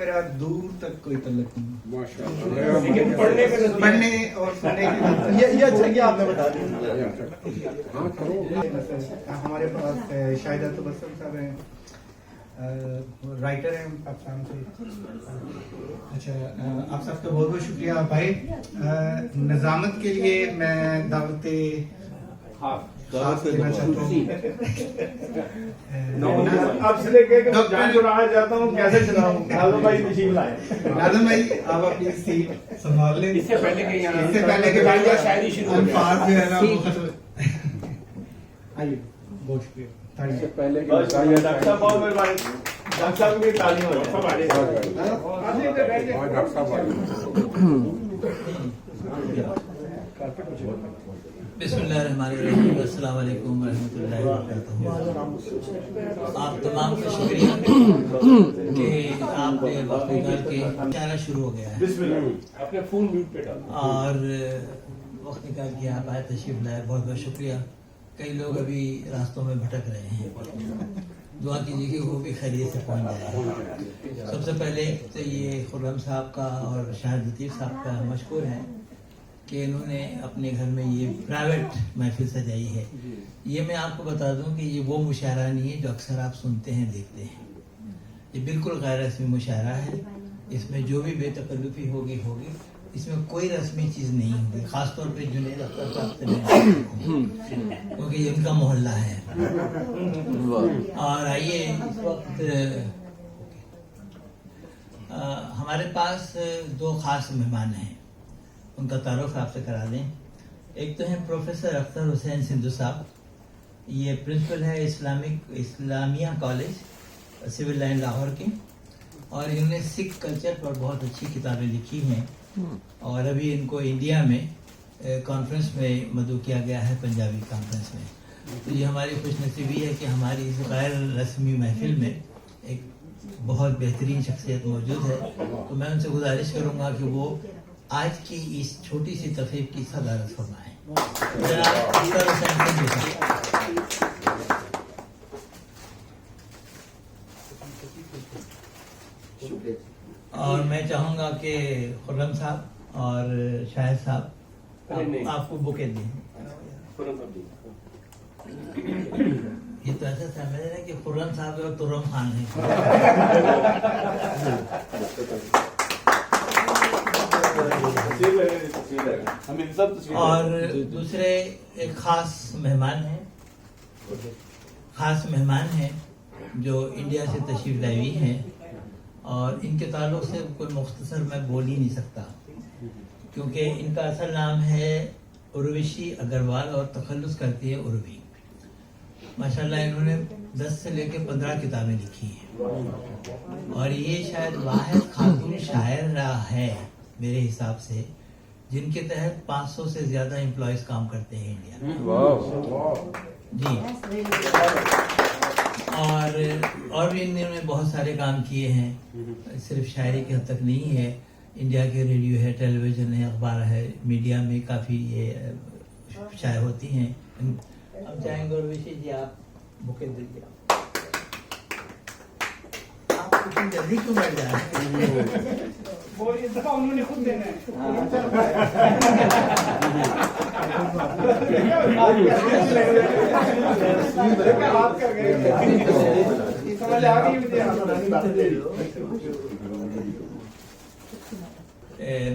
میرا دور تک کوئی تعلق نہیں. لیکن پڑھنے اور سننے کی یہ اچھا کیا آپ نے بتا دیا. ہمارے پاس شاہدہ تبسم صاحب ہیں, رائٹر ہیں پاکستان سے. اچھا آپ سب کا بہت بہت شکریہ بھائی. نظامت کے لیے میں دعوت خاص دینا چاہتا ہوں. اب سے لے کے جان چلانا چاہتا ہوں, کیسے چلاؤں. ناظم بھائی تشریف لائے. ناظم بھائی آپ اپنی سیٹ سنبھال لیں. اس سے پہلے کہ شاعری شروع الفاظ جو ہے نا آئیے. بہت شکریہ. پہلے ڈاکٹر صاحب بہت مہربانی. ڈاکٹر صاحب کی تعلیم ہو بسم اللہ الرحمن الرحیم. السلام علیکم ورحمۃ اللہ وبرکاتہ. آپ تمام کا شکریہ کہ آپ نے وقت نکال کے اشارہ شروع ہو گیا ہے اپنے فون میوٹ پہ ڈال اور وقت نکال کے آپ آئے, تشریف لائے. بہت بہت شکریہ. کئی لوگ ابھی راستوں میں بھٹک رہے ہیں, دعا کیجیے کہ وہ بھی خیریت سے پہنچ جائے. سب سے پہلے تو یہ خرم صاحب کا اور شاہد لطیف صاحب کا مشکور ہیں کہ انہوں نے اپنے گھر میں یہ پرائیویٹ محفل سجائی ہے. یہ میں آپ کو بتا دوں کہ یہ وہ مشاعرہ نہیں ہے جو اکثر آپ سنتے ہیں دیکھتے ہیں. یہ بالکل غیر رسمی مشاعرہ ہے. اس میں جو بھی بے تکلفی ہوگی اس میں کوئی رسمی چیز نہیں ہوگی, خاص طور پہ جنید اختر صاحب سے کیونکہ یہ ان کا محلہ ہے. اور آئیے اس وقت ہمارے پاس دو خاص مہمان ہیں, ان کا تعارف آپ سے کرا دیں. ایک تو ہیں پروفیسر اختر حسین سندھو صاحب. یہ پرنسپل ہے اسلامیہ کالج سول لائن لاہور کے, اور انہوں نے سکھ کلچر پر بہت اچھی کتابیں لکھی ہیں, اور ابھی ان کو انڈیا میں کانفرنس میں مدعو کیا گیا ہے, پنجابی کانفرنس میں. تو یہ ہماری خوش نصیبی ہے کہ ہماری اس غیر رسمی محفل میں ایک بہت بہترین شخصیت موجود ہے. تو میں ان سے گزارش کروں گا کہ وہ آج کی اس چھوٹی سی تقریب کی صدارت فرمائیں. اور میں چاہوں گا کہ خرم صاحب اور شاہد صاحب آپ کو بکے دیں. یہ تو ایسا سمجھ رہے ہیں کہ خرم صاحب اور ترم خان ہیں. اور دوسرے ایک خاص مہمان ہیں جو انڈیا سے تشریف لائی ہیں, اور ان کے تعلق سے کوئی مختصر میں بول ہی نہیں سکتا کیونکہ ان کا اصل نام ہے اروشی اگروال اور تخلص کرتی ہے اروی. ماشاءاللہ انہوں نے 10 سے لے کے 15 کتابیں لکھی ہیں, اور یہ شاید واحد خاتون شاعر ہے میرے حساب سے جن کے تحت 500 سے زیادہ امپلائیز کام کرتے ہیں انڈیا میں. جی, اور بھی انہوں نے بہت سارے کام کیے ہیں, صرف شاعری کے حد تک نہیں ہے. انڈیا کے ریڈیو ہے, ٹیلی ویژن ہے, اخبار ہے, میڈیا میں کافی یہ شائع ہوتی ہیں. اب جائیں گے اروشی جی, آپ بکے دیجیے. آپ اتنی جلدی کیوں بیٹھ جا رہے ہیں؟ انہوں نے خود دینا ہے.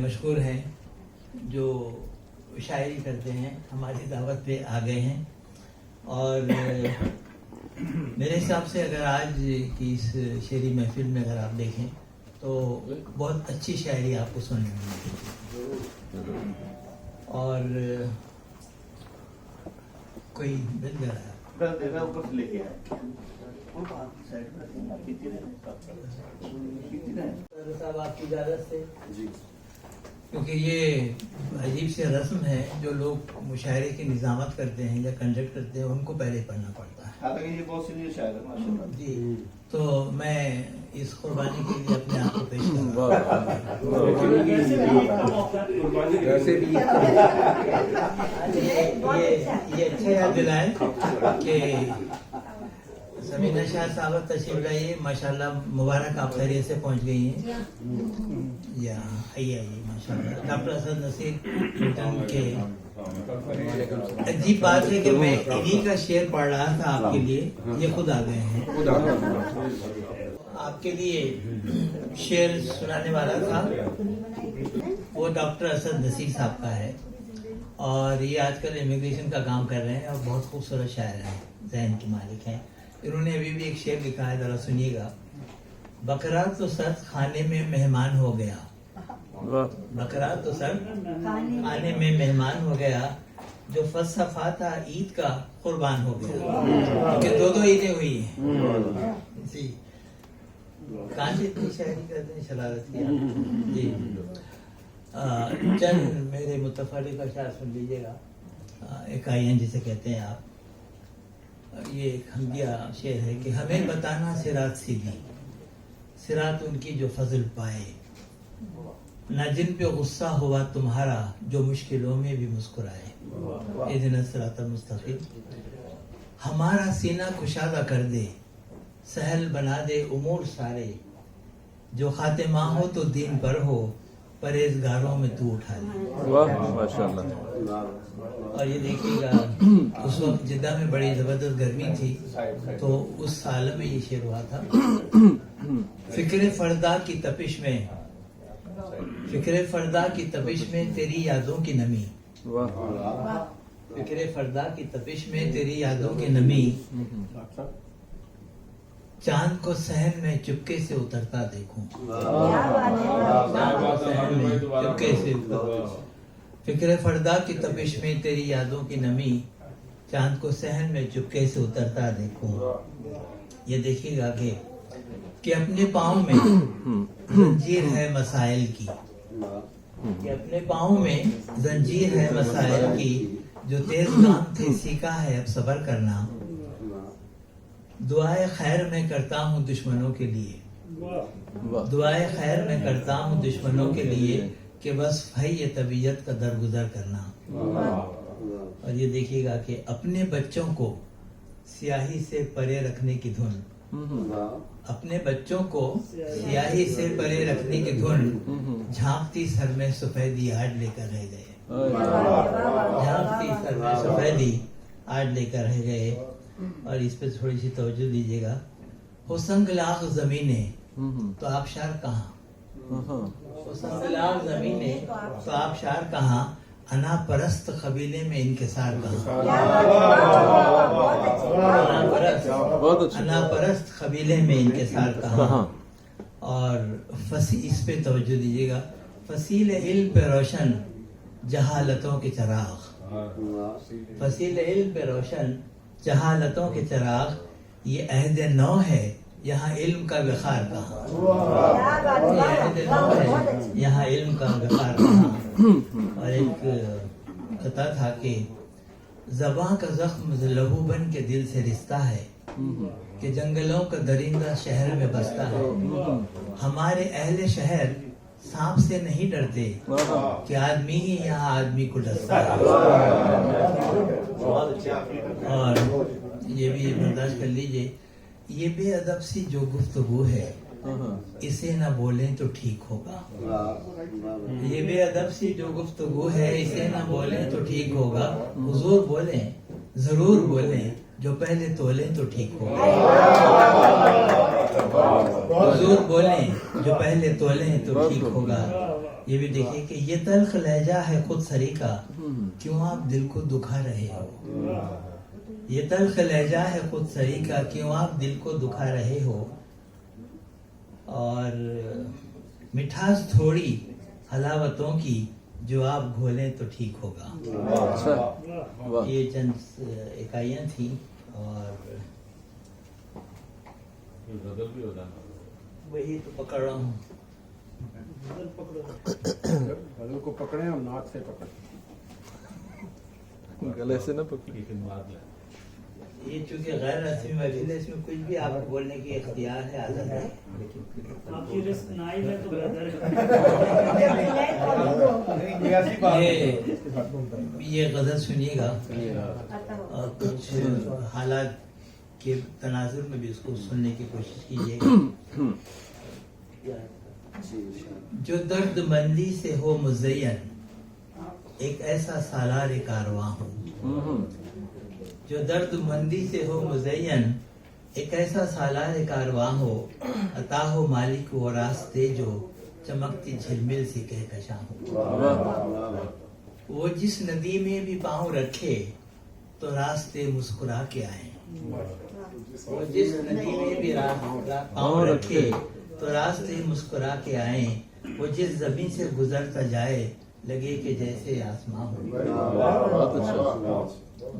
مشکور ہیں جو شاعری کرتے ہیں, ہماری دعوت پہ آ گئے ہیں. اور میرے حساب سے اگر آج کی اس شعری محفل میں اگر آپ دیکھیں تو بہت اچھی شاعری آپ کو سننے میں ملے. اور کوئی مل جا رہا ہے صاحب آپ کی اجازت سے, کیونکہ یہ عجیب سی رسم ہے جو لوگ مشاعرے کی نظامت کرتے ہیں یا کنڈکٹ کرتے ہیں ان کو پہلے پڑھنا پڑتا ہے. یہ بہت سینئر شاعر ہے ماشاءاللہ. جی, تو میں اس قربانی کے لیے اپنے آپ کو پیش کروں گا. یہ اچھا یاد دلائے کہ समीना शाह साहब तशरीफ लाइए, माशाल्लाह मुबारक आप खैरियत से पहुंच गई हैं। या आइए माशाल्लाह। डॉक्टर असद नसीर के अजीब बात है कि मैं इन्हीं का शेर पढ़ रहा था आपके लिए, ये खुद आ गए हैं। आपके लिए शेर सुनाने वाला था वो डॉक्टर असद नसीर साहब का है, और ये आजकल इमिग्रेशन का काम कर रहे हैं और बहुत खूबसूरत शायर हैं, ज़हन के मालिक हैं। इन्होंने अभी भी एक शेर लिखा है, जरा सुनिएगा। बकरा तो सर खाने में मेहमान हो गया, बकरा तो सर खाने में मेहमान हो गया, जो फलसफा था ईद का कुर्बान हो गया। क्योंकि दो ईदें हुई हैं जी। कहाँ से इतनी शायरी करते हैं, शरारत किया जी। चंद मेरे मुतफरी का शायर सुन लीजिएगा। एक आयन जिसे कहते हैं आप, ये एक हमदिया शेर है कि हमें बताना सिरात सीधी, सिरात उनकी जो फजल पाए, ना जिन पे गुस्सा हुआ तुम्हारा, जो मुश्किलों में भी मुस्कुराए। इहदिना सिरातल मुस्तकीम। हमारा सीना कुशादा कर दे, सहल बना दे उमूर सारे, जो खातिमा हो तो दीन पर हो, परहेजगारों में तू उठा ले। वाह माशाल्लाह। और ये देखिएगा, उस वक्त जिद्दा में बड़ी जबरदस्त गर्मी थी, तो उस साल में ये शेर हुआ था। फिक्र फरदा की तपिश में, फिक्र फरदा की तपिश में तेरी यादों की नमी, फिक्र फरदा की तपिश में तेरी यादों की नमी, चांद को सहन में चुपके से उतरता देखूं, चांद को सहन में चुपके से फिक्र फरदा की तपिश में तेरी यादों की नमी, चांद को सहन में चुपके से उतरता देखूं। ये देखिएगा कि अपने पाँव में जंजीर है मसाइल की, कि अपने पाँव में जंजीर है मसाइल की, जो तेज काम थे सीखा है अब सब्र करना। दुआए खैर मैं करता हूँ दुश्मनों के लिए, दुआए खैर मैं करता हूँ दुश्मनों के लिए, कि बस भाई ये तबीयत का दरगुजर करना। और ये देखिएगा कि अपने बच्चों को स्याही से परे रखने की धुन, अपने बच्चों को स्याही से परे रखने की धुन, झांकती सर में सफेदी आज लेकर रह गए, झांकती सर में सफेदी आज लेकर रह गए। और इस पे थोड़ी सी तवज्जो दीजिएगा। हो संगलाग जमीने तो आबशार कहाँ, हो संगलाग जमीने तो आबशार कहाँ, अना परस्त कबीले में इनकिसार कहाँ, अना परस्त कबीले में इनकिसार कहाँ। और इस पे तवज्जो दीजिएगा। फसील इल्म पे रोशन जहालतों के चराग, फसील इल्म पे रोशन जहालतों के चराग, ये अहद नौ है यहाँ इल्म का विखार कहाँ, ये अहद नौ है यहाँ इल्म का विखार कहाँ। और एक कथा था कि ज़बां का जख्म लहू बन के दिल से रिश्ता है, कि जंगलों का दरिंदा शहर में बसता है। हमारे अहले शहर सांप से नहीं डरते, कि आदमी ही यहाँ आदमी को डरता है। और ये भी बर्दाश्त कर लीजिए, ये बेअदब सी जो गुफ्तगू है, इसे ना बोलें तो ठीक होगा, ये बेअदब सी जो गुफ्तगू है, इसे ना बोलें तो ठीक होगा। हुजूर बोलें जरूर बोलें, जो पहले तोलें तो ठीक होगा, हुजूर बोलें जो पहले तोलें तो ठीक होगा। ये भी देखिए कि ये तल्ख लहजा है खुद सरी का, क्यों आप दिल को दुखा रहे हो, ये तल्ख लहजा है खुद सरी का, क्यों आप दिल को दुखा रहे हो। और मिठास थोड़ी हलावतों की, जो आप घोलें तो ठीक होगा। ये चंद इकाइयाँ थी। और वही तो पकड़ रहा हूँ, गलों को पकड़े और नाक से पकड़े, गले से ना पकड़ी। ये चूंकि गैर रस्मी महफिल है, इसमें कुछ भी आपको बोलने की इख्तियार है, आज़ाद है। आपकी रिस्क नाइब है तो ब्रदर ये गजल सुनिएगा और कुछ हालात के तनाजुर में भी उसको सुनने की कोशिश कीजिए। जो दर्दमंदी से हो मुज़य्यन, एक ऐसा सालार कारवां हो। जो दर्दमंदी से हो मुज़य्यन, एक ऐसा सालार कारवां हो। अता हो मालिक वो रास्ते जो चमकती झिलमिल सी कहकशां हो। वो जिस नदी में भी पाँव रखे तो रास्ते मुस्कुरा के आए। वो जिस नदी में भी पाँव रखे तो रास्ते मुस्कुरा के आए। वो जिस जमीन से गुजरता जाए लगे कि जैसे आसमां हो।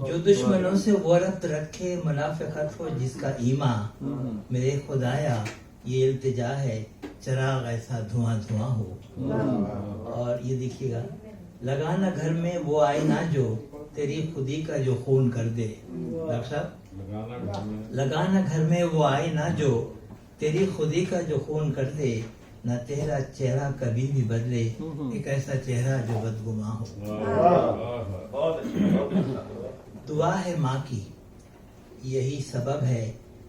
जो दुश्मनों से वो रब्त रखे मुनाफिकत हो जिसका ईमा। मेरे खुदाया ये इल्तिजा है चराग ऐसा धुआं धुआं हो। और ये देखिएगा, लगाना घर में वो आईना जो तेरी खुदी का जो खून कर दे। डॉक्टर साहब, लगाना घर में वो आईना जो तेरी खुदी का जो खून कर दे। न तेरा चेहरा कभी भी बदले, एक ऐसा चेहरा जो बदगुमा हो। दुआ है माँ की यही सबब है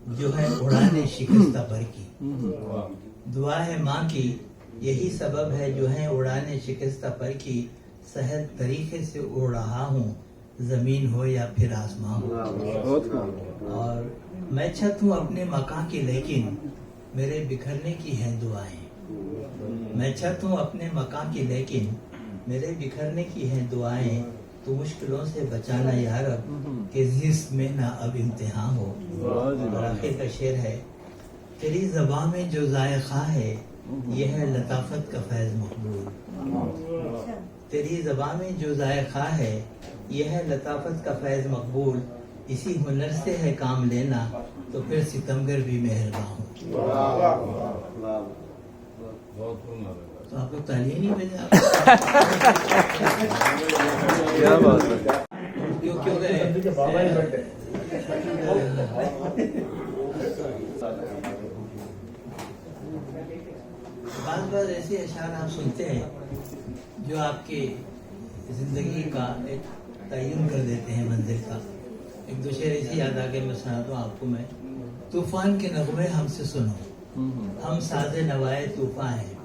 जो है उड़ाने शिकस्ता पर की। दुआ है माँ की यही सबब है जो है उड़ाने शिकस्ता पर की। सहज तरीके से उड़ रहा हूँ जमीन हो या फिर आसमां हो। और मैं छत हूँ अपने मकान की लेकिन मेरे बिखरने की हैं दुआएं। मैं छत हूँ अपने मकान की लेकिन मेरे बिखरने की हैं दुआएं। तो मुश्किलों से बचाना यार अब कि जिस्म में ना अब इम्तिहान हो। और आखिर का शेर है, तेरी ज़बां में जो जायक़ा है ये है लताफत का फैज़ मकबूल। तेरी ज़बां में जो जायक़ा है ये है लताफत का फैज़ मकबूल। इसी हुनर से है काम लेना तो फिर सितमगर भी मेहरबान हो। तो आप लोग तालियां नहीं बजा क्या बात है। क्यों क्यों गए? बात ऐसे अशार आप सुनते हैं जो आपकी जिंदगी का एक तयन कर देते हैं मंजिल का। एक दो शेर ऐसे याद आ गए, मैं सुनाता हूँ आपको। मैं तूफान के नगमे हमसे सुनो, हम साजे नवाए तूफान हैं।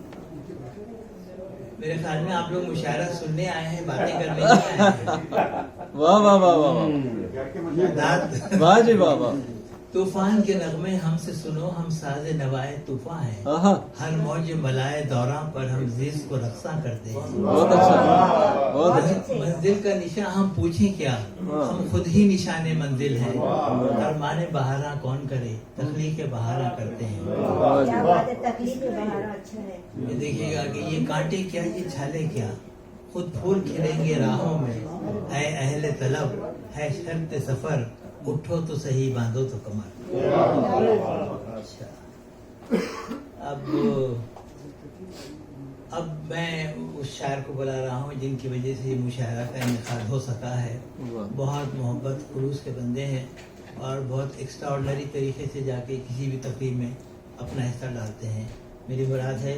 मेरे ख्याल में आप लोग मुशायरा सुनने आए हैं, बातें करने नहीं आए हैं। वाह वाह वाह वाह वाह जी वाह वाह। तूफान के नगमे हमसे सुनो, हम साजे नवाए तूफान हैं। हर मौज मलाए दौरां पर हम जिस को रक्षा करते हैं। बहुत अच्छा, बहुत अच्छा। मंजिल का निशा हम पूछें क्या, हम खुद ही निशाने मंजिल हैं। अरमाने बहारा कौन करे, तख्लीक़े बहारा करते हैं। ये देखिएगा कि ये कांटे क्या, ये छाले क्या, खुद फूल खिलेंगे राहों में। है अहले तलब है शर्त सफर, उठो तो सही बांधो तो कमर। अच्छा, अब मैं उस शायर को बुला रहा हूँ जिनकी वजह से ये मुशायरा का इनेकाद हो सका है। बहुत मोहब्बत खुलूस के बंदे हैं और बहुत एक्स्ट्राऑर्डिनरी तरीके से जाके किसी भी तकरीब में अपना हिस्सा डालते हैं। मेरी मुराद है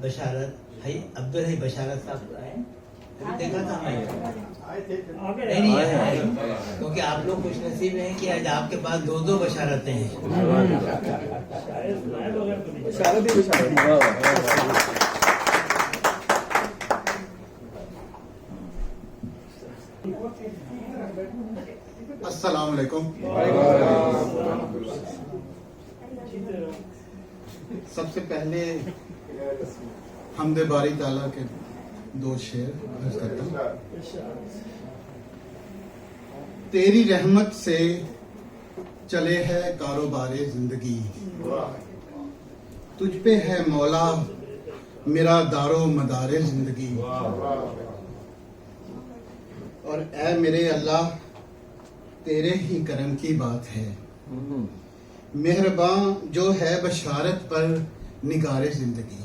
बशारत है अब्दुल है बशारत साहब आए, देखा था मैं नहीं आए, क्योंकि आप लोग खुश नसीब हैं कि आज आपके पास दो दो बशारतें हैं। अस्सलाम वालेकुम। सबसे पहले हमदे बारी ताला के दो शेर अर्ज करता हूं। तेरी रहमत से चले है कारोबारे जिंदगी, तुझ पे है मौला मेरा दारो मदारे जिंदगी। और ऐ मेरे अल्लाह तेरे ही करम की बात है, मेहरबान जो है बशारत पर निगारे जिंदगी।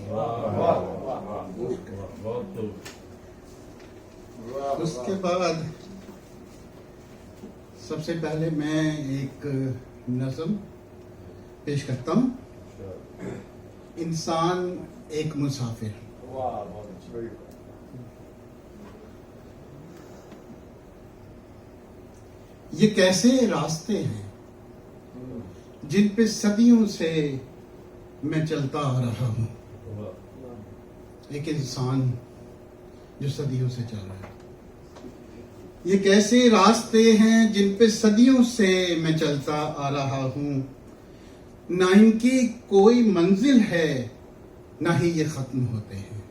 उसके बाद सबसे पहले मैं एक नज़म पेश करता हूँ, इंसान एक मुसाफिर। ये कैसे रास्ते हैं جن پہ صدیوں سے میں چلتا آ رہا ہوں. ایک انسان جو صدیوں سے چل رہا ہے. یہ کیسے راستے ہیں جن پہ صدیوں سے میں چلتا آ رہا ہوں. نہ ان کی کوئی منزل ہے نہ ہی یہ ختم ہوتے ہیں.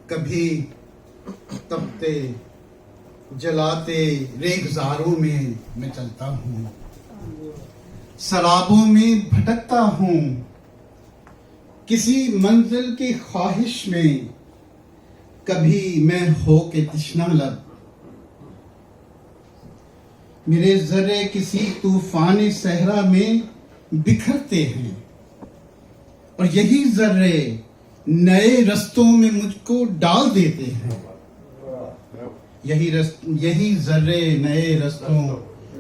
کبھی تپتے جلاتے ریگزاروں میں چلتا ہوں. سرابوں میں بھٹکتا ہوں. کسی منزل کی خواہش میں کبھی میں ہو کے تشنا لب. میرے ذرے کسی طوفان صحرا میں بکھرتے ہیں اور یہی ذرے نئے رستوں میں مجھ کو ڈال دیتے ہیں. یہی ذرے نئے رستوں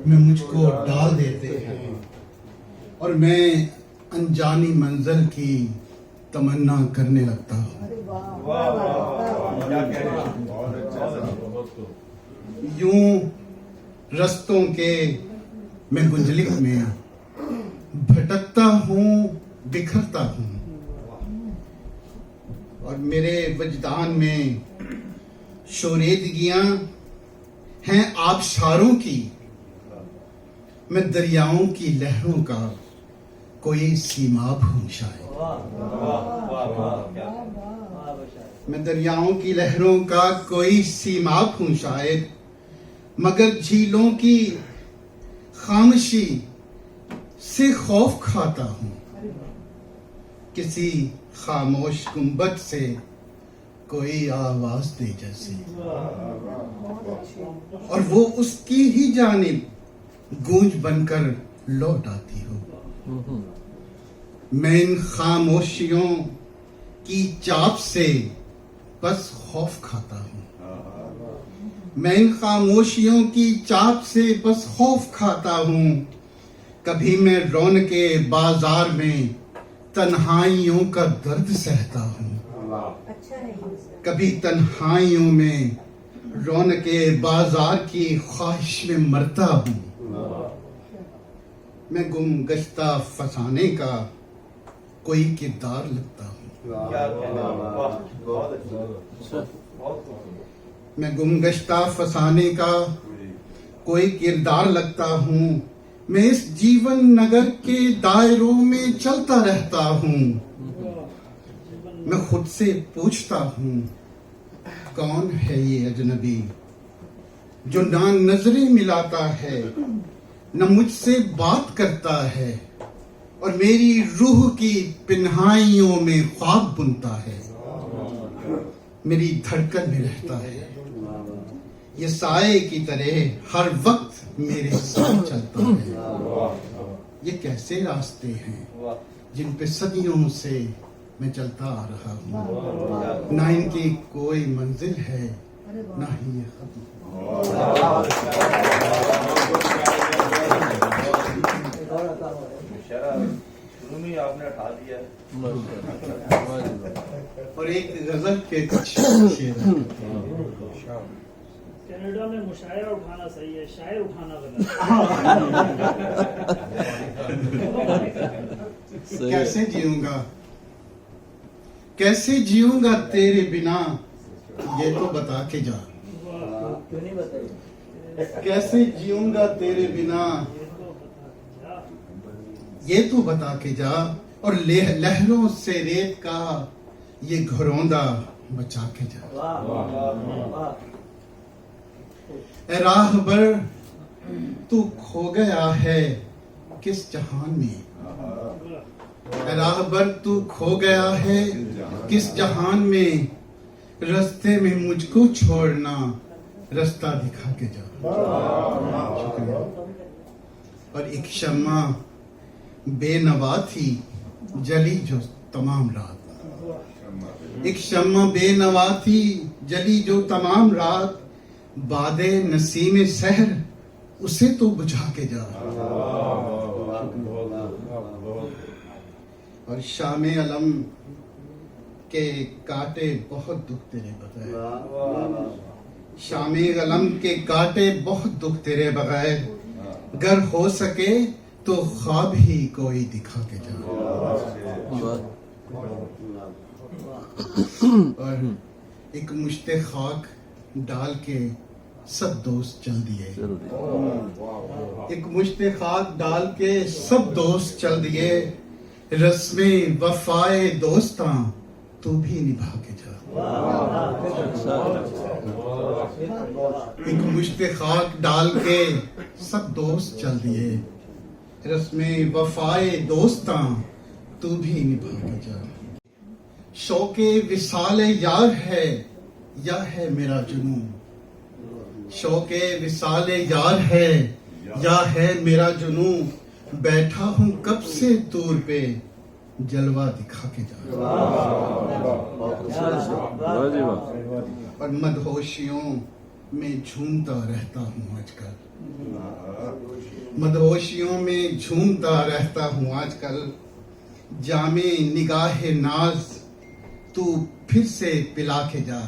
میں مجھ کو ڈال دیتے ہیں اور میں انجانی منزل کی تمنا کرنے لگتا ہوں. یوں رستوں کے میں گنجلک میں بھٹکتا ہوں, بکھرتا ہوں اور میرے وجدان میں شوریدگیاں ہیں آبشاروں کی. میں دریاؤں کی لہروں کا کوئی سیماب ہوں شاید. میں دریاؤں کی لہروں کا کوئی سیماب ہوں شاید, مگر جھیلوں کی خاموشی سے خوف کھاتا ہوں. کسی خاموش گنبد سے کوئی آواز دے جیسے اور وہ اس کی ہی جانب گونج بن کر لوٹ آتی ہو. میں ان خاموشیوں کی چاپ سے بس خوف کھاتا ہوں. میں ان خاموشیوں کی چاپ سے بس خوف کھاتا ہوں. کبھی میں رونق بازار میں تنہائیوں کا درد سہتا ہوں. کبھی تنہائیوں میں رونق بازار کی خواہش میں مرتا ہوں. میں گم گشتہ فسانے کا کوئی کردار لگتا ہوں. میں گم گشتہ فسانے کا کوئی کردار لگتا ہوں. میں اس جیون نگر کے دائروں میں چلتا رہتا ہوں. میں خود سے پوچھتا ہوں کون ہے یہ اجنبی جو نہ نظریں ملاتا ہے نہ مجھ سے بات کرتا ہے اور میری روح کی پنہائیوں میں خواب بنتا ہے. میری دھڑکن میں رہتا ہے. یہ سائے کی طرح ہر وقت میرے ساتھ چلتا ہے. یہ کیسے راستے ہیں جن پہ صدیوں سے میں چلتا آ رہا ہوں. نہ ان کی کوئی منزل ہے نہ ہی یہ ختم. شروع میں آپ نے اٹھا دیا. اور ایک غزل کے کچھ شعر. کینیڈا میں مشاعرہ اٹھانا صحیح ہے, شاعر اٹھانا غلط. کیسے جیوں گا, کیسے جیوں گا تیرے بنا, یہ تو بتا کے جا. کیسے جیوں گا تیرے بنا, یہ تو بتا کے جا. اور لہروں سے ریت کا یہ گھروندہ بچا کے جا. اے راہبر تو کھو گیا ہے کس جہان میں. اے راہبر تو کھو گیا ہے کس جہان میں. رستے میں مجھ کو چھوڑنا, رستہ دکھا کے جا. شکریہ. اور ایک شمع بے نوا تھی جلی جو تمام رات. ایک شمع بے نوا تھی جلی جو تمام رات. باد نسیم سحر اسے تو بجھا کے جا. اور شام علم کے کاٹے بہت دکھ تیرے بغیر. شام علم کے کاٹے بہت دکھ تیرے بغیر. گر ہو سکے تو خواب ہی کوئی دکھا کے جا. اور ایک مشت خاک ڈال کے سب دوست چل دیے. ایک مشت خاک ڈال کے سب دوست چل دیے. رسم وفائے دوستاں تو بھی نبھا کے جا. ایک مشت خاک ڈال کے سب دوست چل دیے. رسم وفائے دوستاں تو بھی نبھا کے جا. شوق وصال یار ہے یا ہے میرا جنون. شوق وصال یار ہے یا ہے میرا جنون. بیٹھا ہوں کب سے طور پہ جلوہ دکھا کے جا. اور مدہوشیوں میں جھومتا رہتا ہوں آج کل. مدہوشیوں میں جھومتا رہتا ہوں آج کل. جام نگاہ ناز تو پھر سے پلا کے جا.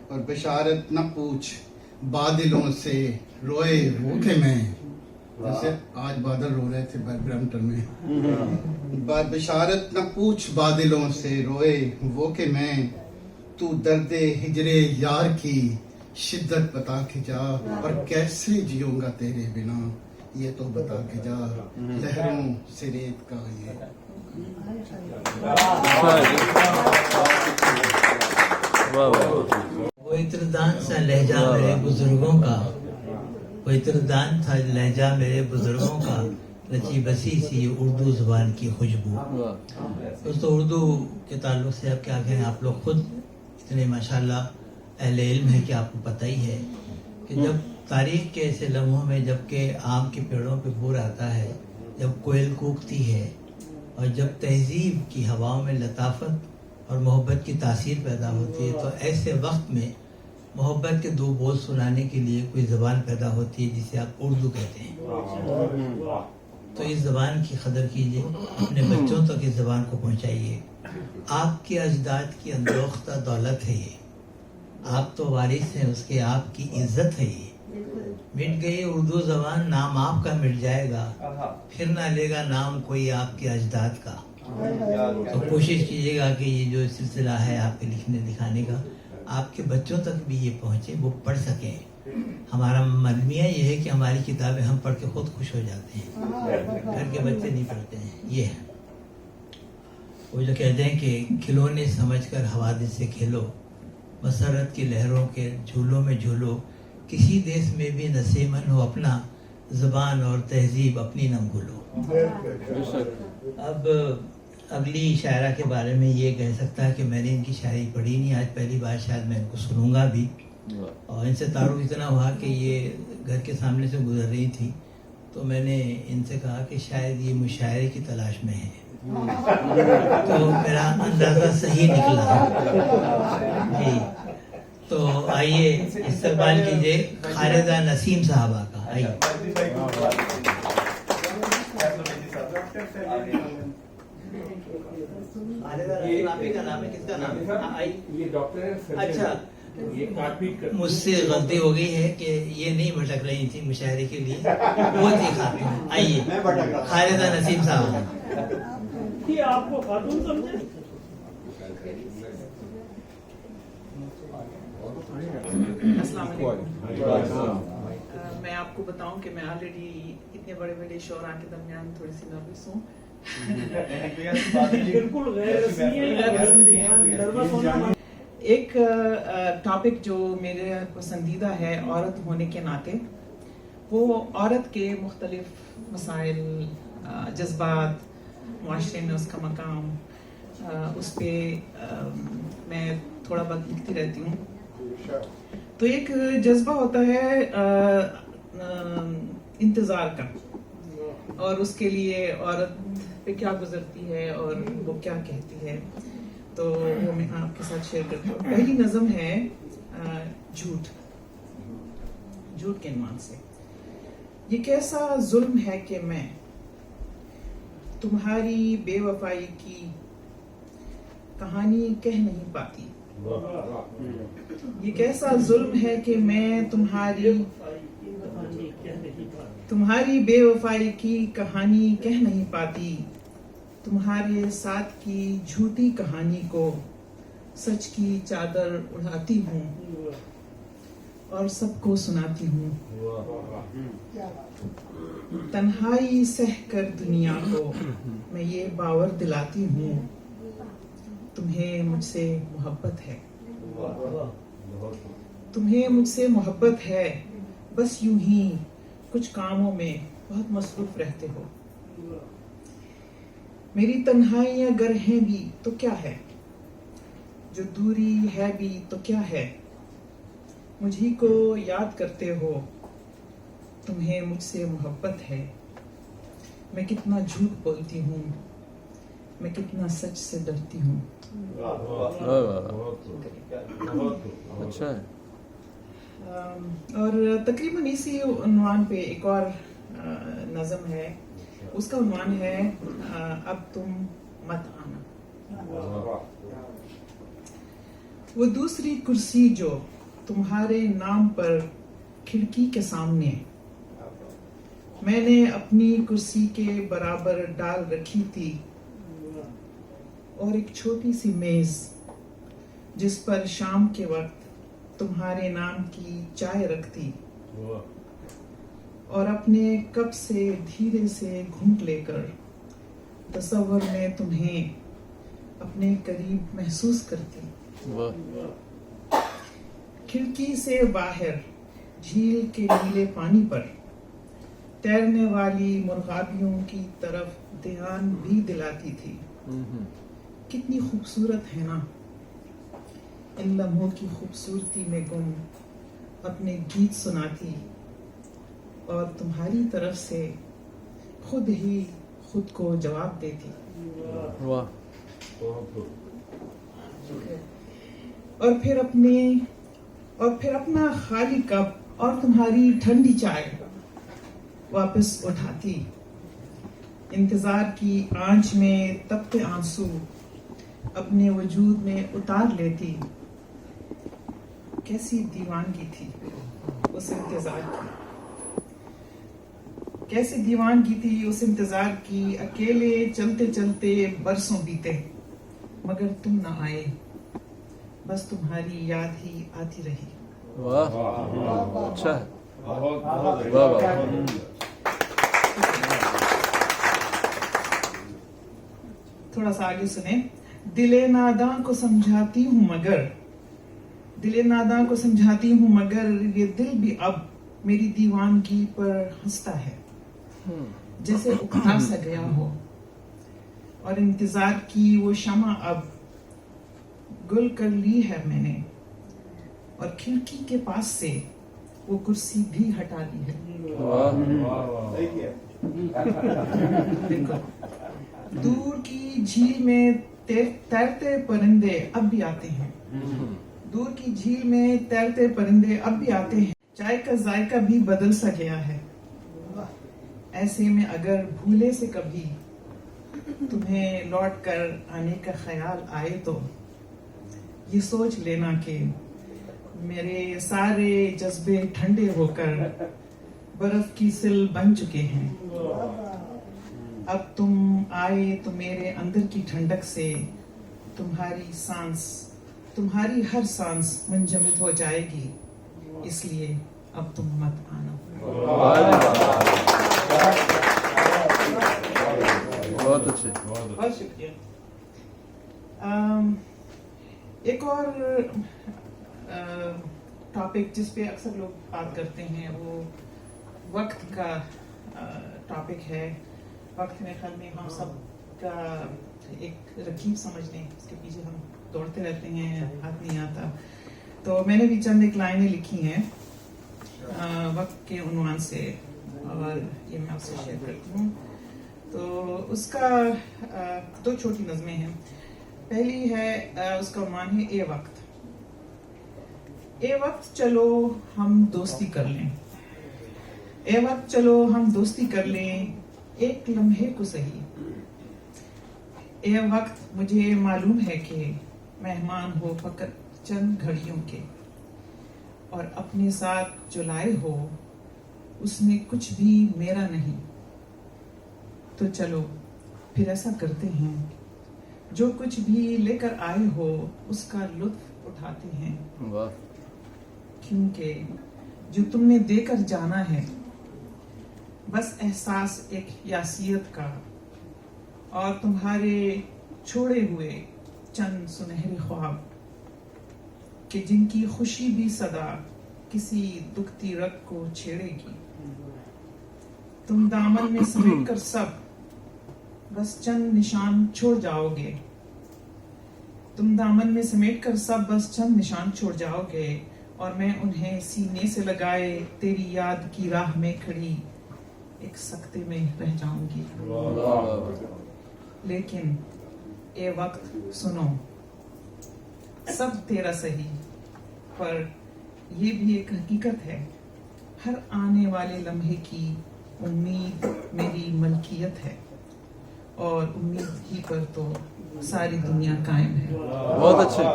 اور بشارت نہ پوچھ بادلوں سے روئے وہ کہ میں. جیسے آج بادل رو رہے تھے برمپٹن میں. بشارت نہ پوچھ بادلوں سے روئے وہ کہ میں. تو درد ہجر یار کی شدت بتا کے جا. اور کیسے جیوں گا تیرے بنا یہ تو بتا کے جا. لہروں سے ریت کا یہ وہ اتردان سا لہجہ میرے بزرگوں کا. وہ اتردان تھا لہجہ میرے بزرگوں کا. رچی بسی سی اردو زبان کی خوشبو. دوستو اردو کے تعلق سے اب کیا کہیں, آپ لوگ خود اتنے ماشاءاللہ اہل علم ہے کہ آپ کو پتہ ہی ہے کہ جب تاریخ کے ایسے لمحوں میں جب کہ آم کے پیڑوں پہ بھور آتا ہے, جب کوئل کوکتی ہے, اور جب تہذیب کی ہواؤں میں لطافت اور محبت کی تاثیر پیدا ہوتی ہے, تو ایسے وقت میں محبت کے 2 بول سنانے کے لیے کوئی زبان پیدا ہوتی ہے جسے آپ اردو کہتے ہیں. تو اس زبان کی قدر کیجیے, اپنے بچوں تک اس زبان کو پہنچائیے. آپ کے اجداد کی اندوختہ دولت ہے یہ. آپ تو وارث ہیں اس کے, آپ کی عزت ہے یہ. مٹ گئی اردو زبان نام آپ کا مٹ جائے گا, پھر نہ لے گا نام کوئی آپ کے اجداد کا. تو کوشش کیجیے گا کہ یہ جو سلسلہ ہے آپ کے لکھنے دکھانے کا, آپ کے بچوں تک بھی یہ پہنچے, وہ پڑھ سکیں. ہمارا ملمیہ یہ ہے کہ ہماری کتابیں ہم پڑھ کے خود خوش ہو جاتے ہیں, گھر کے بچے نہیں پڑھتے ہیں. یہ ہے وہ جو کہتے ہیں کہ کھلونے سمجھ کر حوادث سے کھیلو, مسرت کی لہروں کے جھولوں میں جھولو. کسی دیس میں بھی نصیمن ہو اپنا, زبان اور تہذیب اپنی نہ بھولو. اب اگلی شاعرہ کے بارے میں یہ کہہ سکتا ہے کہ میں نے ان کی شاعری پڑھی نہیں, آج پہلی بار شاید میں ان کو سنوں گا بھی. اور ان سے تعارف اتنا ہوا کہ یہ گھر کے سامنے سے گزر رہی تھی, تو میں نے ان سے کہا کہ شاید یہ مشاعرے کی تلاش میں ہے. تو میرا اندازہ صحیح نکلا. جی تو آئیے استقبال کیجیے خالدہ نسیم صاحبہ کا. آئیے. آپ ہی کا نام ہے, کس کا نام ہے؟ یہ ڈاکٹر ہے. اچھا, مجھ سے غلطی ہو گئی ہے کہ یہ نہیں بھٹک رہی تھی مشاعرے کے لیے, وہ تھی خاتون. آئیے خالدہ نسیم صاحب. یہ آپ کو خاتون سمجھے؟ السلام علیکم. میں آپ کو بتاؤں کہ میں آلریڈی اتنے بڑے بڑے شعراء کے درمیان تھوڑی سی نروس ہوں. بالکل غیر رسمی ہے. ایک ٹاپک جو میرے پسندیدہ ہے عورت ہونے کے ناطے, وہ عورت کے مختلف مسائل, جذبات, معاشرے میں اس کا مقام, اس پہ میں تھوڑا بہت لکھتی رہتی ہوں. تو ایک جذبہ ہوتا ہے انتظار کا, اور اس کے لیے عورت پہ کیا گزرتی ہے اور وہ کیا کہتی ہے, تو وہ میں آپ کے ساتھ شیئر کرتی ہوں. پہلی نظم ہے جھوٹ. جھوٹ کے عنوان سے. یہ کیسا ظلم ہے کہ میں تمہاری بے وفائی کی کہانی کہہ نہیں پاتی. یہ کیسا ظلم ہے کہ میں تمہاری कहानी कह नहीं पाती। तुम्हारी बेवफाई की कहानी कह नहीं पाती, तुम्हारे साथ की झूठी कहानी को सच की चादर उड़ाती हूँ और सबको सुनाती हूँ। तन्हाई सह कर दुनिया को मैं ये बावर दिलाती हूँ, तुम्हें मुझसे मोहब्बत है, तुम्हें मुझसे मोहब्बत है, बस यूं ही कुछ कामों में बहुत मसरूफ रहते हो। मेरी तन्हाइयां अगर हैं भी तो क्या है, जो दूरी है भी तो क्या है, मुझी को याद करते हो, तुम्हें मुझसे मोहब्बत है। मैं कितना झूठ बोलती हूँ, मैं कितना सच से डरती हूँ। वाह वाह अच्छा है। और तकरीबन इसी उन्वान पे एक और नज़म है, उसका उन्वान है अब तुम मत आना। वो दूसरी कुर्सी जो तुम्हारे नाम पर खिड़की के सामने मैंने अपनी कुर्सी के बराबर डाल रखी थी, और एक छोटी सी मेज जिस पर शाम के वक्त तुम्हारे नाम की चाय रखती, और अपने कप से धीरे से घूंट लेकर तसव्वुर में तुम्हें अपने करीब महसूस करती। खिड़की से बाहर झील के नीले पानी पर तैरने वाली मुर्गाबियों की तरफ ध्यान भी दिलाती थी। कितनी खूबसूरत है ना, इन लम्हों की खूबसूरती में गुम अपने गीत सुनाती, और तुम्हारी तरफ से खुद ही खुद को जवाब देती। वाह। और फिर अपना खाली कप और तुम्हारी ठंडी चाय वापस उठाती, इंतजार की आंच में तपते आंसू अपने वजूद में उतार लेती। कैसी दीवानगी थी उस इंतजार की, कैसी दीवानगी थी उस इंतजार की। अकेले चलते चलते बरसों बीते, मगर तुम न आए, बस तुम्हारी याद ही आती रही। वाह अच्छा है। बहुत वाह वाह। थोड़ा सा आगे सुने। दिले नादां को समझाती हूँ मगर, दिले नादां को समझाती हूँ मगर, ये दिल भी अब मेरी दीवानगी पर हंसता है, जैसे उकता सा गया हो। और इंतजार की वो शमा अब गुल कर ली है मैंने, और खिड़की के पास से वो कुर्सी भी हटा ली है। देखो, दूर की झील में तैरते परिंदे अब भी आते हैं, दूर की झील में तैरते परिंदे अब भी आते हैं। चाय का जायका भी बदल सा गया है। ऐसे में अगर भूले से कभी तुम्हें लौट कर आने का ख्याल आए, तो ये सोच लेना कि मेरे सारे जज्बे ठंडे होकर बर्फ की सिल बन चुके हैं। अब तुम आए तो मेरे अंदर की ठंडक से तुम्हारी सांस, तुम्हारी हर सांस मुंजमद हो जाएगी, इसलिए अब तुम मत आना। बहुत अच्छे। बहुत शुक्रिया। एक और टॉपिक जिस पे अक्सर लोग बात करते हैं वो वक्त का टॉपिक है। वक्त में ख्याल में हम सब का एक रकीब समझ लें, उसके पीछे हम दौड़ते रहते हैं, हाथ नहीं आता। तो मैंने भी चंद एक लाइनें लिखी हैं वक्त के उन्वान से, और ये मैं आपसे शेयर करती हूँ। तो उसका दो छोटी नज़में हैं। पहली है, उसका उन्वान है ए वक्त। ए वक्त चलो हम दोस्ती कर लें, ए वक्त चलो हम दोस्ती कर लें, एक लम्हे को सही। ए वक्त मुझे मालूम है कि मेहमान हो फकत चंद घड़ियों के, और अपने साथ जो लाए हो उसने कुछ भी मेरा नहीं। तो चलो फिर ऐसा करते हैं, जो कुछ भी लेकर आए हो उसका लुत्फ उठाते हैं, वाह क्योंकि जो तुमने देकर जाना है बस एहसास एक यासियत का, और तुम्हारे छोड़े हुए चंद सुनहरे ख्वाब कि जिनकी खुशी भी सदा किसी दुखती रग को छेड़ेगी। तुम दामन में समेट कर सब बस चंद निशान छोड़ जाओगे, तुम दामन में समेट कर सब बस चंद निशान छोड़ जाओगे, और मैं उन्हें सीने से लगाए तेरी याद की राह में खड़ी एक सख्ते में रह जाऊंगी। लेकिन ए वक्त सुनो, सब तेरा सही, पर ये भी एक हकीकत है, हर आने वाले लम्हे की उम्मीद मेरी मलकियत है, और उम्मीद ही पर तो सारी दुनिया कायम है। बहुत अच्छा।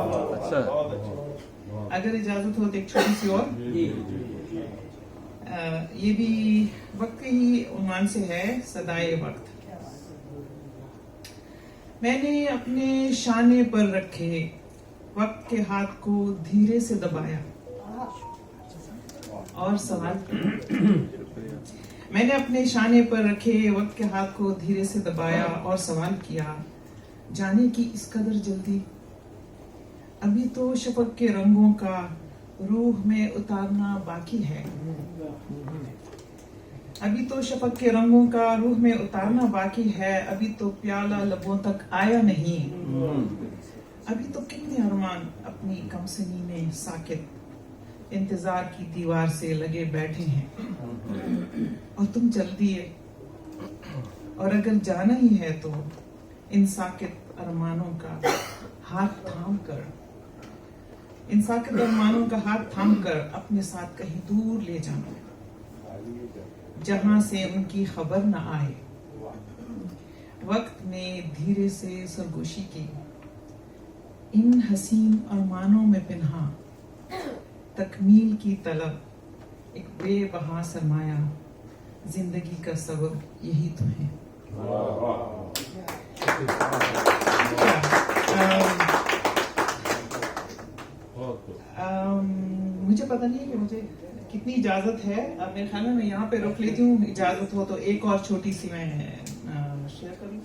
अगर इजाजत हो तो एक छोटी सी और, ये भी वक्त के ही उन्वान से है, सदाए वक्त। मैंने अपने शाने पर रखे वक्त के हाथ को धीरे से दबाया और सवाल मैंने अपने शाने पर रखे वक्त के हाथ को धीरे से दबाया और सवाल किया, जाने की इस कदर जल्दी? अभी तो शफक के रंगों का रूह में उतारना बाकी है, अभी तो शफक के रंगों का रूह में उतारना बाकी है, अभी तो प्याला लबों तक आया नहीं, अभी तो कितने अरमान अपनी कमसनी में साकित इंतजार की दीवार से लगे बैठे हैं, और तुम चल दिए। और अगर जाना ही है तो इन साकित अरमानों का हाथ थाम कर, इन साकित अरमानों का हाथ थाम कर अपने साथ कहीं दूर ले जाना, जहां से उनकी खबर न आए। वक्त ने धीरे से सरगोशी की, इन हसीन अरमानों में पिन्हा तकमील की तलब, एक बेबहा सरमाया, जिंदगी का सबब यही तो है। मुझे पता नहीं है कि मुझे कितनी इजाजत है, अब मेरे ख्याल में मैं यहाँ पे रोक लेती हूँ, इजाजत हो तो एक और छोटी सी मैं शेयर करूँ।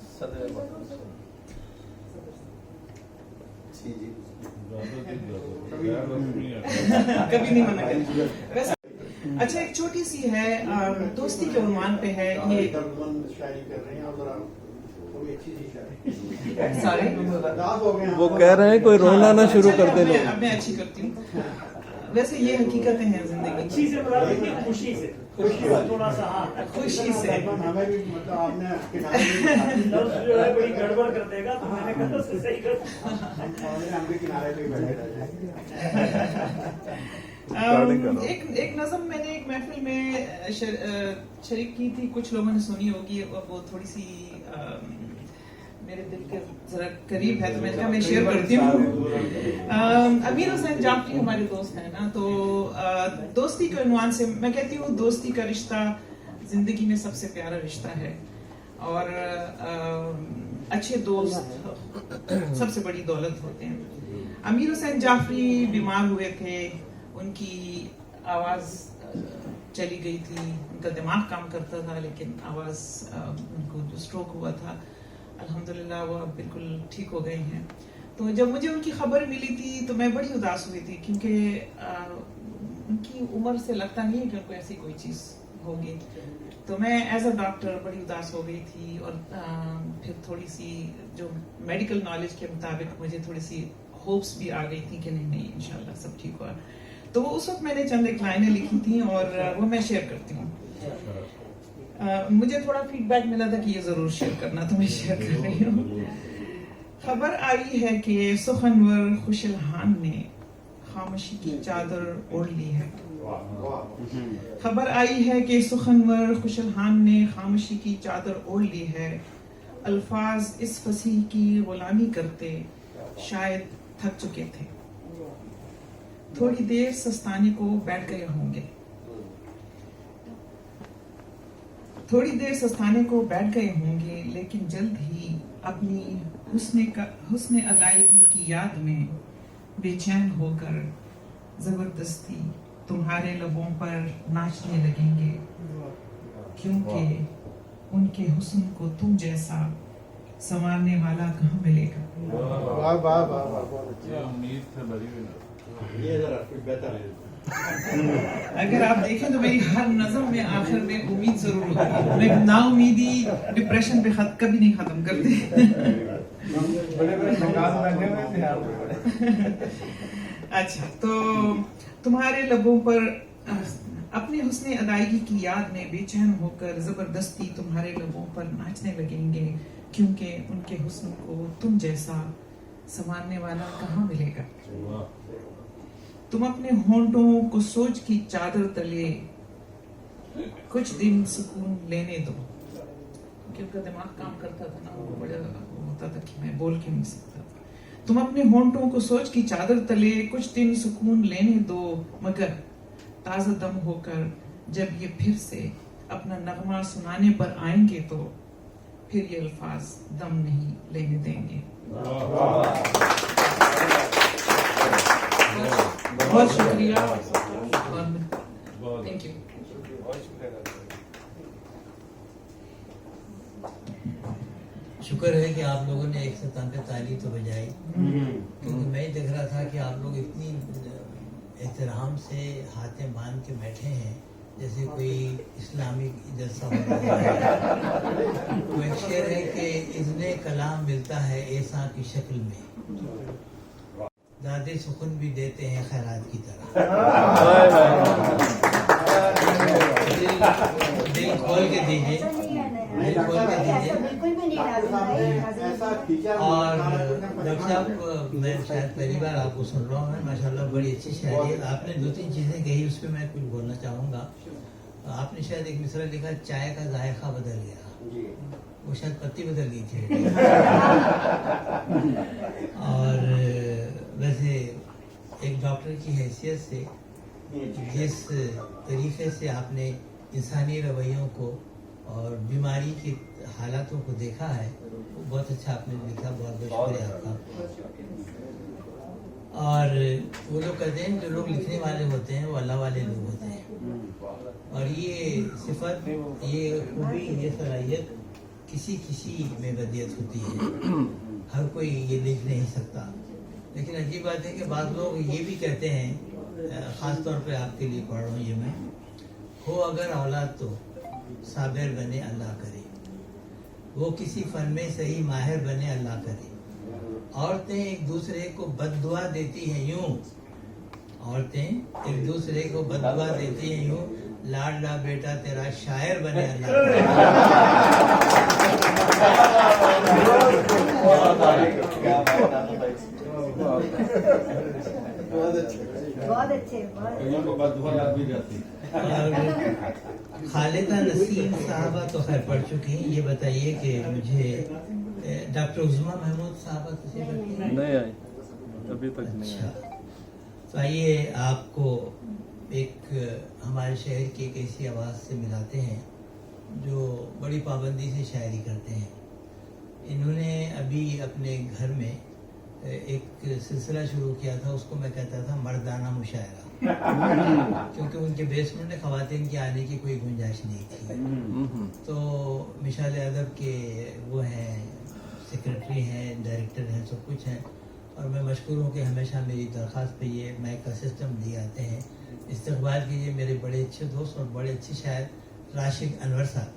कभी नहीं मना करें। अच्छा, एक छोटी सी है, दोस्ती के उन्वान पे है ये। सारे वो कह रहे हैं कोई रोना ना शुरू कर दे। अब मैं अच्छी करती हूँ। वैसे ये हकीकतें हैं जिंदगी अच्छी से बता देंगे, खुशी से, थोड़ा सा हाँ खुशी से। हमें भी मतलब आपने लफ्ज जो है बड़ी गड़बड़ कर देगा, तो मैंने कहा उससे सही कर। हम भी किनारे पे बैठे रहे। एक नज़म मैंने एक महफिल में शरीक की थी, कुछ लोगों ने सुनी होगी, वो थोड़ी सी मेरे दिल के जरा करीब है, तो मैंने कहा मैं शेयर करती हूँ। अमीर हुसैन जाफरी हमारे दोस्त हैं ना, तो दोस्ती के उन्वान से मैं कहती हूँ, दोस्ती का रिश्ता जिंदगी में सबसे प्यारा रिश्ता है, और अच्छे दोस्त सबसे बड़ी दौलत होते हैं। अमीर हुसैन जाफरी बीमार हुए थे, उनकी आवाज चली गई थी, उनका दिमाग काम करता था लेकिन आवाज, उनको जो स्ट्रोक हुआ था, अल्हम्दुलिल्लाह वो अब बिल्कुल ठीक हो गए हैं। तो जब मुझे उनकी खबर मिली थी तो मैं बड़ी उदास हुई थी, क्योंकि उनकी उम्र से लगता नहीं है कि उनको ऐसी कोई चीज़ होगी। तो मैं एज अ डॉक्टर बड़ी उदास हो गई थी, और फिर थोड़ी सी जो मेडिकल नॉलेज के मुताबिक मुझे थोड़ी सी होप्स भी आ गई थी कि नहीं इंशाल्लाह सब ठीक हुआ। तो वो उस वक्त मैंने चंद एक लाइनें लिखी थी, और वो मैं शेयर करती हूँ। मुझे थोड़ा फीडबैक मिला था कि ये जरूर शेयर करना, तो मैं शेयर कर रही हूँ। खबर आई है कि सुखनवर खुशलहान ने खामोशी की चादर ओढ़ ली है। खबर आई है कि सुखनवर खुशलहान ने खामोशी की चादर ओढ़ ली है। अल्फाज इस फसीह की गुलामी करते शायद थक चुके थे, थोड़ी देर सस्ताने को बैठ गए होंगे। थोड़ी देर सस्ताने को बैठ गए होंगे, लेकिन जल्द ही अपनी हुस्न अदायगी की याद में बेचैन होकर जबरदस्ती तुम्हारे लबों पर नाचने लगेंगे, क्योंकि उनके हुस्न को तुम जैसा संवारने वाला कहाँ मिलेगा। वाह वाह वाह वाह, उम्मीद से भरी हुई ये जरा कुछ बेहतर है। अगर आप देखें तो मेरी हर नज़म में आखिर में उम्मीद जरूर होती है। मैं नाउमीदी डिप्रेशन पे कभी नहीं खत्म करते। बड़े बड़े मकान बैठे हुए थे आप। अच्छा, तो तुम्हारे लबों पर अपने हुस्न अदायगी की याद में बेचैन होकर जबरदस्ती तुम्हारे लबों पर नाचने लगेंगे, क्योंकि उनके हुस्न को तुम जैसा संवारने वाला कहाँ मिलेगा। तुम अपने होंठों को सोच की चादर तले कुछ दिन सुकून लेने दो, क्योंकि उनका दिमाग काम करता था ना, वो बड़ा होता था कि मैं बोल के नहीं सकता था। तुम अपने होंठों को सोच की चादर तले कुछ दिन सुकून लेने दो, मगर ताज़ा दम होकर जब ये फिर से अपना नगमा सुनाने पर आएंगे तो फिर ये अल्फाज दम नहीं लेने देंगे। बहुत शुक्रिया, थैंक यू। शुक्र है कि आप लोगों ने एक सतम पे ताली तो बजाई, क्योंकि मैं देख रहा था कि आप लोग इतनी एहतराम से हाथें बांध के बैठे हैं जैसे कोई इस्लामिक जलसा हो रहा है। वो एक शेर है कि इज़्ने कलाम मिलता है ऐसा की शक्ल में, दादे सुकून भी देते हैं खैरात की तरह। दिल खोल के दीजिए, दिल खोल के दीजिए। और डॉक्टर साहब, मैं शायद पहली बार आपको सुन रहा हूँ, माशाल्लाह बड़ी अच्छी शायरी है। आपने 2-3 चीजें कही, उस पर मैं कुछ बोलना चाहूँगा। आपने शायद एक मिसरा लिखा, चाय का जायका बदल गया, वो शायद पत्ती बदल गई थी। और वैसे एक डॉक्टर की हैसियत से जिस तरीके से आपने इंसानी रवैयों को और बीमारी की हालातों को देखा है, वो बहुत अच्छा आपने लिखा, बहुत बहुत शुक्रिया आपका। और वो लोग कहते हैं जो लोग लिखने वाले होते हैं वो अल्लाह वाले लोग होते हैं, और ये सिफत, ये खूबी, ये सलाहियत किसी किसी में वदियत होती है, हर कोई ये लिख नहीं सकता। लेकिन अजीब बात है कि बाद लोग ये भी कहते हैं, ख़ास तौर पे आपके लिए पढ़ रहा हूँ ये मैं, हो अगर औलाद तो साबिर बने अल्लाह करे, वो किसी फन में सही माहिर बने अल्लाह करे। औरतें एक दूसरे को बद्दुआ देती हैं यूं, औरतें एक दूसरे को बद्दुआ देती हैं यूं, लाडला बेटा तेरा शायर बने अल्लाह करे। बहुत अच्छे। खालिदा नसीम साहबा तो खैर पढ़ चुकी हैं। ये बताइए कि मुझे डॉक्टर उज़मा महमूद साहबा नहीं आई अभी तक नहीं आई। तो आइए आपको एक हमारे शहर की एक ऐसी आवाज़ से मिलाते हैं जो बड़ी पाबंदी से शायरी करते हैं। इन्होंने अभी अपने घर में एक सिलसिला शुरू किया था, उसको मैं कहता था मर्दाना मुशायरा, क्योंकि उनके बेसमेंट में ख़वातीन के आने की कोई गुंजाइश नहीं थी। तो मिसाल अदब के वो हैं, सेक्रेटरी हैं, डायरेक्टर हैं, सब कुछ हैं, और मैं मशकूर हूँ कि हमेशा मेरी दरख्वास्त पे ये माइक का सिस्टम दिए आते हैं। इस्तकबाल कीजिए मेरे बड़े अच्छे दोस्त और बड़े अच्छे शायर राशिद अनवर साहब।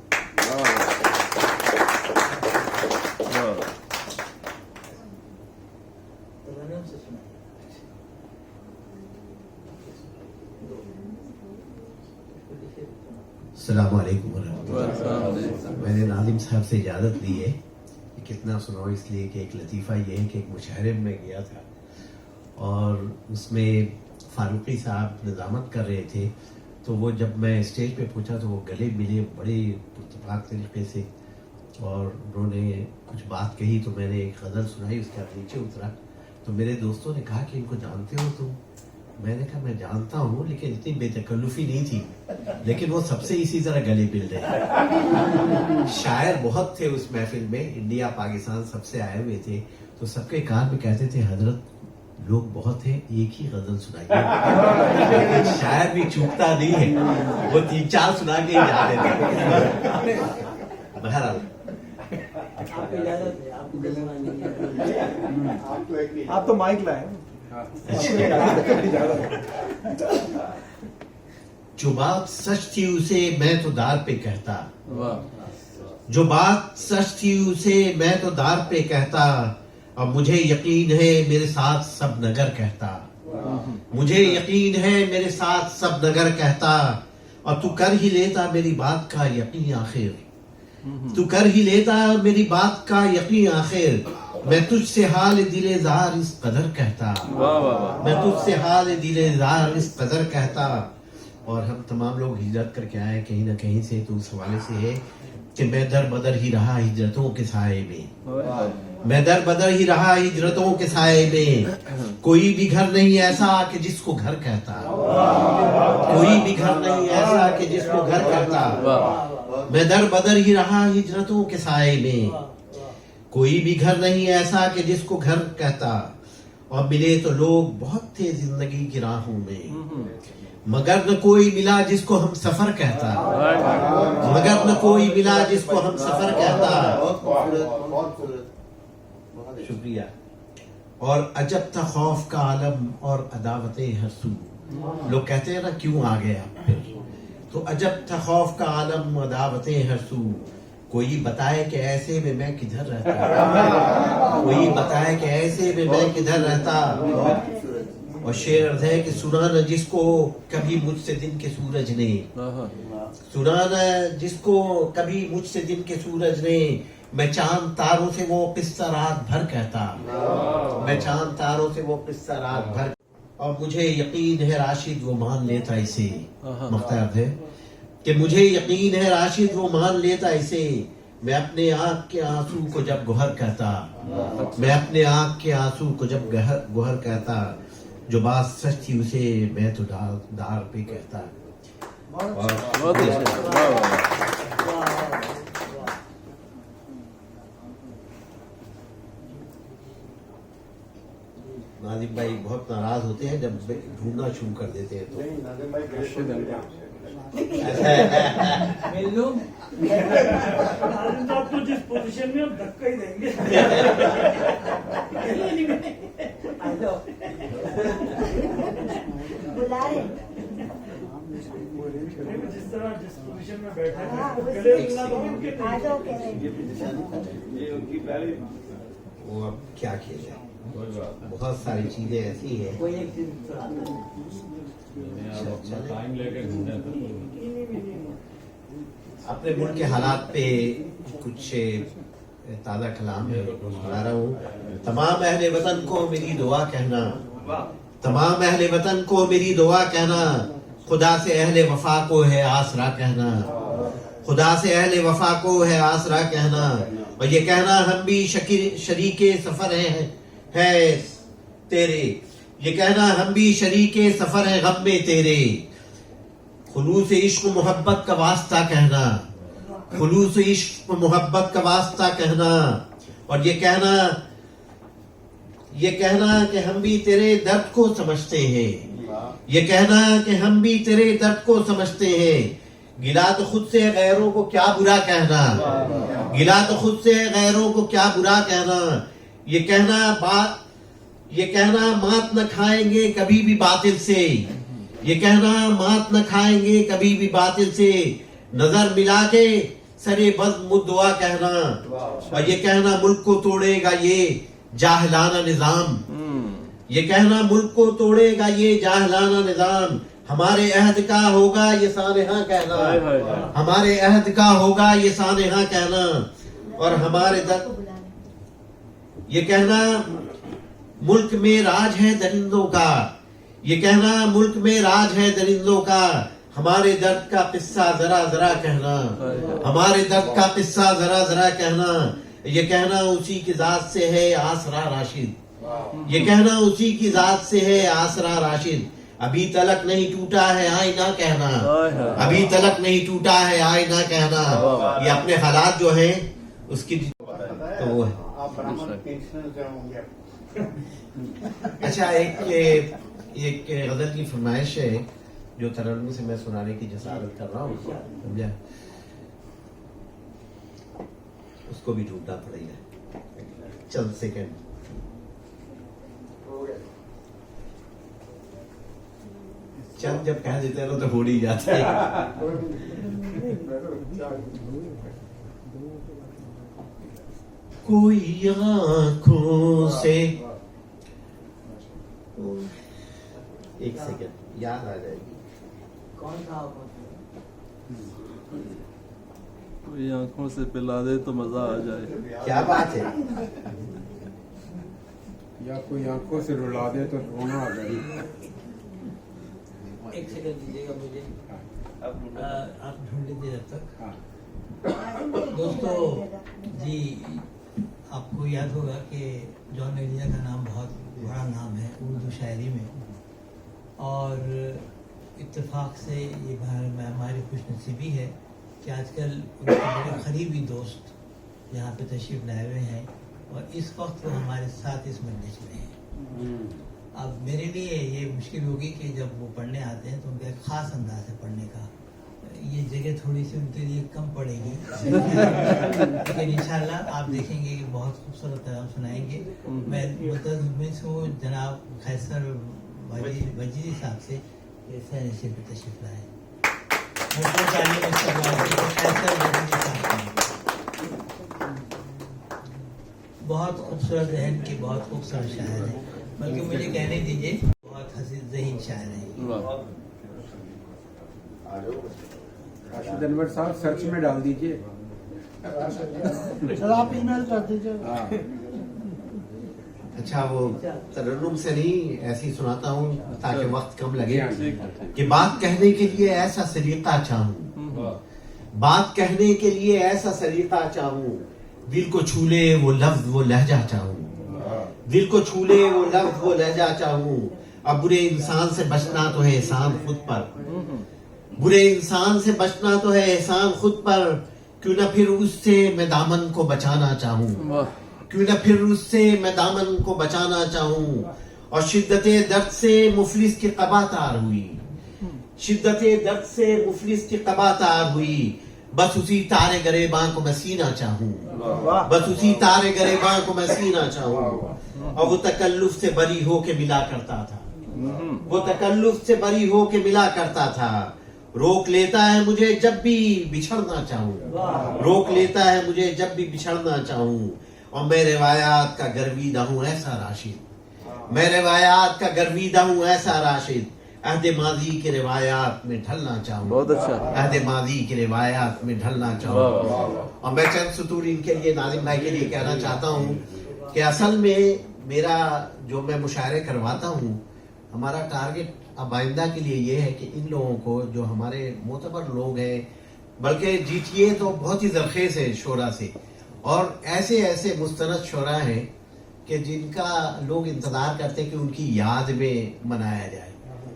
अस्सलाम वालेकुम वरहमतुल्लाह। मैंने नाज़िम साहब से इजाज़त ली है कि कितना सुनाऊँ, इसलिए कि एक लतीफ़ा ये है कि एक मुशायरे में गया था और उसमें फारूकी साहब निज़ामत कर रहे थे। तो वो जब मैं स्टेज पे पूछा तो वो गले मिले बड़े पुरतपाक तरीके से, और उन्होंने कुछ बात कही तो मैंने एक गज़ल सुनाई, उसके बाद नीचे उतरा तो मेरे दोस्तों ने कहा कि इनको जानते हो तुम? मैंने कहा मैं जानता हूँ, लेकिन इतनी बेतकल्लुफी नहीं थी, लेकिन वो सबसे इसी तरह गले मिल रहे। शायर बहुत थे उस महफिल में, इंडिया पाकिस्तान सबसे आए हुए थे, तो सबके कान में कहते थे हजरत लोग बहुत है, एक ही गजल सुनाइए। शायर भी चूकता नहीं है, वो 3-4 सुना के ही जाते थे। बहरहाल आप तो माइक लाए। जो बात सच थी उसे मैं तो दार पे कहता, जो बात सच थी उसे मैं तो दार पे कहता, अब मुझे यकीन है मेरे साथ सब नगर कहता, मुझे यकीन है मेरे साथ सब नगर कहता, और तू कर ही लेता मेरी बात का यकीन आखिर, तू कर ही लेता मेरी बात का यकीन आखिर, मैं तुझसे हाल दिले जार इस कदर कहता, मैं तुझसे हाल दिले जार इस कदर कहता। और हम तमाम लोग हिजरत करके आए कहीं ना कहीं से, तो उस हवाले से है कि मैं दर बदर ही रहा हिजरतों के साए में, मैं दर बदर ही रहा हिजरतों के साए में, कोई भी घर नहीं ऐसा कि जिसको घर कहता, कोई भी घर नहीं ऐसा कि जिसको घर कहता, मैं दर बदर ही रहा हिजरतों के साए में, कोई भी घर नहीं ऐसा कि जिसको घर कहता, और मिले तो लोग बहुत थे जिंदगी की राहों में, मगर न कोई मिला जिसको हम सफर कहता, मगर न कोई मिला जिसको हम सफर कहता। शुक्रिया। और अजब था खौफ का आलम और अदावतें हर सू, लोग कहते हैं ना क्यों आ गया फिर, तो अजब था खौफ का आलम अदावतें हर सू, कोई बताए कि ऐसे में मैं किधर रहता, कोई बताए कि ऐसे में मैं किधर रहता। और शेर अर्ज है कि सुना न जिसको कभी मुझसे दिन के सूरज ने, सुना न जिसको कभी मुझसे दिन के सूरज ने, मैं चांद तारों से वो किस्सा रात भर कहता, मैं चांद तारों से वो किस्सा रात भर। और मुझे यकीन है राशिद वो मान लेता इसे, मुख्तार है कि मुझे यकीन है राशिद वो मान लेता इसे, मैं अपने आँख के आंसू को जब गोहर कहता, मैं अपने आँख के आंसू को जब गोहर कहता, जो बात सच थी उसे मैं तो दार पे कहता। नादिम भाई बहुत नाराज होते हैं जब ढूंढना शुरू कर देते हैं तो। आप तो जिस पोजीशन में धक्का ही देंगे। बुला रहे जिस तरह जिस पोजीशन में बैठे हैं गले मिलना तो मुमकिन आ जाओ कह रहे ये उनकी पहली वो अब क्या किया जाए, बहुत सारी चीजें ऐसी हैं। टाइम लेके अपने मुल्क के हालात पे कुछ ताज़ा कलाम है सुना रहा हूँ। तमाम अहले वतन को मेरी दुआ कहना, तमाम अहले वतन को मेरी दुआ कहना, खुदा से अहले वफा को है आसरा कहना, खुदा से अहले वफा को है आसरा कहना, और ये कहना हम भी शरीके सफर है तेरे, ये कहना हम भी शरीके सफर है गम में तेरे, खुलूस इश्क मोहब्बत का वास्ता कहना, खुलूस इश्क मोहब्बत का वास्ता कहना, और ये कहना कि हम भी तेरे दर्द को समझते हैं, ये कहना कि हम भी तेरे दर्द को समझते हैं, गिला तो खुद से गैरों को क्या बुरा कहना, गिला तो खुद से गैरों को क्या बुरा कहना, ये कहना मात न खाएंगे कभी भी बातिल से, ये कहना मात न खाएंगे कभी भी बातिल से, नजर मिला के सरे बज़्म मुद्दुआ कहना, और ये कहना मुल्क को तोड़ेगा ये जाहिलाना निजाम, ये कहना मुल्क को तोड़ेगा ये जाहिलाना निजाम, हमारे अहद का होगा ये सानेहा कहना, हमारे अहद का होगा ये सानेहा कहना, और हमारे ये कहना मुल्क में राज है दरिंदों का, ये कहना मुल्क में राज है दरिंदों का, हमारे दर्द का किस्सा जरा जरा कहना, हमारे दर्द का किस्सा जरा जरा कहना, ये कहना उसी की जात से है आसरा राशिद, ये कहना उसी की जात से है आसरा राशिद, अभी तलक नहीं टूटा है आईना कहना, अभी तलक नहीं टूटा है आईना कहना, ये अपने हालात जो हैं उसकी तो वो है। आप ब्राह्मण पेंशनर से होंगे। अच्छा, एक गजल की फरमाइश है जो तरन्नुम से मैं सुनाने की जसारत कर रहा हूँ, समझा? उसको भी ढूंढना पड़ेगा, चल सेकंड। चल जब कह देते हैं तो हो ही जाता है। कोई आंखों से, एक सेकंड याद आ जाएगी। कोई आंखों से पिला दे तो मजा आ जाए। क्या बात है? या कोई आंखों से रुला दे तो रोना आ जाए। एक सेकंड दीजिएगा मुझे, आप ढूंढ लीजिए जब तक। दोस्तों जी, आपको याद होगा कि जॉन एलिया का नाम बहुत बड़ा नाम है उर्दू शायरी में, और इत्तेफाक से ये हमारी खुशनसीबी है कि आजकल उनके बड़े करीबी दोस्त यहाँ पे तशरीफ लाए हुए हैं और इस वक्त वो हमारे साथ इस मजलिस में हैं। अब मेरे लिए ये मुश्किल होगी कि जब वो पढ़ने आते हैं तो उनका एक ख़ास अंदाज है पढ़ने का, ये जगह थोड़ी सी उनके लिए कम पड़ेगी, लेकिन इंशाल्लाह आप देखेंगे कि बहुत खूबसूरत कलाम सुनाएंगे। मैं मुतज़म्मिन हूँ जनाब खैसर वजीरी साहब से नशीब पे तशरीफ लाए। बहुत खूबसूरत रहन की बहुत खूबसूरत शायर है, बल्कि मुझे कहने दीजिए बहुत हसीन ज़हीन शायर है। राशिद अनवर साहब सर्च में डाल दीजिए। सर आप ईमेल कर दीजिए। अच्छा, वो तरन्नुम से नहीं ऐसे ही सुनाता हूँ ताकि वक्त कम लगे। कि बात कहने के लिए ऐसा सलीका चाहूँ, बात कहने के लिए ऐसा सलीका चाहूँ, दिल को छूले वो लफ्ज वो लहजा चाहूँ, दिल को छूले वो लफ्ज वो लहजा चाहूँ। अब बुरे इंसान से बचना तो है एहसान खुद पर, बुरे इंसान से बचना तो है एहसान खुद पर, क्यों न फिर उससे मैं दामन को बचाना चाहूँ, क्यों न फिर उससे मैं दामन को बचाना चाहूँ। और शिद्दते दर्द से मुफलिस की क़बा तार हुई, शिद्दते दर्द से मुफलिस की क़बा तार हुई, बस उसी तारे गरेबां को मैं सीना चाहूँ, बस उसी तारे गरेबां को मैं सीना चाहूँ। और वो तकल्लुफ से बरी हो के मिला करता था, वो तकल्लुफ से बरी हो के मिला करता था। रोक लेता है मुझे जब भी बिछड़ना चाहूँ, रोक लेता है मुझे जब भी बिछड़ना चाहूँ। और मैं रिवायात का गर्वीदा हूँ ऐसा राशिद, मैं रिवायात का गर्वीदा हूँ ऐसा राशिद, अहद माजी के रिवायात में ढलना चाहूँ, बहुत अच्छा, अहद माजी के रिवायात में ढलना चाहूँ। और मैं चंद सतूर इनके लिए, नाज़िम भाई के लिए कहना चाहता हूँ कि असल में मेरा जो मैं मुशायरे करवाता हूँ, हमारा टारगेट अब आइंदा के लिए ये है कि इन लोगों को, जो हमारे मोतबर लोग हैं, बल्कि जीटीए तो बहुत ही ज़रखेज़ है शोरा से, और ऐसे ऐसे मुस्तनद शोरा हैं कि जिनका लोग इंतजार करते हैं कि उनकी याद में मनाया जाए,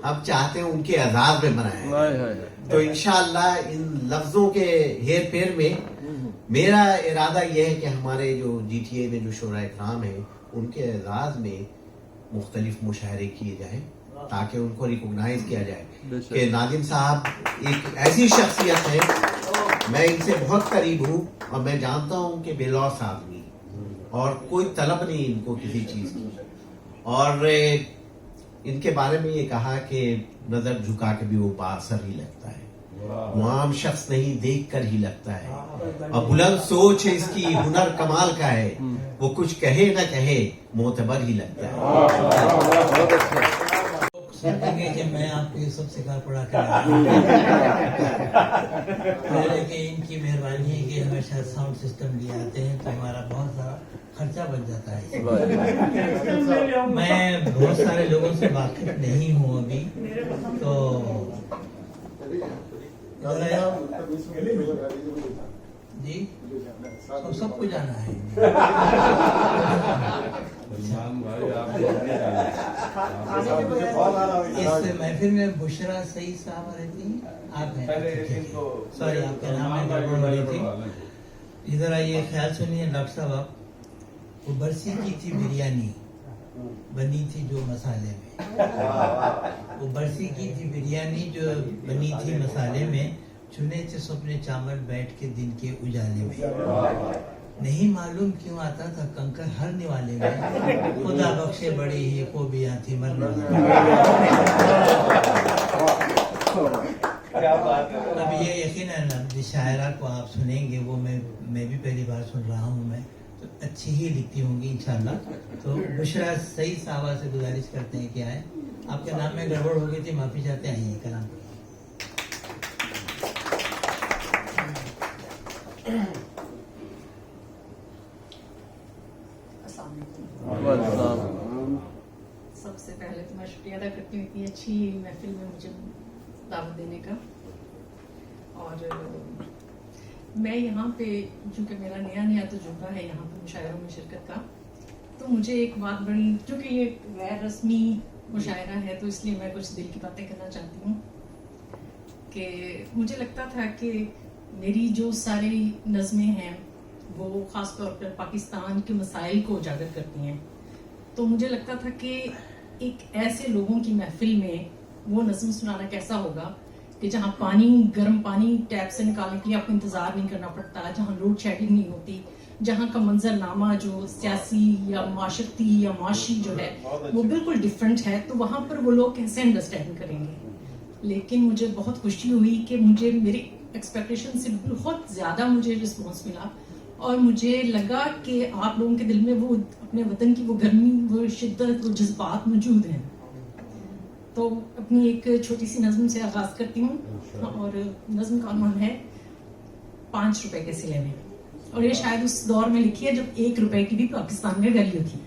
हम चाहते हैं उनके आजाद में मनाया जाए। तो इंशाअल्लाह इन लफ्जों के हेर फेर में मेरा इरादा यह है कि हमारे जो जीटीए में जो शोरा इकराम है उनके एजाज में मुख्तलिफ मुशायरे किए जाएं ताकि उनको रिकॉग्नाइज किया जाए कि नादिम साहब एक ऐसी शख्सियत है, मैं इनसे बहुत करीब हूँ और मैं जानता हूँ कि बेलौस आदमी और कोई तलब नहीं इनको किसी चीज की। और इनके बारे में ये कहा कि नजर झुका के भी वो बासर ही लगता है, वो आम शख्स नहीं देख कर ही लगता है, और बुलंद सोच है इसकी, हुनर कमाल का है, वो कुछ कहे न कहे मोतबर ही लगता है। समझेंगे कि मैं आपको ये सब सिखा पढ़ा कर कि इनकी मेहरबानी है कि हमेशा साउंड सिस्टम लिए आते हैं तो हमारा बहुत सारा खर्चा बच जाता है। मैं बहुत सारे लोगों से वाकिफ नहीं हूँ अभी, तो जी तो सबको जाना है। सलमान भाई आप इस महफिल में बुशरा सईद साहब रहती हैं, आप हैं? सॉरी, आपका नाम है, गड़बड़ हो रही थी। इधर आइए, ख्याल सुनिए डॉक्टर साहब। आप वो बरसी की थी बिरयानी, बनी थी जो मसाले में, वो बरसी की थी बिरयानी जो बनी थी मसाले में, चुने थे सपने चावल बैठ के दिन के उजाले में, नहीं मालूम क्यों आता था कंकर हर निवाले में, खुदा बख्शे बड़ी ही खूबियां थी मरने अब ये यकीनन अब शायरा को आप सुनेंगे, वो मैं भी पहली बार सुन रहा हूँ, मैं तो अच्छी ही लिखती होंगी इंशाल्लाह। तो बुशरा सईद साहबा से गुजारिश करते हैं, क्या है आपके नाम में गड़बड़ हो गई थी, माफी चाहते हैं, आइए कलाम। सबसे पहले तो मैं शुक्रिया अदा करती हूँ इतनी अच्छी महफिल में मुझे दावत देने का। और मैं यहाँ पे, चूँकि मेरा नया तजुर्बा है यहाँ पे मुशायरों में शिरकत का, तो मुझे एक बात बड़ी, चूँकि ये गैर रस्मी मुशायरा है तो इसलिए मैं कुछ दिल की बातें करना चाहती हूँ कि मुझे लगता था कि मेरी जो सारी नज़में हैं वो ख़ास तौर पर पाकिस्तान के मसाइल को उजागर करती हैं, तो मुझे लगता था कि एक ऐसे लोगों की महफिल में वो नज़म सुनाना कैसा होगा कि जहाँ गर्म पानी टैप से निकालने के लिए आपको इंतज़ार नहीं करना पड़ता, जहाँ लोड शेडिंग नहीं होती, जहाँ का मंजरनामा जो सियासी या माशरती या माशी जो है वो बिल्कुल डिफरेंट है, तो वहाँ पर वो लोग कैसे अंडरस्टैंड करेंगे। लेकिन मुझे बहुत खुशी हुई कि मुझे मेरी एक्सपेक्टेशन से बहुत ज़्यादा मुझे रिस्पॉन्स मिला, और मुझे लगा कि आप लोगों के दिल में वो अपने वतन की वो गर्मी, वो शिद्दत, वो जज्बात मौजूद हैं। तो अपनी एक छोटी सी नज़म से आगाज़ करती हूँ, और नज़म का नाम है 5 रुपए के सिले में, और ये शायद उस दौर में लिखी है जब 1 रुपए की भी पाकिस्तान में वैल्यू थी।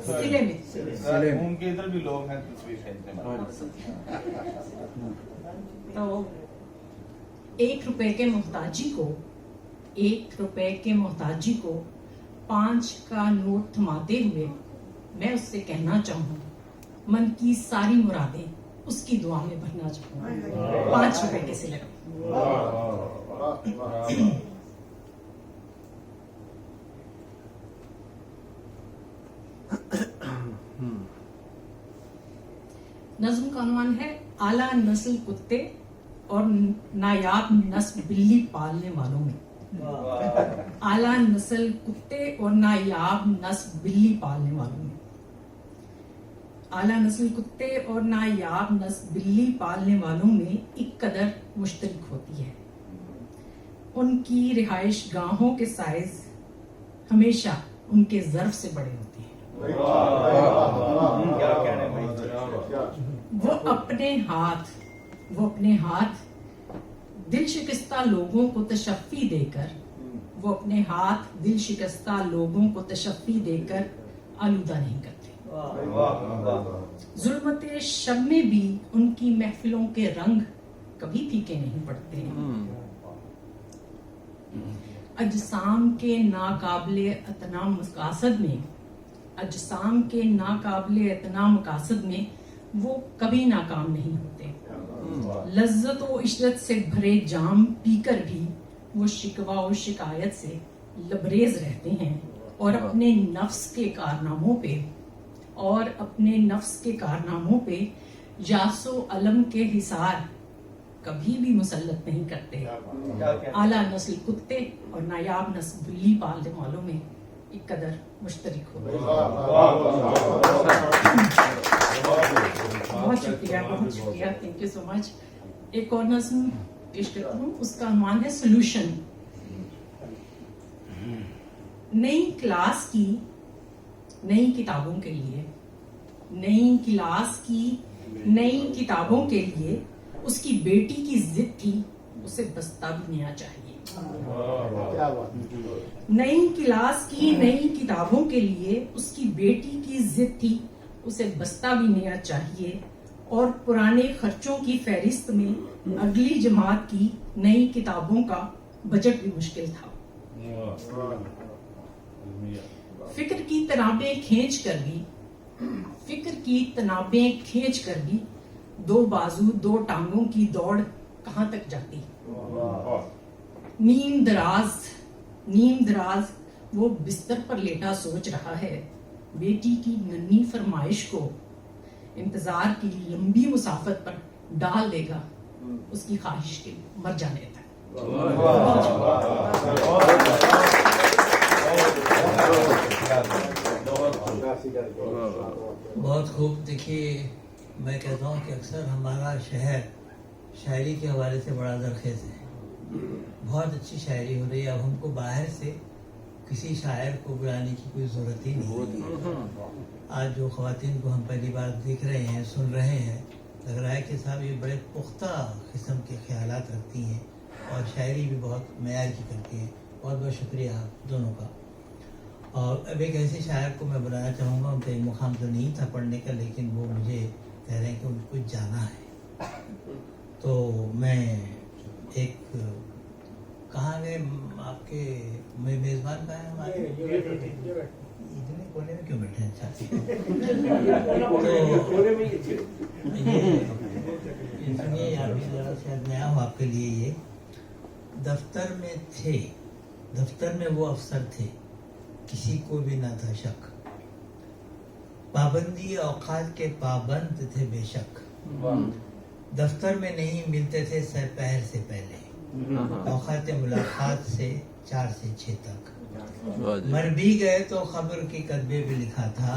सिले में उनके इधर भी लोग हैं तो 1 रुपए के मोहताजी को 1 रुपए के मोहताजी को 5 का नोट थमाते हुए मैं उससे कहना चाहूँ, मन की सारी मुरादें उसकी दुआ में भरना चाहूँ। 5 रुपए के सिले। नज़्म का उन्वान है आला नस्ल कुत्ते और नायाब नस्ल बिल्ली पालने वालों में। आला नस्ल कुत्ते और नायाब नस्ल बिल्ली पालने वालों में। आला नस्ल कुत्ते और नायाब नस्ल बिल्ली पालने वालों में एक कदर मुश्तरक होती है। उनकी रिहाइश गाहों के साइज हमेशा उनके ज़र्फ से बड़े होते हैं। वो अपने हाथ दिल शिकस्ता लोगों को तशफ़ी देकर आलूदा नहीं करते। जुल्मते शब में भी उनकी महफिलों के रंग कभी फीके नहीं पड़ते हैं। अजसाम के नाकाबिले इतना मकासद में वो कभी नाकाम नहीं होते। लज्जत और इशरत से भरे जाम पीकर भी वो शिकवा और शिकायत से लबरेज रहते हैं, और अपने नफ्स के कारनामों पे यासो अलम के हिसार कभी भी मुसल्लत नहीं करते। आला नस्ल कुत्ते और नायाब नस्ल बिल्ली पालने वालों में एक कदर मुश्तरक हो। बहुत शुक्रिया, थैंक यू सो मच। एक और नज़्म पेश करती हूँ, उसका अनुमान है सोल्यूशन। नई क्लास की नई किताबों के लिए उसकी बेटी की जिद थी, उसे बस्ता भी नया चाहिए। नई क्लास की नई किताबों के लिए उसकी बेटी की जिद थी, उसे बस्ता भी नया चाहिए। और पुराने खर्चों की फहरिस्त में अगली जमात की नई किताबों का बजट भी मुश्किल था। फिक्र की तनाबें खींच कर भी, फिक्र की तनाबें खींच कर भी, दो बाजू दो टांगों की दौड़ कहाँ तक जाती। नीम दराज वो बिस्तर पर लेटा सोच रहा है, बेटी की नन्ही फरमाइश को इंतजार की लंबी मुसाफत पर डाल देगा, उसकी ख्वाहिश के मर जाने तक। बहुत खूब। देखिए, मैं कहता हूँ कि अक्सर हमारा शहर शायरी के हवाले से बड़ा दरखेज है। बहुत अच्छी शायरी हो रही है। अब हमको बाहर से किसी शायर को बुलाने की कोई ज़रूरत ही नहीं है। आज जो ख़वातीन को हम पहली बार देख रहे हैं, सुन रहे हैं, लग रहा है कि साहब ये बड़े पुख्ता किस्म के ख्यालात रखती हैं और शायरी भी बहुत मयार की करती हैं। बहुत बहुत शुक्रिया आप दोनों का। और अब एक ऐसे शायर को मैं बुलाना चाहूँगा, उनका एक मुकाम तो नहीं था पढ़ने का, लेकिन वो मुझे कह रहे हैं कि उनको जाना है। तो मैं एक कहाँ गए आपके मेज़बान का है हमारे, इतने कोने में क्यों बैठे हैं? अच्छा, तो ये अभी ज़रा शायद नया हो आपके लिए। ये दफ्तर में थे, दफ्तर में वो अफसर थे, किसी को भी ना था शक, पाबंदी औकात के पाबंद थे बेशक, दफ्तर में नहीं मिलते थे सर पहर से पहले, औकात मुलाकात से 4 से 6 तक, मर भी गए तो खबर की कतबे भी लिखा था,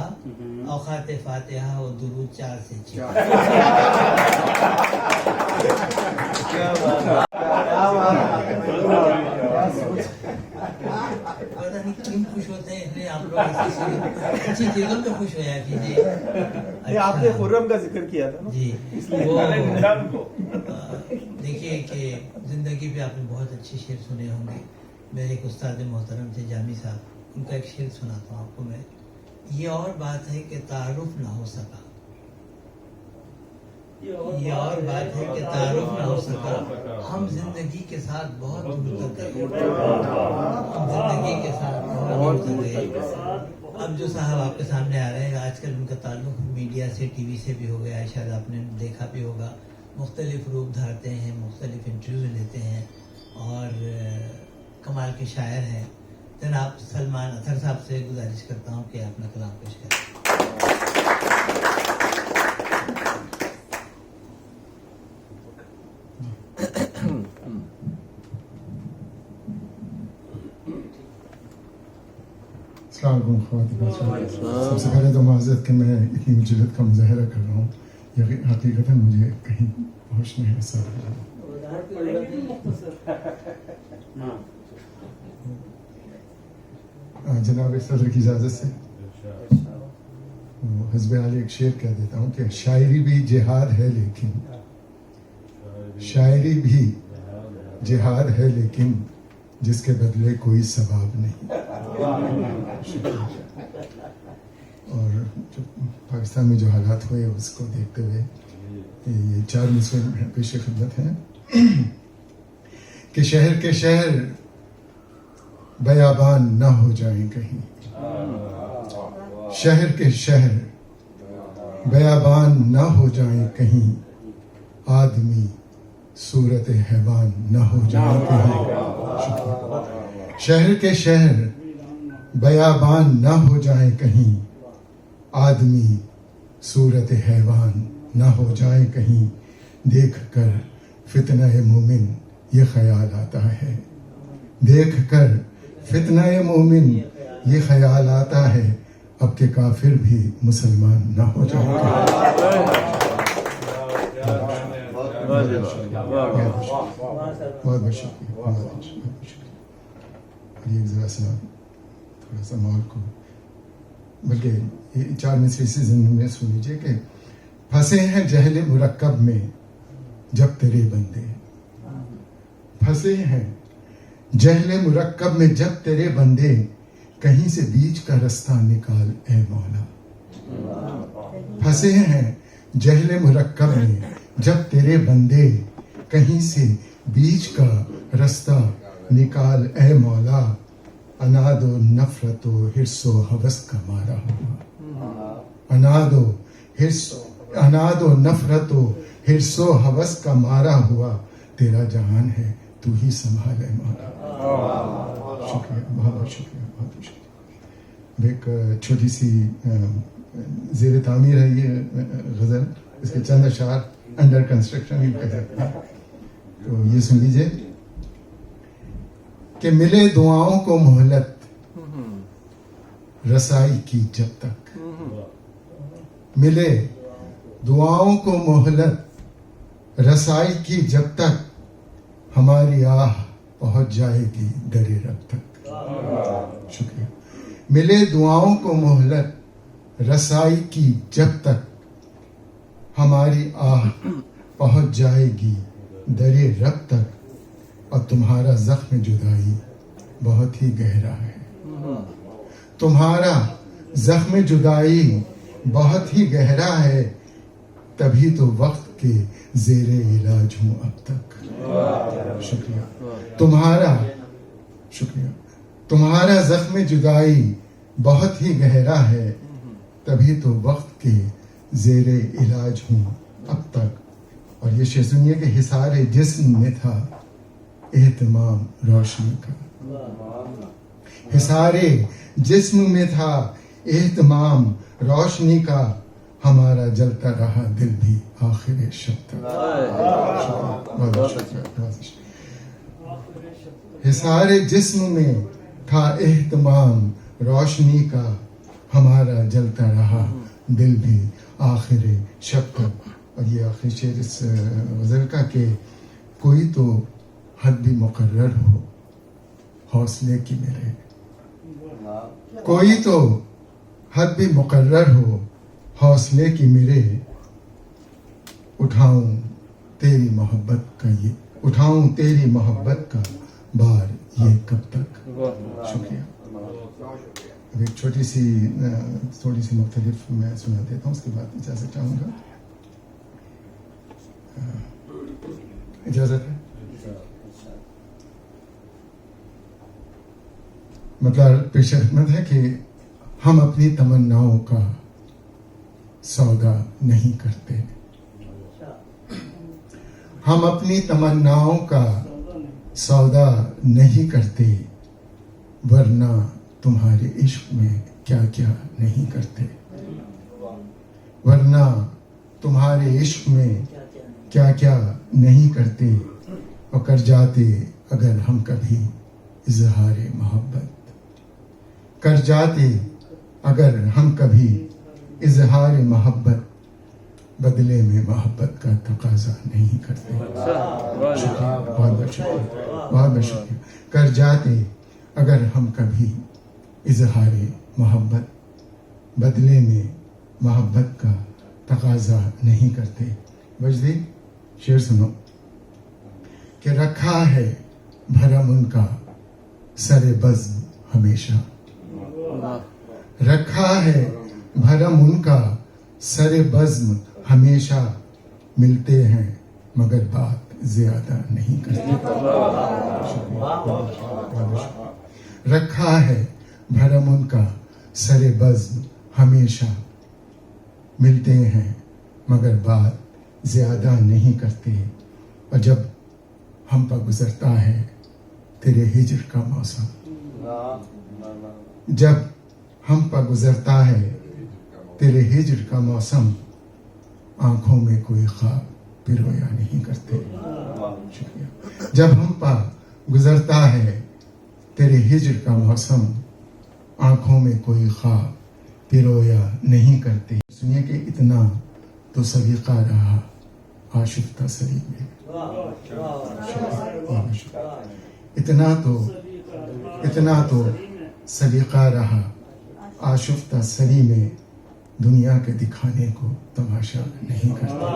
औकात फातिहा और दुरूद 4 से 6 पता नहीं क्यों खुश होते हैं, इसलिए आप लोग अच्छी चीजों पे खुश होया कीजिए। आपने खुर्रम का जिक्र किया था ना जी, इसलिए देखिए कि जिंदगी पे आपने बहुत अच्छे शेर सुने होंगे। मेरे एक उस्ताद मोहतरम थे जामी साहब, उनका एक शेर सुनाता हूँ आपको मैं। ये और बात है कि तारुफ ना हो सका, ये और बात है कि तारुफ ना हो सका, हम जिंदगी के साथ बहुत दूर तक गए, हम जिंदगी के साथ बहुत दूर गए। अब जो साहब आपके सामने आ रहे हैं, आजकल उनका ताल्लुक मीडिया से, टीवी से भी हो गया है, शायद आपने देखा भी होगा। मुख्तलिफ रूप धारते हैं, मुख्तलिफ इंटरव्यू लेते हैं और कमाल के शायर हैं। जनाब सलमान अतर साहब से गुजारिश करता हूँ कि अपना कलाम पेश करें। सबसे पहले तो माज़रत कि मैं इतनी मुजलत का मुजाहरा कर रहा हूँ, ये हकीकतन मुझे कहीं होश नहीं है सर। जनाब सदर की इजाज़त से हज़ब आली एक शेर कह देता हूँ कि शायरी भी जिहाद है, लेकिन शायरी भी जिहाद है, लेकिन जिसके बदले कोई सवाब नहीं। और जो पाकिस्तान में जो हालात हुए उसको देखते हुए ये 4 मिसरे पेश खिदमत हैं कि शहर के शहर बयाबान न हो जाएं कहीं, शहर के शहर बयाबान न हो जाएं कहीं, आदमी सूरत हैवान न हो जाए कहीं। शहर के शहर बयाबान न हो जाए कहीं, आदमी सूरत हैवान न हो जाए कहीं। देख कर फितना मोमिन ये ख्याल आता है, देख कर फितना मोमिन ये ख्याल आता है, अब के काफिर भी मुसलमान न हो जाए। बहुत बहुत शुक्रिया। एक जरा सा थोड़ा सा माहौल को, बल्कि ये 4 मिसरे से ज़िंदगी में सुन लीजिए कि फंसे हैं जहले मुरक्कब में जब तेरे बंदे, फंसे हैं जहले मुरक्कब में जब तेरे बंदे, कहीं से बीच का रास्ता निकाल ए मौला। फंसे हैं जहले मुरक्कब में जब तेरे बंदे, कहीं से बीच का रास्ता निकाल ए मौला। अनाद व नफरत व हिर्स व हवस का मारा हुआ, अनाद व नफरत व हिर्स व हवस का मारा हुआ, तेरा जहान है तू ही संभाले मारा। शुक्रिया, बहुत बहुत शुक्रिया, बहुत बहुत शुक्रिया। एक छोटी सी ज़ेर तामीर है ये गज़ल, इसके चंद अशार अंडर कंस्ट्रक्शन ही कह सकते हैं। तो ये सुन लीजिए कि मिले दुआओं को मोहलत रसाई की जब तक, मिले दुआओं को मोहलत रसाई की जब तक, हमारी आह पहुंच जाएगी दरे रब तक। शुक्रिया। मिले दुआओं को मोहलत रसाई की जब तक, हमारी आह पहुंच जाएगी दरे रब तक, और तुम्हारा जख्म जुदाई बहुत ही गहरा है, तुम्हारा जख्म जुदाई बहुत ही गहरा है, तभी तो वक्त के ज़ेरे इलाज हूँ अब तक। शुक्रिया। तुम्हारा जख्म जुदाई बहुत ही गहरा है, तभी तो वक्त के ज़ेरे इलाज हूँ अब तक। और ये शेर सुनिए कि हिसारे जिस्म में था एहतमाम रोशनी का, हिसारे जिस्म में था एहतमाम रोशनी का, हमारा जलता रहा दिल भी आखिर शब तक। हिसारे जिस्म में था एहतमाम रोशनी का, हमारा जलता रहा दिल भी आखिर शब तक। और ये आखिरी शेर इस गज़ल का कि कोई तो हद भी मुकर्रर हो हौसले की मेरे, कोई तो हद भी मुकर्रर हो हौसले की मेरे, उठाऊं तेरी मोहब्बत का बार ये कब तक। शुक्रिया। अब एक छोटी सी थोड़ी सी मुख्तलिफ मैं सुना देता हूँ, उसके बाद इजाज़त चाहूँगा। इजाज़त है? मतलब पेश खिदमत है कि हम अपनी तमन्नाओं का सौदा नहीं करते, हम अपनी तमन्नाओं का सौदा नहीं करते, वरना तुम्हारे इश्क में क्या क्या नहीं करते, वरना तुम्हारे इश्क में क्या क्या नहीं करते, और कर जाते अगर हम कभी इजहारे मोहब्बत, कर जाते अगर हम कभी इजहार मोहब्बत, बदले में मोहब्बत का तकाजा नहीं करते। शुक्रिया, बहुत बहुत शुक्रिया, बहुत बहुत शुक्रिया। कर जाते अगर हम कभी इजहार मोहब्बत, बदले में मोहब्बत का तकाजा नहीं करते। वजदी शेर सुनो कि रखा है भरम उनका सरे बज़्म हमेशा, रखा है भरम उनका सरे बज़्म हमेशा, मिलते हैं मगर बात ज्यादा नहीं करते। रखा है भरम उनका सरे बज़्म हमेशा, मिलते हैं मगर बात ज्यादा नहीं करते। और जब हम पर गुजरता है तेरे हिज्र का मौसम, जब हम पर गुजरता है तेरे हिज्र का मौसम, आंखों में कोई ख्वाब पिरोया नहीं करते। शुक्रिया। जब हम पर गुजरता है तेरे हिज्र का मौसम, आंखों में कोई ख्वाब पिरोया नहीं करते। सुनिए कि इतना तो सलीका रहा आशिफ्ता सलीम में, इतना तो सलीका रहा आशिफ्ता सलीम में, दुनिया के दिखाने को तमाशा नहीं करता।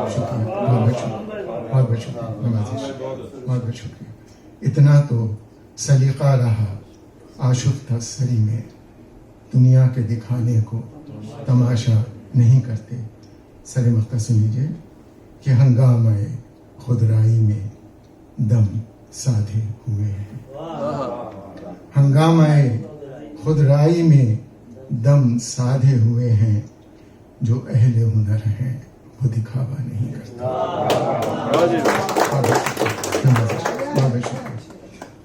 शुक्रिया, बहुत बहुत शुक्रिया, बहुत बहुत शुक्रिया। इतना तो सलीका रहा आशिफ्ता सलीम में, दुनिया के दिखाने को तमाशा नहीं करते। सरे मख्ता सुन लीजिए कि हंगामे खुदराई में दम साधे हुए हैं, हंगामाए खुदराई में दम साधे हुए हैं, जो अहले हुनर हैं वो दिखावा नहीं करते।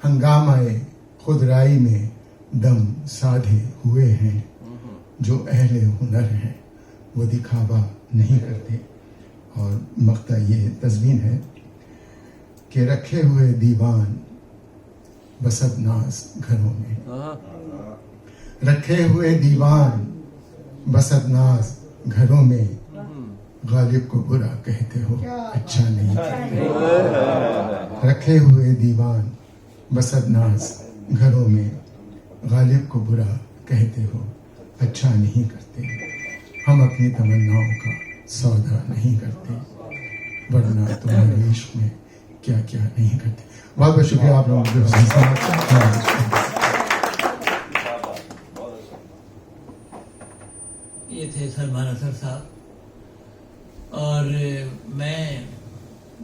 हंगामाए खुदराई में दम साधे हुए हैं, जो अहले हुनर हैं वो दिखावा नहीं करते। और मक्ता ये तज़मीन है कि रखे हुए दीवान बसत नाज घरों में, रखे हुए दीवान बसत नाज घरों में, गालिब को बुरा कहते हो अच्छा नहीं कहते। रखे हुए दीवान बसत नाज घरों में, गालिब को बुरा कहते हो अच्छा नहीं करते। हम अपनी तमन्नाओं का सौदा नहीं करते, वरना तुम्हारे इश्क में क्या क्या नहीं करते। बहुत बहुत शुक्रिया आप लोगों को। ये थे सलमान असर साहब। और मैं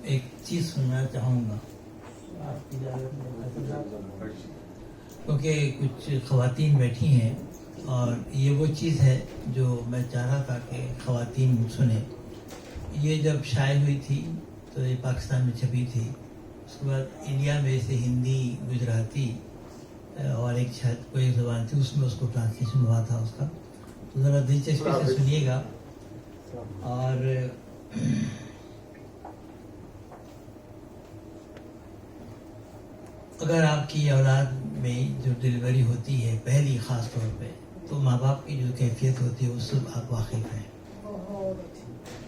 एक चीज़ सुनना चाहूँगा, क्योंकि कुछ ख़वातीन बैठी हैं और ये वो चीज़ है जो मैं चाह रहा था कि ख़वातीन सुने। ये जब शाये हुई थी तो ये पाकिस्तान में छपी थी, उसके बाद इंडिया में से हिंदी, गुजराती और एक शायद कोई ज़बान थी, उसमें उसको ट्रांसलेशन हुआ था उसका। तो ज़रा दिलचस्पी से सुनिएगा। और अगर आपकी औलाद में जो डिलीवरी होती है पहली ख़ास तौर पे, तो माँ बाप की जो कैफियत होती है उससे आप वाकिफ़ हैं।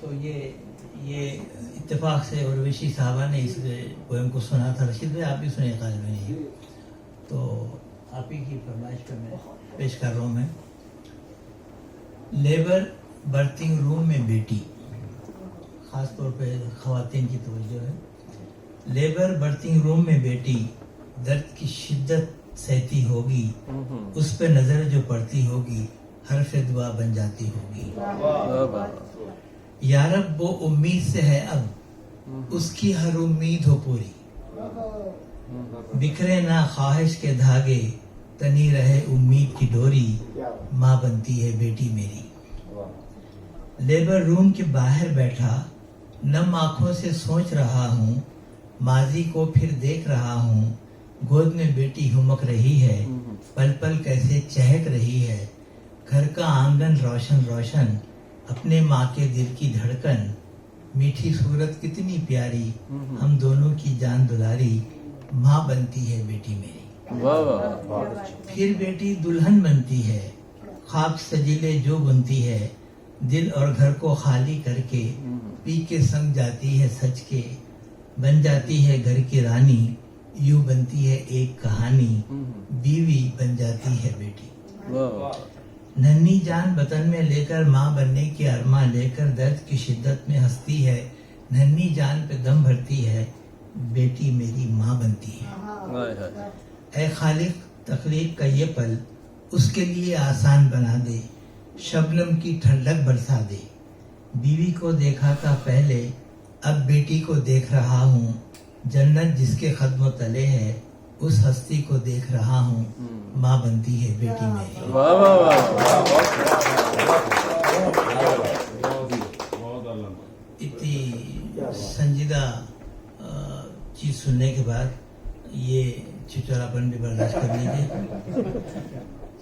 तो ये इत्तेफाक से उर्वशी साहबा ने इस पोएम को सुना था। रशीद भाई आप भी सुने गालिब नहीं, तो आप ही की फरमाइश पर मैं पेश कर रहा हूँ। मैं लेबर बर्थिंग रूम में बेटी, ख़ास तौर पे ख़वातीन की तवज्जो है। लेबर बर्थिंग रूम में बेटी, दर्द की शिद्दत सहती होगी, उस पे नज़र जो पड़ती होगी, हर्फ दुआ बन जाती होगी। या रब वो उम्मीद से है अब, उसकी हर उम्मीद हो पूरी। बिखरे ना ख्वाहिश के धागे, तनी रहे उम्मीद की डोरी, माँ बनती है बेटी मेरी। लेबर रूम के बाहर बैठा नम आंखों से सोच रहा हूँ, माजी को फिर देख रहा हूँ। गोद में बेटी हुमक रही है, पल पल कैसे चहक रही है। घर का आंगन रोशन रोशन, अपने माँ के दिल की धड़कन। मीठी सूरत कितनी प्यारी, हम दोनों की जान दुलारी। माँ बनती है बेटी मेरी। फिर बेटी दुल्हन बनती है, ख्वाब सजीले जो बनती है। दिल और घर को खाली करके, पी के संग जाती है सच के। बन जाती है घर की रानी, यूं बनती है एक कहानी। बीवी बन जाती है बेटी। नन्ही जान बतन में लेकर, माँ बनने के अरमा लेकर, दर्द की शिद्दत में हंसती है। नन्ही जान पे दम भरती है, बेटी मेरी माँ बनती है। ऐ खालिक तखलीक का ये पल, उसके लिए आसान बना दे। शबनम की ठंडक बरसा दे। बीवी को देखा था पहले, अब बेटी को देख रहा हूँ। जन्नत जिसके कदमों तले है, उस हस्ती को देख रहा हूँ। माँ बनती है बेटी मेरी। इतनी संजीदा चीज सुनने के बाद ये चिचोरापन भी बर्दाश्त कर लीजिए।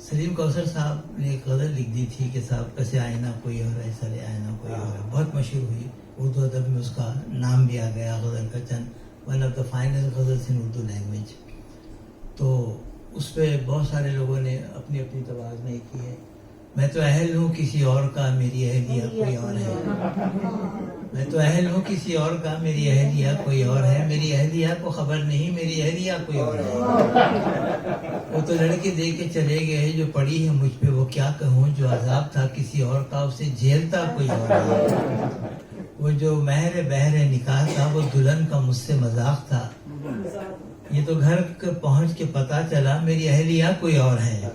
सलीम कौसर साहब ने एक गज़ल लिख दी थी कि साहब कैसे आईना कोई और है, सरे आईना कोई और है। बहुत मशहूर हुई, उर्दू अदब में उसका नाम भी आ गया गज़ल का चंद, one of the finest ghazals in Urdu language. तो उस पर बहुत सारे लोगों ने अपनी अपनी तवाज़ुन की है। मैं तो अहल हूँ किसी और का, मेरी अहलिया कोई और है। मैं तो अहल हूँ किसी और का, मेरी अहलिया कोई और है। मेरी अहलिया को खबर नहीं, मेरी अहलिया कोई और है। वो तो लड़के दे के चले गए, जो पड़ी है मुझ पे वो क्या कहूँ। जो अजाब था किसी और का, उसे झेलता कोई और है। वो जो महरे बहरे निकाह था, वो दुल्हन का मुझसे मजाक था। ये तो घर पहुँच के पता चला, मेरी अहलिया कोई और है।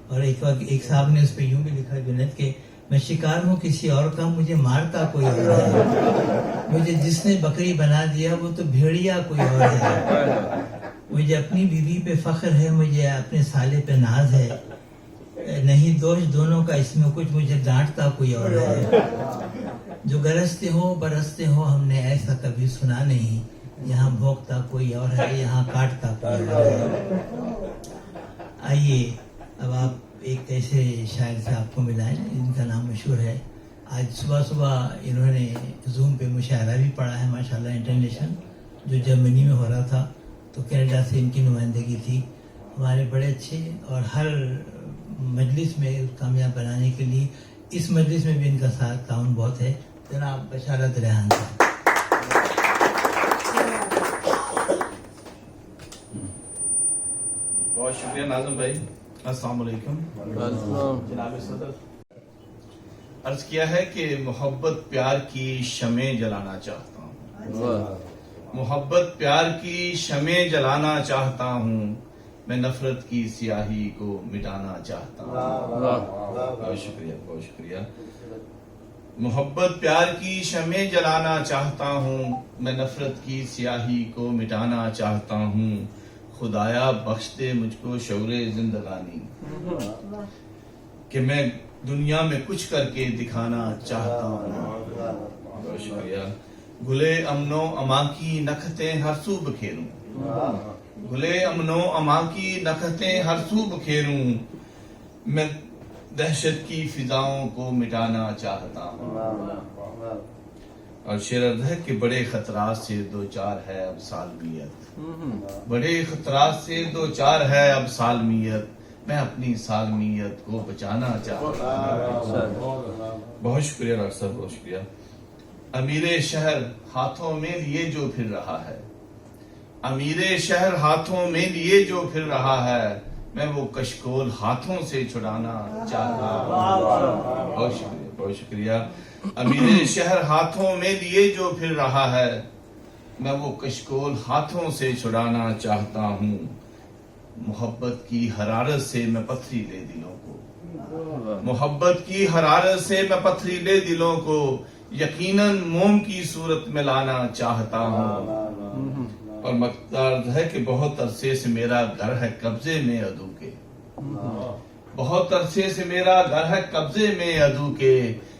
और एक साहब ने उस पर यूं भी लिखा जुनैद के, मैं शिकार हूँ किसी और का, मुझे मारता कोई और है। मुझे जिसने बकरी बना दिया, वो तो भेड़िया कोई और है। مجھے اپنی بیوی پہ فخر ہے, مجھے اپنے سالے پہ ناز ہے, نہیں دوش دونوں کا اس میں کچھ, مجھے ڈانٹتا کوئی اور ہے. جو گرجتے ہو برستے ہو ہم نے ایسا کبھی سنا نہیں, یہاں بھونکتا کوئی اور ہے, یہاں کاٹتا کوئی اور ہے. آئیے اب آپ ایک ایسے شاعر سے آپ کو ملائیں جن کا نام مشہور ہے. آج صبح صبح انہوں نے زوم پہ مشاعرہ بھی پڑھا ہے ماشاءاللہ انٹرنیشنل, جو جرمنی میں ہو رہا تھا, تو کینیڈا سے ان کی نمائندگی تھی. ہمارے بڑے اچھے, اور ہر مجلس میں کامیاب بنانے کے لیے اس مجلس میں بھی ان کا ساتھ تعاون بہت ہے. جناب بشارت ریحان صاحب. بہت شکریہ ناظم بھائی. السلام علیکم جناب صدر. عرض کیا ہے کہ محبت پیار کی شمع جلانا چاہتا ہوں, محبت پیار کی شمع جلانا چاہتا ہوں, میں نفرت کی سیاہی کو مٹانا چاہتا ہوں. بہت شکریہ, بہت شکریہ. محبت پیار کی شمع جلانا چاہتا ہوں, میں نفرت کی سیاہی کو مٹانا چاہتا ہوں. خدایا بخش دے مجھ کو شعور زندگانی, کہ میں دنیا میں کچھ کر کے دکھانا چاہتا ہوں. بہت شکریہ. گلے امن و اما کی نکھتیں ہر سو بکھیروں, گلے امن و اما کی نکھتیں ہر سو بکھیروں, میں دہشت کی فضاؤں کو مٹانا چاہتا ہوں. اور شعر عرض ہے کہ بڑے خطرات سے دو چار ہے اب سالمیت, بڑے خطرات سے دو چار ہے اب سالمیت, میں اپنی سالمیت کو بچانا چاہتا ہوں. بہت شکریہ ڈاکٹر صاحب, بہت شکریہ. امیر شہر ہاتھوں میں لیے جو پھر رہا ہے, امیر شہر ہاتھوں میں لیے جو پھر رہا ہے, میں وہ کشکول ہاتھوں سے چھڑانا چاہتا ہوں. بہت شکریہ, بہت شکریہ. امیر شہر ہاتھوں میں لیے جو پھر رہا ہے, میں وہ کشکول ہاتھوں سے چھڑانا چاہتا ہوں. محبت کی حرارت سے میں پتھریلے دلوں کو, محبت کی حرارت سے میں پتھریلے دلوں کو یقیناً موم کی صورت میں لانا چاہتا ہوں. اور مقدار ہے کہ بہت عرصے سے میرا گھر ہے قبضے میں عدو کے, بہت عرصے سے میرا گھر ہے قبضے میں عدو کے,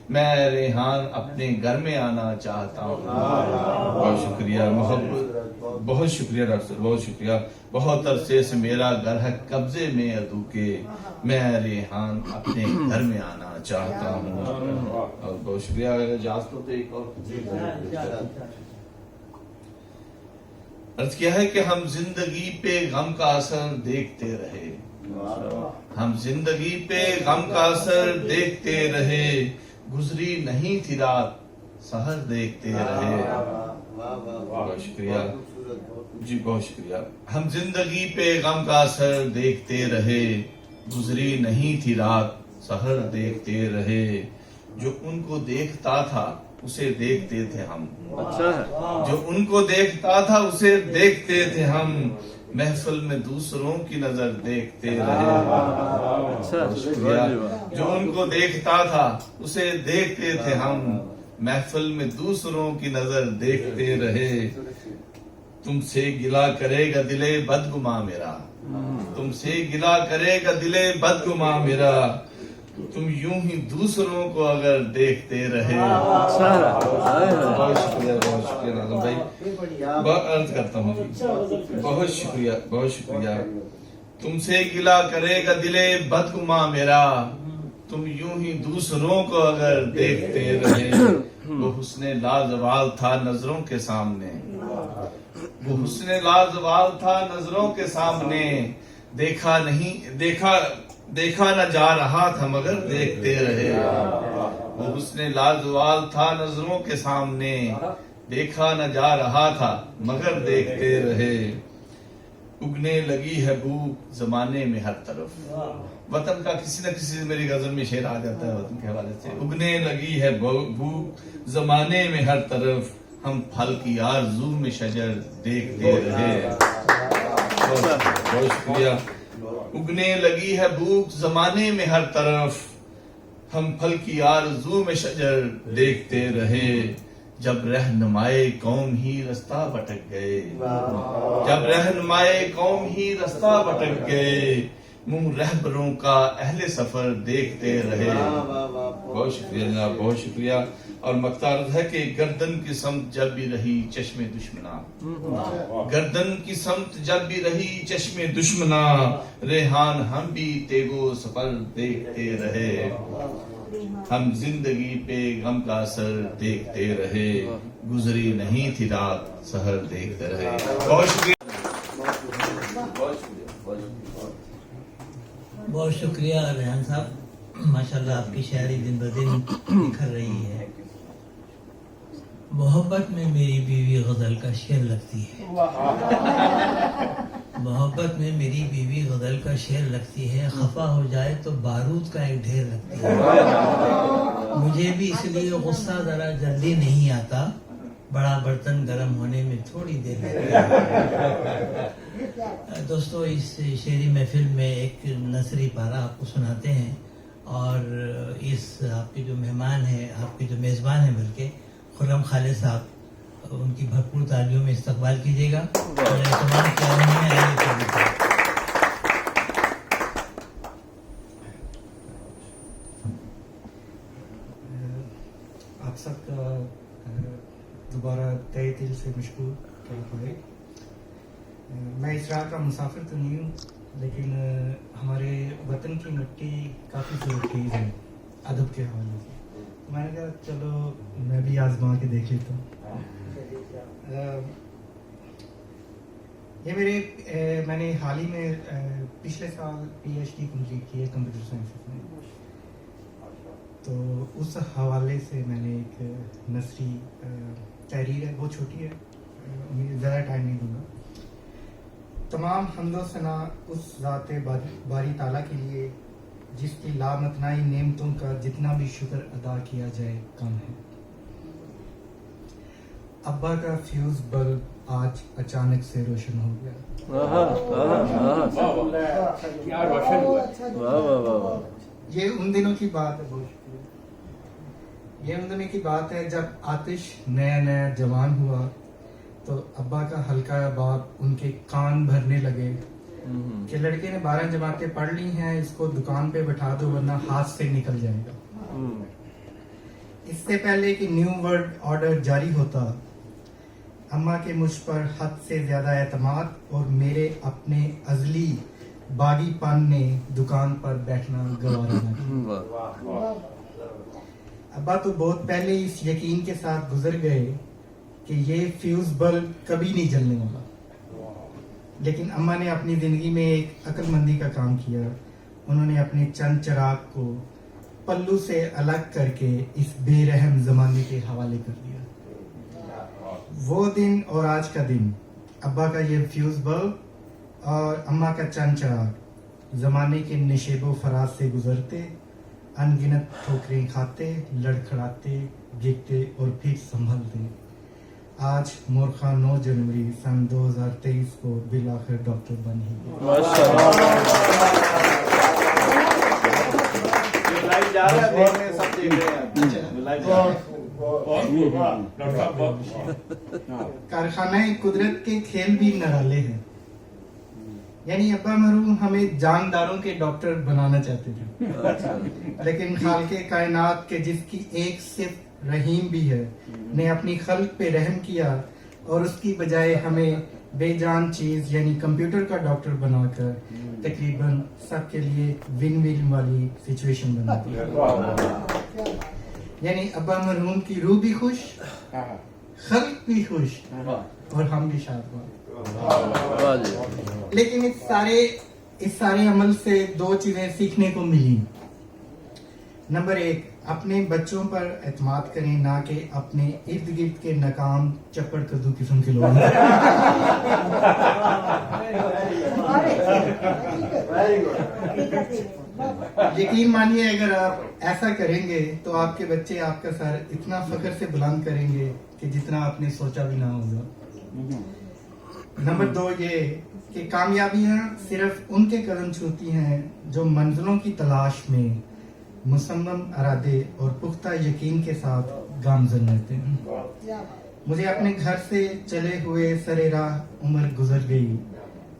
میں ریحان اپنے گھر میں آنا چاہتا ہوں. بہت شکریہ. محبت, بہت شکریہ ڈاکٹر صاحب, بہت شکریہ. بہت عرصے سے میرا گھر ہے قبضے میں عدو کے, میں ریحان اپنے گھر میں آنا چاہتا ہوں. اور بہت شکریہ. اجازت ہو تو ایک اور عرض کیا ہے کہ ہم زندگی پہ غم کا اثر دیکھتے رہے, ہم زندگی پہ غم کا اثر دیکھتے رہے, گزری نہیں تھی رات سحر دیکھتے رہے. بہت شکریہ جی, بہت شکریہ. ہم زندگی پہ غم کا اثر دیکھتے رہے, گزری نہیں تھی رات سحر دیکھتے رہے. جو ان کو دیکھتا تھا اسے دیکھتے تھے ہم, جو ان کو دیکھتا تھا اسے دیکھتے تھے ہم, محفل میں دوسروں کی نظر دیکھتے رہے. شکریہ. جو ان کو دیکھتا تھا اسے دیکھتے تھے ہم, محفل میں دوسروں کی نظر دیکھتے رہے. تم سے گلہ کرے گا دلے بدگما میرا, تم سے گلہ کرے گا دلے بدگما میرا, تم یوں ہی دوسروں کو اگر دیکھتے رہے. بہت شکریہ, بہت شکریہ ناظم بھائی. بہت عرض کرتا ہوں, بہت شکریہ, بہت شکریہ. تم سے گلہ کرے گا دلے بدگما میرا, تم یوں ہی دوسروں کو اگر دیکھتے رہے. وہ حسن لازوال تھا نظروں کے سامنے, وہ حسن لازوال تھا نظروں کے سامنے, دیکھا نہیں دیکھا نہ جا رہا تھا مگر دیکھتے رہے. وہ حسن لازوال تھا نظروں کے سامنے, دیکھا نہ جا رہا تھا مگر دیکھتے رہے. اگنے لگی ہے بھوک زمانے میں ہر طرف, وطن کا کسی نہ کسی میری غزل میں شعر آ جاتا ہے وطن کے حوالے سے. اگنے لگی ہے بھوک زمانے میں ہر طرف, ہم پھل کی آرزو میں شجر دیکھتے رہے. بہت شکریہ. اگنے لگی ہے بھوک زمانے میں ہر طرف, ہم پھل کی آرزو میں شجر دیکھتے رہے. जब रहनुमाए कौम ही रास्ता भटक गए, जब रहनुमाए कौम ही रास्ता भटक गए, मुंह रहबरों का अहले सफर देखते रहे। बहुत शुक्रिया, बहुत शुक्रिया। और मकतार है कि गर्दन की समत जब भी रही चश्मे दुश्मना, गर्दन की समत जब भी रही चश्मे दुश्मना, रेहान हम भी तेगो सफर देखते रहे, हम जिंदगी पे गम का असर देखते रहे, गुजरी नहीं थी रात सहर देखते रहे। बहुत शुक्रिया, बहुत शुक्रिया रेहान साहब, माशाल्लाह आपकी शायरी दिन ब दिन निखर रही है। मोहब्बत में मेरी बीवी गजल का शेर लगती है, मोहब्बत में मेरी बीवी गजल का शेर लगती है, खफा हो जाए तो बारूद का एक ढेर लगती है। मुझे भी इसलिए गुस्सा जरा जल्दी नहीं आता, बड़ा बर्तन गर्म होने में थोड़ी देर लगती है। दोस्तों, इस शेरी महफिल में एक नसरी पारा आपको सुनाते हैं, और इस आपके जो मेहमान हैं, आपके जो मेज़बान हैं बल्कि खुर्रम खालिद साहब, उनकी भरपूर तालियों में इस्तकबाल कीजिएगा। और एहतमाम किया उन्होंने, आप सबका दोबारा तहे दिल से मशकूर है। मैं इस राह का मुसाफिर तो नहीं हूँ, लेकिन हमारे वतन की मिट्टी काफ़ी ज़रूरी है अदब के हवाले से। मैंने कहा चलो मैं भी आजमा के देख लेता हूँ। मैंने हाल ही में पिछले साल PhD कंप्लीट की है कंप्यूटर साइंस में, तो उस हवाले से मैंने एक नसरी तहरीर है, वो छोटी है, ज़्यादा टाइम नहीं दूंगा। तमाम हम्दो सना उस ज़ाते बारी ताला के लिए जिसकी लामतनाई नेमतों का जितना भी शुक्र अदा किया जाए कम है। अब्बा का फ्यूज बल्ब आज अचानक से रोशन हो गया। क्या रोशन हुआ। ये उन दिनों की बात है, बहुत शुक्रिया। ये उन दिनों की बात है जब आतिश नया नया जवान हुआ, तो अब्बा का हल्का बाप उनके कान भरने लगे कि लड़के ने 12 जमातें पढ़ ली हैं, इसको दुकान पे बैठा दो वरना हाथ से निकल जाएगा। इससे पहले कि न्यू वर्ल्ड ऑर्डर जारी होता, अम्मा के मुझ पर हद से ज्यादा एतमाद और मेरे अपने अजली बागीपन ने दुकान पर बैठना गवारा न किया। अब्बा तो बहुत पहले इस यकीन के साथ गुजर गए कि ये फ्यूज बल्ब कभी नहीं जलने वाला, लेकिन अम्मा ने अपनी जिंदगी में एक अक्लमंदी का काम किया। उन्होंने अपने चंद चिराग को पल्लू से अलग करके इस बेरहम जमाने के हवाले कर दिया। वो दिन और आज का दिन, अब्बा का ये फ्यूज बल्ब और अम्मा का चंद चिराग जमाने के निशेबो फराज से गुजरते, अनगिनत ठोकरें खाते, लड़खड़ाते, गिरते और फिर संभलते। आज मोरखा 9 जनवरी सन 2023 को बिलाखिर डॉक्टर बन ही कारखाना कुदरत के खेल भी निराले हैं। यानी अब्बा मरहूम हमें जानदारों के डॉक्टर बनाना चाहते थे, लेकिन खालिके कायनात के जिसकी एक सिर्फ रहीम भी है ने अपनी खल्क पे रहम किया और उसकी बजाय हमें बेजान चीज यानी कंप्यूटर का डॉक्टर बनाकर तकरीबन सबके लिए विन विन वाली सिचुएशन बना दी। यानी अब्बा मरहूम की रूह भी खुश, खल्क भी खुश और हम भी शाद। लेकिन इस सारे अमल से 2 चीजें सीखने को मिली। नंबर 1, अपने बच्चों पर एतमाद करें, ना कि अपने इर्द गिर्द के नाकाम चप्पड़ कद्दू किस्म के लोग। यकीन मानिए अगर आप ऐसा करेंगे तो आपके बच्चे आपका सर इतना फख्र से बुलंद करेंगे कि जितना आपने सोचा भी ना होगा। नंबर 2 ये कि कामयाबियां सिर्फ उनके कदम छूती हैं जो मंजिलों की तलाश में मुसम्मम इरादे और पुख्ता यकीन के साथ गामजन रहते हैं। मुझे अपने घर से चले हुए सरे राह उम्र गुजर गई,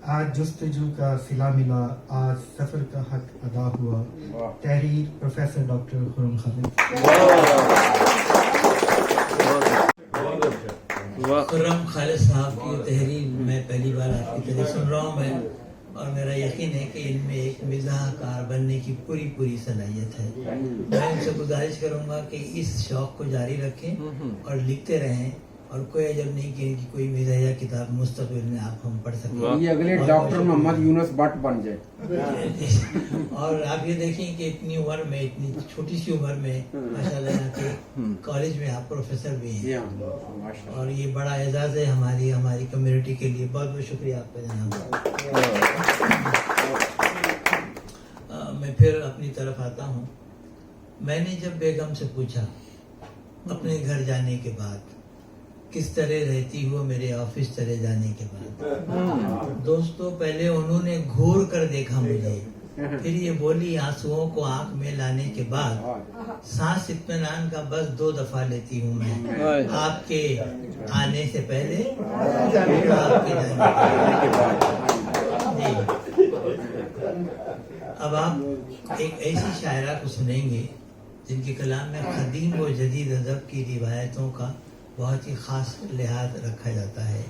आज जुस्तजू का सिला मिला, आज सफर का हक अदा हुआ। तहरीर प्रोफेसर डॉक्टर खुर्रम खालिद। खुर्रम खालिद साहब की तहरीर मैं पहली बार आपकी तरह सुन रहा हूँ मैं, और मेरा यकीन है कि इनमें एक मिज़ाहकार बनने की पूरी सलाहियत है। मैं उनसे गुजारिश करूंगा कि इस शौक को जारी रखें और लिखते रहें, और कोई अजब नहीं कि इनकी कोई मिज़ाहिया किताब मुस्तक़बिल में आप हम पढ़ सकें। ये अगले डॉक्टर मोहम्मद यूनुस भट्ट बन जाए। और आप ये देखें कि इतनी उम्र में, इतनी छोटी सी उम्र में माशाल्लाह यहाँ के कॉलेज में आप प्रोफेसर भी हैं, और ये बड़ा एजाज़ है हमारी कम्युनिटी के लिए। बहुत बहुत शुक्रिया आपका जनाब। मैं फिर अपनी तरफ आता हूँ। मैंने जब बेगम से पूछा अपने घर जाने के बाद किस तरह रहती हो मेरे ऑफिस चले जाने के बाद, दोस्तों पहले उन्होंने घूर कर देखा मुझे, फिर ये बोली आंसुओं को आंख में लाने के बाद, सांस इत्मीनान का बस 2 दफा लेती हूँ मैं, आपके आने से पहले, आपके जाने के बाद। अब आप एक ऐसी शायरा को सुनेंगे जिनके कलाम में कदीम व जदीद अदब की रिवायतों का बहुत ही ख़ास लिहाज रखा जाता है।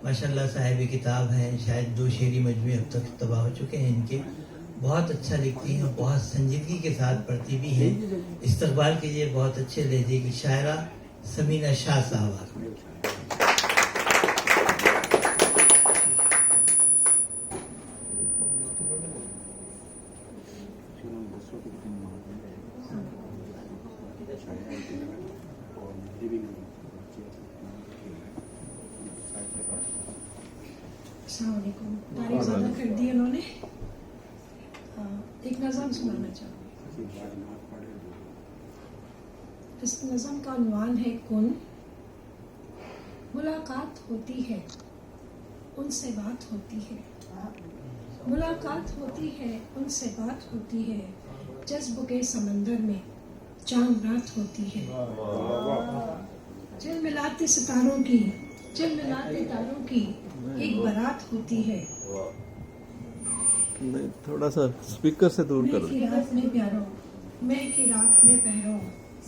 माशाल्लाह साहिब किताब हैं, शायद 2 शेरी मजमूए अब तक तबाह हो चुके हैं इनके। बहुत अच्छा लिखती हैं, बहुत संजीदगी के साथ पढ़ती भी हैं। इस्तकबाल कीजिए बहुत अच्छे लहजे की शायरा समीना शाह साहबा। अस्सलामुअलैकुम। तारीफ ज़्यादा कर दी उन्होंने। एक नज़म सुनाना चाहूँगी। इस नज़म का उन्वान है कुन। मुलाकात होती है, उनसे बात होती है, मुलाकात होती है, उनसे बात होती है, जज्ब के समंदर में चांद रात होती है। झिलमिलाते सितारों की, झिलमिलाते तारों की एक बारात होती है। नहीं, थोड़ा सा स्पीकर से दूर करो। मैं की रात में प्यारो, मैं की रात में पहरो,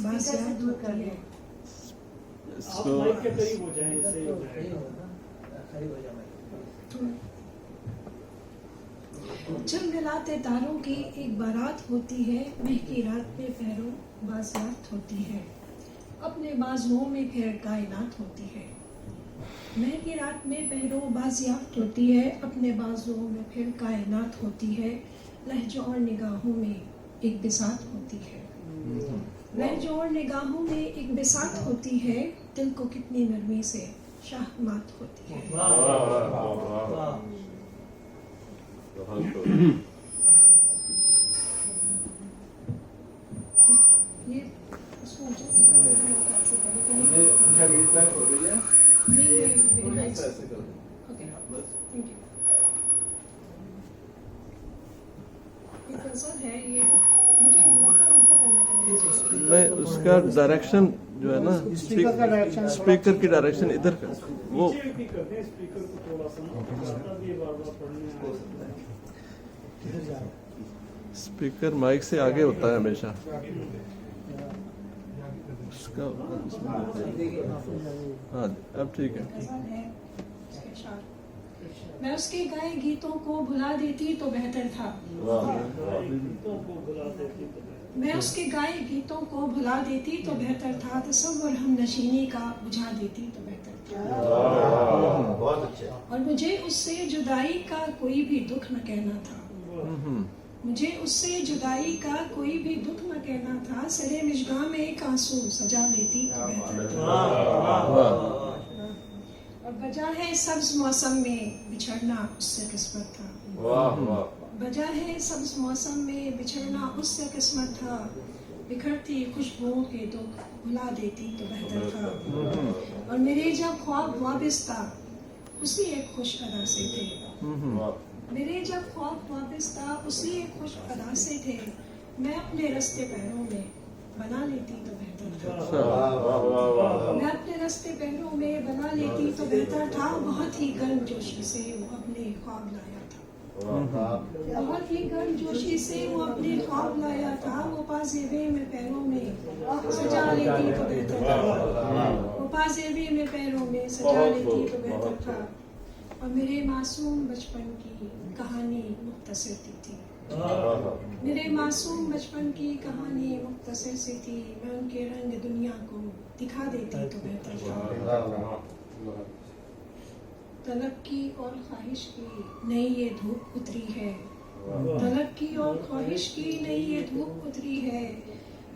बस याद होती है। आप माइक के करीब हो जाएं, सही हो जाएगा। झिलमिलाते तारों की एक बारात होती है, महकी रात में पहरो, बाज़ियात होती है। अपने बाजुओं में फिर कायनात होती है। महकी रात में पहरो बाज़ियात होती है, अपने बाजुओं में फिर कायनात होती है। लहजों और निगाहों में एक बिसात होती है, लहजों और निगाहों में एक बिसात होती है। दिल को कितनी नरमी से शाहमात होती है। ये नहीं, उसका डायरेक्शन जो है ना, स्पीकर की डायरेक्शन इधर का, वो स्पीकर को थोड़ा सा स्पीकर माइक से आगे होता है हमेशा। उसका हाँ, अब ठीक है। मैं उसके गाए गीतों को भुला देती तो बेहतर था, मैं उसके गाए गीतों को भुला देती तो बेहतर था। तसव्वुर हम नशीनी का बुझा देती तो बेहतर था। और मुझे उससे जुदाई का कोई भी दुख न कहना था, मुझे उससे जुदाई का कोई भी दुख न कहना था। सरे मिजगा में एक आंसू सजा लेती तो बेहतर था। और वजह है सब्ज मौसम में बिछड़ना उससे किस्मत था, वजह है सब्ज मौसम में बिछड़ना उससे किस्मत था। बिखरती खुशबुओं के दुख भुला देती तो बेहतर था। और मेरे जब ख्वाब वाबिस्ता उसी एक खुश अदा से थे, मेरे जब ख्वाब वाबिस्ता उसी एक खुश अदा से थे। मैं अपने रस्ते पैरों में बना लेती तो बेहतर था। मैं अपने रस्ते पैरों में बना लेती तो बेहतर था। बहुत ही गर्मजोशी से वो अपने ख्वाब लाया था। बहुत ही गर्मजोशी से वो अपने ख्वाब लाया था। वो पाजेबे में पैरों में सजा लेती तो बेहतर था। वो पाजेबे में पैरों में सजा लेती तो बेहतर था। और मेरे मासूम बचपन की कहानी मुख्तसर सी थी। मेरे मासूम बचपन की कहानी मुख्तसर सी थी। मैं उनके रंग दुनिया को दिखा देती तो बेहतर था। तलब की और ख्वाहिश की नई ये धूप उतरी है। तलब की और ख्वाहिश की नई ये धूप उतरी है।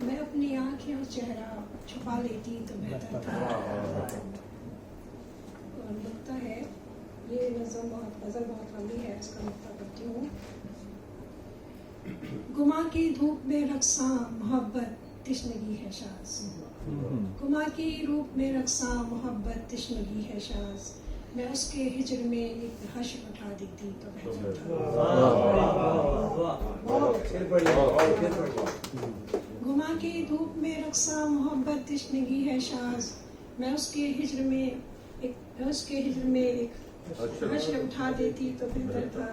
मैं अपनी आंखें और चेहरा छुपा लेती तो बेहतर था। और लगता है ये नज़म गज़ल बहुत लंबी है, इसका नुक्ता करती हूँ। गुमा की धूप में रक्सा मोहब्बत तिश्नगी है शाज़। गुमा की रूप में रक्सा मोहब्बत तिश्नगी है शाज़। मैं उसके हिजर में एक हश्र उठा देती तो बेहतर था। गुमा की धूप में रक्सा मोहब्बत तिश्नगी है शाज़। मैं उसके हिजर में एक हश्र उठा देती तो बेहतर था।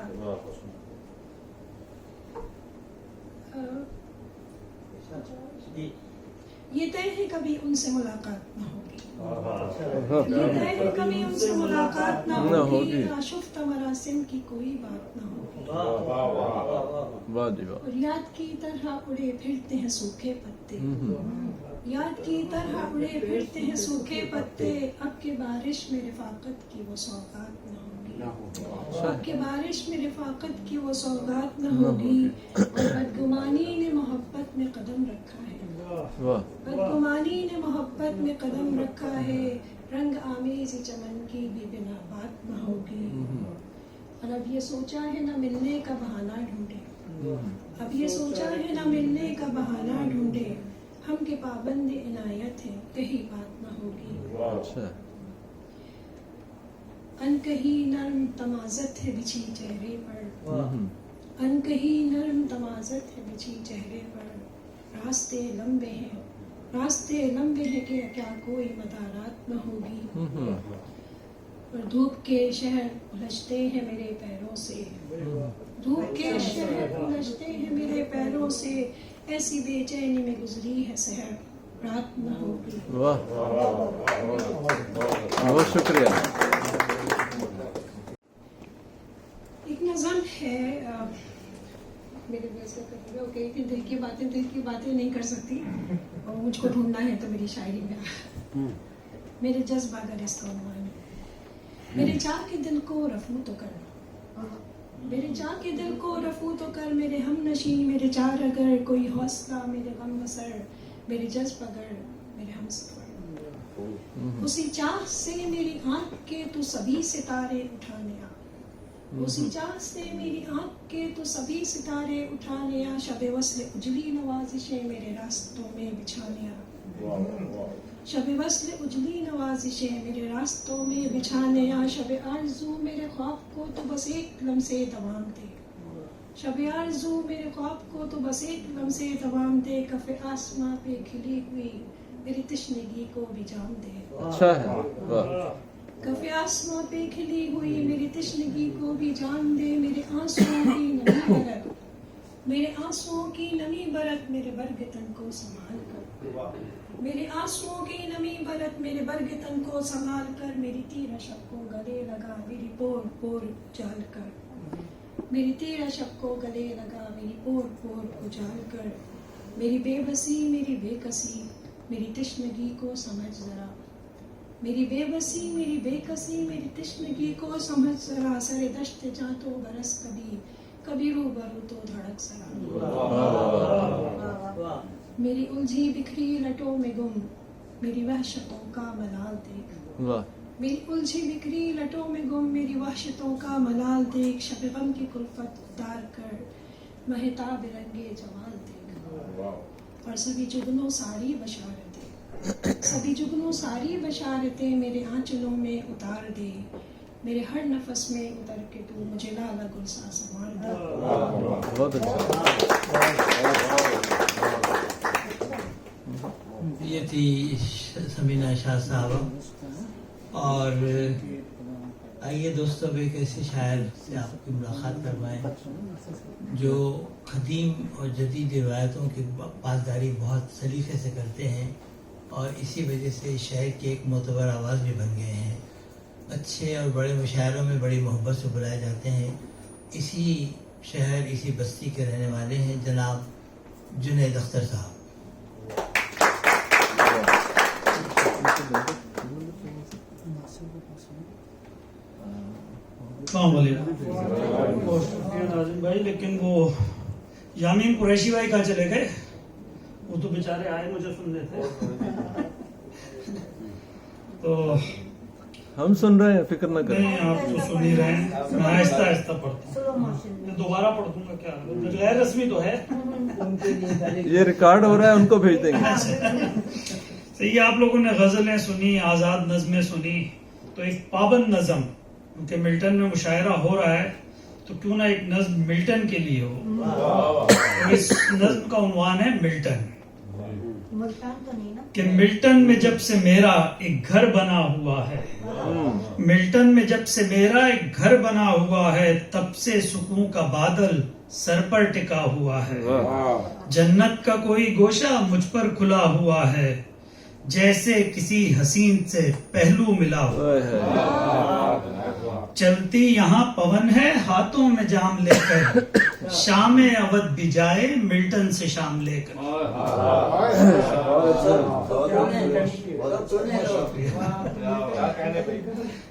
ये तय है कभी उनसे मुलाकात न होगी। ये तय है कभी उनसे मुलाकात न होगी। आशुफ्ता मरासिम की कोई बात न होगी। और याद की तरह उड़े फिरते हैं सूखे पत्ते। याद की तरह उड़े फिरते हैं सूखे पत्ते। अब के बारिश में रिफाकत की वो सौगात न होगी। अब के बारिश में रिफाकत की वो सौगात न होगी। और बदगुमानी ने मोहब्बत में कदम रखा है। बदगुमानी ने मोहब्बत में कदम रखा है। रंग आमेज़ी चमन की भी बिना बात न होगी। और अब ये सोचा है न मिलने का बहाना ढूंढे। अब ये सोचा है न मिलने का बहाना ढूंढे। हम के पाबंद इनायत है कहीं बात न होगी। अनकही नर्म तमाज़त है बिछी चेहरे पर। अनकही नर्म तमाज़त है बिछी चेहरे पर। रास्ते लंबे हैं कि क्या कोई मदारात न होगी। और धूप के शहर उलझते हैं मेरे पैरों से। धूप के शहर उलझते हैं मेरे पैरों से। ऐसी बेचैनी में गुजरी है सहर रात न होगी। वाह, बहुत शुक्रिया। एक नज़म है मेरे वैसे ओके कि दिल की बातें नहीं कर सकती और मुझको ढूंढना है तो मेरी शायरी में मेरे जज्बा गरिस्तान मेरे चाह के दिल को रफू तो कर। मेरे चाह के दिल को रफू तो कर। मेरे हम नशी मेरे चार अगर कोई हौसला मेरे गम बसर। मेरे जज्ब अगर मेरे हम सफर। उसी चाह से मेरी आँख के तू सभी सितारे उठाने आ। उसी चाह से मेरी आँख के तो सभी सितारे उठाने आ। शबे वस्ल उजली नवाजिशें मेरे रास्तों में बिछाने आ। शबे वस्ल उजली नवाजिशें मेरे रास्तों में बिछाने आ। शबे आरज़ू मेरे ख्वाब को तो बस एक लम्से दवाम दे। शबे आरज़ू मेरे ख्वाब को तो बस एक लम्से दवाम दे। कफ़े आसमां पे खिली हुई मेरी तिश्नगी को भी जाम दे। अच्छा है। कफ़े आसमां पे खिली हुई मेरी तिश्नगी को भी जान दे। मेरे आंसुओं की नमी बरत मेरे आंसुओं की नमी बरत मेरे बर्ग तन को संभाल कर। मेरे आंसुओं की नमी बरत मेरे बर्ग तन को संभाल कर। मेरी तीरा शब को गले लगा मेरी पोर पोर उजाल कर। मेरी तीरा शब को गले लगा मेरी पोर पोर उजाल कर। मेरी बेबसी मेरी बेकसी मेरी तिश्नगी को समझ जरा। मेरी बेबसी मेरी बेकसी मेरी तिश्नगी को समझ जरा। सरे दश्त जा तो बरस कभी रूबरू तो धड़क जरा। मेरी उलझी बिखरी लटों में गुम मेरी वहशतों का मलाल देख। मेरी उलझी बिखरी लटों में गुम मेरी वहशतों का मलाल देख। शब गम की कुल्फत उतार कर महताब रंगे जमाल देख। और सभी जुगनों सारी बशारतें सभी जुगनों सारी बशारतें मेरे आंचलों में उतार दे। मेरे हर नफस में उतर के तू मुझे लाला गुलसा संवार दे। बहुत अच्छा। में थी समीना शाह साहबा, और आइए दोस्तों अब एक ऐसे शायर से आपकी मुलाकात करवाएं जो क़दीम और जदीद रिवायतों की पासदारी बहुत सलीक़े से करते हैं और इसी वजह से शहर की एक मोतबर आवाज़ भी बन गए हैं। अच्छे और बड़े मुशायरों में बड़ी मोहब्बत से बुलाए जाते हैं। इसी शहर इसी बस्ती के रहने वाले हैं जनाब जुनैद अख्तर साहब। नाज़िम भाई, लेकिन वो यामीन कुरैशी भाई कहाँ चले गए? वो तो बेचारे आए मुझे सुनने थे। तो हम सुन रहे हैं, फिक्र न करें। नहीं, आप तो सुन ही रहे हैं। मैं आहिस्ता आहिस्ता पढ़ता हूँ, मैं दोबारा पढ़ दूंगा क्या, गैर रस्मी तो है। ये रिकॉर्ड हो रहा है, उनको भेज देंगे। सही, आप लोगों ने गजलें सुनी, आजाद नज़में सुनी, तो एक पाबंद नज़म, क्योंकि मिल्टन में मुशायरा हो रहा है तो क्यों ना एक नज़्म मिल्टन के लिए हो। तो इस नज़्म का उन्वान है मिल्टन। कि मिल्टन में जब से मेरा एक घर बना हुआ है, मिल्टन में जब से मेरा एक घर बना हुआ है, तब से सुकून का बादल सर पर टिका हुआ है। जन्नत का कोई गोशा मुझ पर खुला हुआ है, जैसे किसी हसीन से पहलू मिला हुआ। चलती यहाँ पवन है हाथों में जाम लेकर, शाम अवध भी जाए मिल्टन से शाम लेकर।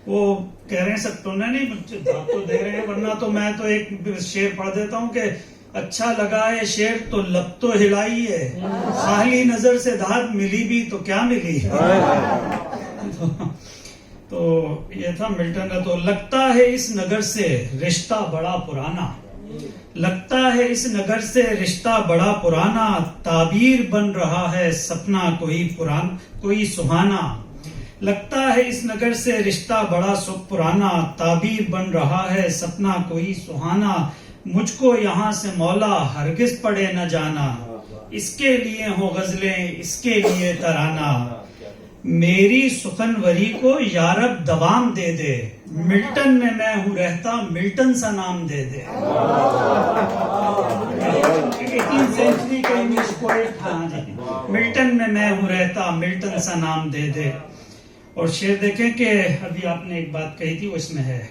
वो कह रहे हैं सब तो नहीं आप तो दे रहे हैं, वरना तो मैं तो एक शेर पढ़ देता हूँ कि अच्छा लगा है शेर तो लब तो हिलाई है, खाली नजर से धात मिली भी तो क्या मिली। तो ये था मिल्टन का। तो लगता है इस नगर से रिश्ता बड़ा पुराना, लगता है इस नगर से रिश्ता बड़ा पुराना, ताबीर बन रहा है सपना कोई सुहाना। लगता है इस नगर से रिश्ता बड़ा पुराना, ताबीर बन रहा है सपना कोई सुहाना। मुझको यहाँ से मौला हरगिज पड़े न जाना, इसके लिए हो गजलें इसके लिए तराना। मेरी सुखनवरी को यारब दवाम दे दे, मिल्टन में मैं हूँ रहता मिल्टन सा नाम दे दे। 18th सेंचुरी का इंग्लिश पोएट था जी। मिल्टन में मैं हूँ रहता मिल्टन सा नाम दे दे। और शेर देखें कि अभी आपने एक बात कही थी वो इसमें है,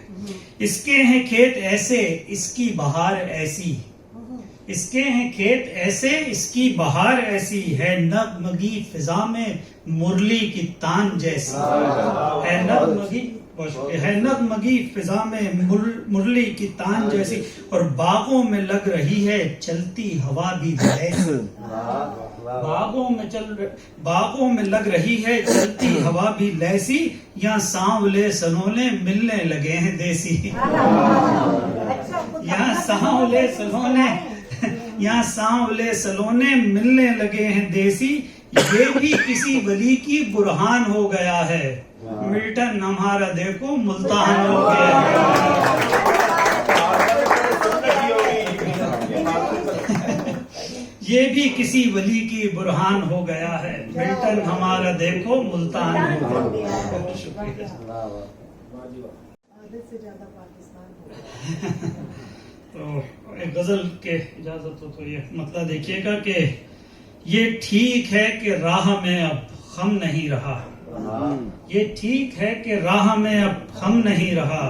इसके हैं खेत ऐसे इसकी बहार ऐसी, इसके हैं खेत ऐसे इसकी बहार ऐसी, है नगमगी फिजा में मुरली की तान जैसी। है नगमगी फिजा में मुरली की तान जैसी, और बागों में लग रही है चलती हवा भी ऐसी। बागों में लग रही है चलती हवा भी लैसी, यहाँ सांवले सनोले मिलने लगे हैं देसी। यहाँ सांवले सलोने मिलने लगे हैं देसी, ये भी किसी वली की बुरहान हो गया है, मिल्टन हमारा देखो मुल्तान हो गया है। ये भी किसी वली की बुरहान हो गया है, मिल्टन हमारा देखो मुल्तान हो गया। तो एक गजल के इजाजत हो तो ये मतलब देखिएगा कि ये ठीक है कि राह में अब हम नहीं रहा, ये ठीक है कि राह में अब हम नहीं रहा,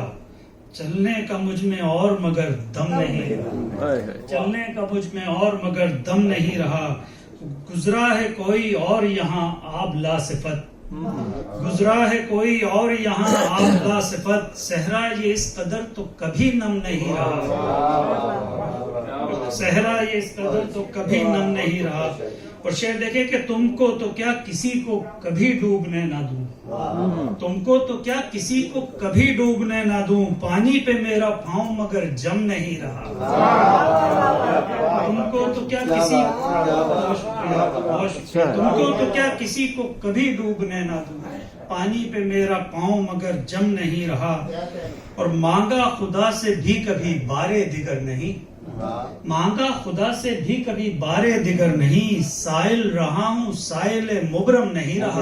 चलने का मुझ में और मगर दम नहीं रहा, चलने का मुझ में और मगर दम नहीं रहा। गुजरा है कोई और यहाँ आब ला सिफत, गुजरा है कोई और यहाँ आब ला सिफत, सहरा ये इस कदर तो कभी नम नहीं रहा, सहरा ये इस कदर तो कभी नम नहीं रहा। और शेर देखे कि तुमको तो क्या किसी को कभी डूबने ना दूं, तुमको तो क्या किसी को कभी डूबने ना दूं, पानी पे मेरा पाँव मगर जम नहीं रहा। तुमको तो क्या किसी को कभी डूबने ना दूं, पानी पे मेरा पाँव मगर जम नहीं रहा। और मांगा खुदा से भी कभी बारे दिगर नहीं, मांगा खुदा से भी कभी बारे दिगर नहीं, साइल रहा हूँ साइल मुबरम नहीं रहा,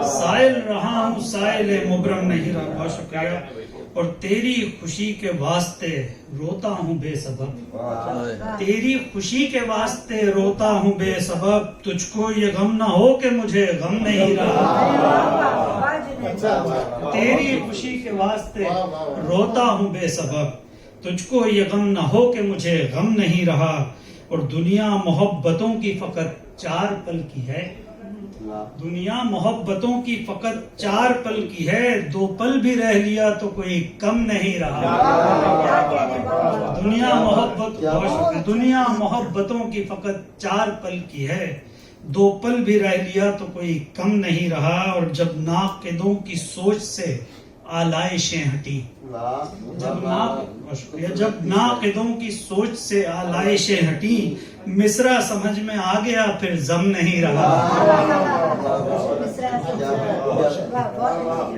साइल रहा हूँ साइल मुबरम नहीं रहा। बहुत शुक्रिया। और तेरी खुशी के वास्ते रोता हूँ बेसबब, तेरी खुशी के वास्ते रोता हूँ बेसबब, तुझको ये गम ना हो कि मुझे गम नहीं रहा, तेरी खुशी के वास्ते रोता हूँ बेसबब, तुझको ये गम न हो कि मुझे गम नहीं रहा। और दुनिया मोहब्बतों की फकत 4 पल की है, दुनिया मोहब्बतों की फकत 4 पल की है, 2 पल भी रह लिया तो कोई कम नहीं रहा। दुनिया मोहब्बतों की फकत 4 पल की है, 2 पल भी रह लिया तो कोई कम नहीं रहा। और जब नाक़िदों की सोच से आलाइशें हटी, जब नाक़िदों की सोच से आलाइशें हटी, मिसरा समझ में आ गया फिर जम नहीं रहा।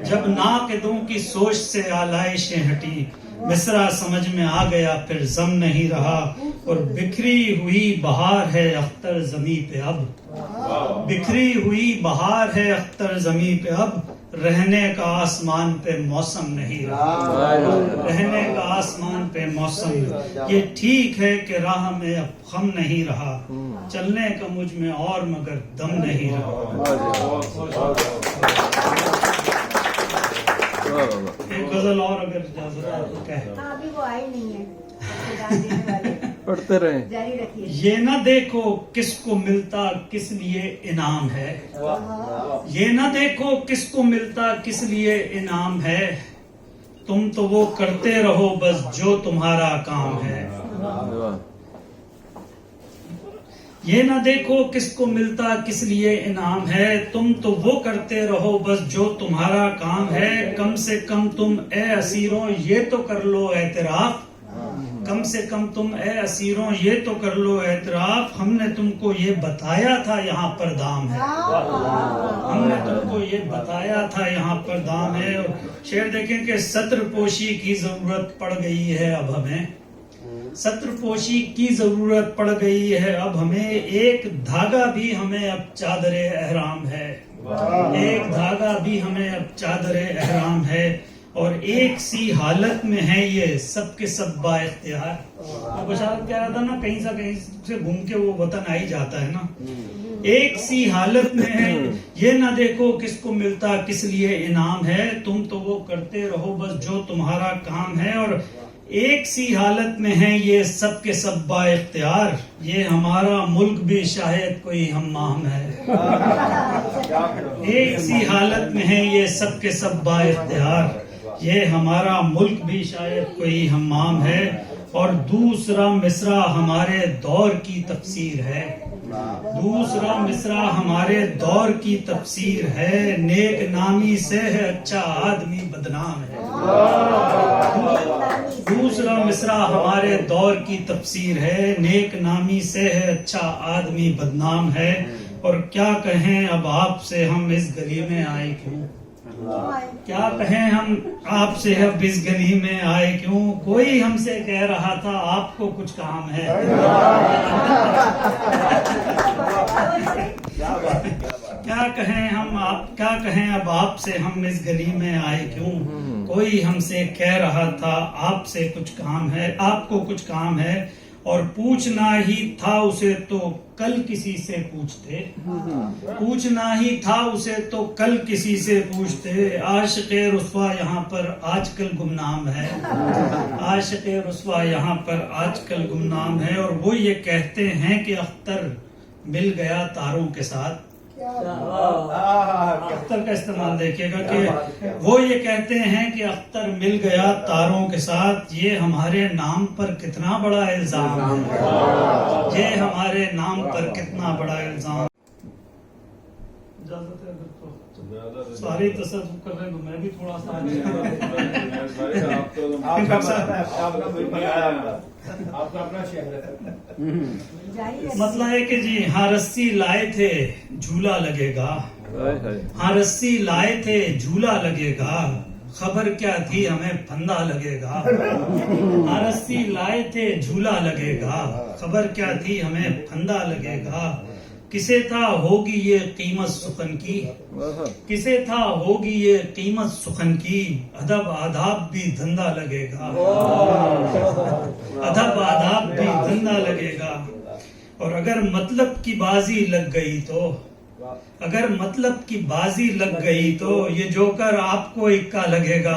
जब नाक़िदों की सोच से आलाइशें हटी, मिसरा समझ में आ गया फिर जम नहीं रहा। और बिखरी हुई बहार है अख्तर ज़मीं पे अब, बिखरी हुई बहार है अख्तर ज़मीं पे अब, रहने का आसमान पे मौसम नहीं रहा, रहने का आसमान पे मौसम। ये ठीक है कि राह में अब खम नहीं रहा, चलने का मुझ में और मगर दम नहीं रहा। एक गजल और अगर इजाजत है तो कहे। अभी वो आई नहीं है, देने वाले पढ़ते रहे, जारी रखिए। ये न देखो किसको मिलता किस लिए इनाम है, ये न देखो किसको मिलता किस लिए इनाम है, तुम तो वो करते रहो बस जो तुम्हारा काम है। ये न देखो किसको मिलता किस लिए इनाम है, तुम तो वो करते रहो बस जो तुम्हारा काम है। कम से कम तुम ए असीरों ये तो कर लो एतराफ, कम से कम तुम ए असीरों ये तो कर लो एतराफ, हमने तुमको ये बताया था यहाँ पर दाम है, हमने तुमको ये बताया था यहाँ पर दाम है। और शेर देखें कि सत्र पोशी की जरूरत पड़ गई है अब हमें, सत्र पोशी की जरूरत पड़ गई है अब हमें, एक धागा भी हमें अब चादरे एहराम है, एक धागा भी हमें अब चादरे एहराम है। और एक सी हालत में है ये सब के सब बाइख्तियार। तो बशारत कह रहा था ना, कहीं से घूम के वो वतन आ ही जाता है ना। एक सी हालत में है ये ना देखो किसको मिलता किस लिए इनाम है, तुम तो वो करते रहो बस जो तुम्हारा काम है। और एक सी हालत में है ये सब के सब बाइख्तियार, ये हमारा मुल्क भी शायद कोई हम्माम है। एक सी हालत में है ये सब के सब बाइख्तियार, ये हमारा मुल्क भी शायद कोई हम्माम है। और दूसरा मिसरा हमारे दौर की तफसीर है, दूसरा मिसरा हमारे दौर की तफसीर है, नेक नामी से है अच्छा आदमी बदनाम है। दूसरा मिसरा हमारे दौर की तफसीर है, नेक नामी से है अच्छा आदमी बदनाम है। और क्या कहें अब आपसे हम इस गली में आए क्यों, क्या कहें हम आपसे अब इस गली में आए क्यों, कोई हमसे कह रहा था आपको कुछ काम है। क्या कहें अब आपसे हम इस गली में आए क्यों, कोई हमसे कह रहा था आपसे कुछ काम है, आपको कुछ काम है। और पूछना ही था उसे तो कल किसी से पूछते, पूछना ही था उसे तो कल किसी से पूछते। आशिक़े रुस्वा यहाँ पर आजकल गुमनाम है, आशिक़े रुस्वा यहाँ पर आजकल गुमनाम है। और वो ये कहते हैं कि अख्तर मिल गया तारों के साथ, अख्तर का इस्तेमाल देखिएगा कि वो ये कहते हैं कि अख्तर मिल गया तारों के साथ, ये हमारे नाम पर कितना बड़ा इल्जाम है, ये हमारे नाम पर कितना बड़ा इल्जाम। इजाजत है तो सारी तसव्वुफ कर रहे हैं तो मैं भी थोड़ा सा आपका अपना शहर है। मतलब है कि जी हाँ रस्सी लाए थे झूला लगेगा, हाँ रस्सी लाए थे झूला लगेगा, खबर क्या थी हमें फंदा लगेगा, रस्सी लाए थे झूला लगेगा, खबर क्या थी हमें फंदा लगेगा, किसे था होगी ये कीमत सुखन की, किसे था होगी ये कीमत सुखन की, अदब आदाब भी धंधा लगेगा, अदब आदाब भी धंधा लगेगा। और अगर मतलब की बाजी लग गई तो, अगर मतलब की बाजी लग गई तो ये जोकर आपको इक्का लगेगा,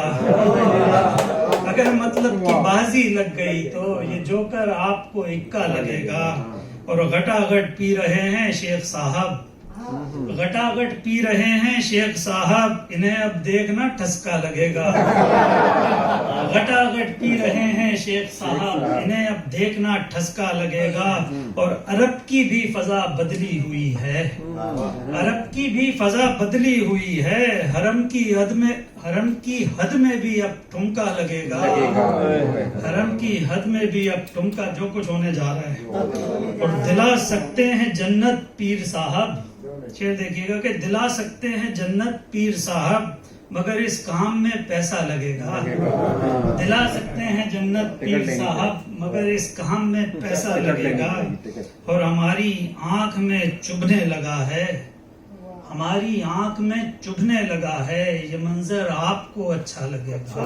अगर मतलब की बाजी लग गई तो ये जोकर आपको इक्का लगेगा। और घटाघट पी रहे हैं शेख साहब, घटाघट पी रहे हैं शेख साहब, इन्हें अब देखना ठसका लगेगा, घटाघट पी रहे हैं शेख साहब, इन्हें अब देखना ठसका लगेगा। और अरब की भी फजा बदली हुई है, अरब की भी फजा बदली हुई है, हरम की हद में भी अब ठुमका लगेगा, हरम की हद में भी अब ठुमका, जो कुछ होने जा रहा है। और दिला सकते हैं जन्नत पीर साहब, शेर देखिएगा कि दिला सकते हैं जन्नत पीर साहब, मगर इस काम में पैसा लगेगा, दिला सकते हैं जन्नत पीर साहब, मगर इस काम में पैसा लगेगा। और हमारी आंख में चुभने लगा है, हमारी आंख में चुभने लगा है, ये मंजर आपको अच्छा लगेगा,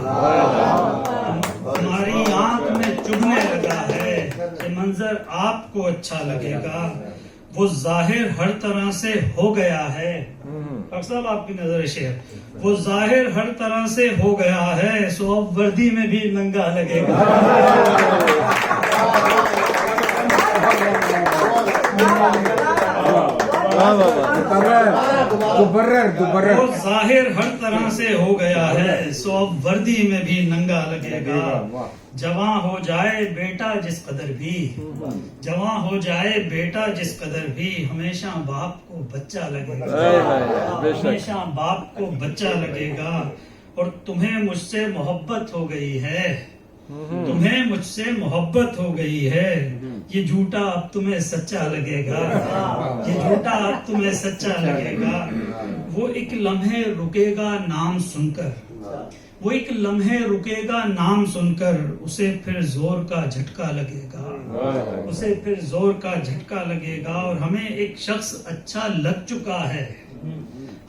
हमारी आंख में चुभने लगा है, ये मंजर आपको अच्छा लगेगा। वो जाहिर हर तरह से हो गया है, डॉक्टर साहब आपकी नजर शेर, वो जाहिर हर तरह से हो गया है, सो अब वर्दी में भी नंगा लगेगा, वो जाहिर हर तरह से हो गया है, सो अब वर्दी में भी नंगा लगेगा। जवां हो जाए बेटा जिस कदर भी, जवां हो जाए बेटा जिस कदर भी, हमेशा बाप को बच्चा लगेगा, हमेशा बाप को बच्चा लगेगा। और तुम्हें मुझसे मोहब्बत हो गई है, तुम्हें मुझसे मोहब्बत हो गई है, ये झूठा अब तुम्हें सच्चा लगेगा, ये झूठा अब तुम्हें सच्चा लगेगा। वो एक लम्हे रुकेगा नाम सुनकर, वो एक लम्हे रुकेगा नाम सुनकर, उसे फिर जोर का झटका लगेगा, उसे फिर जोर का झटका लगेगा। और हमें एक शख्स अच्छा लग चुका है,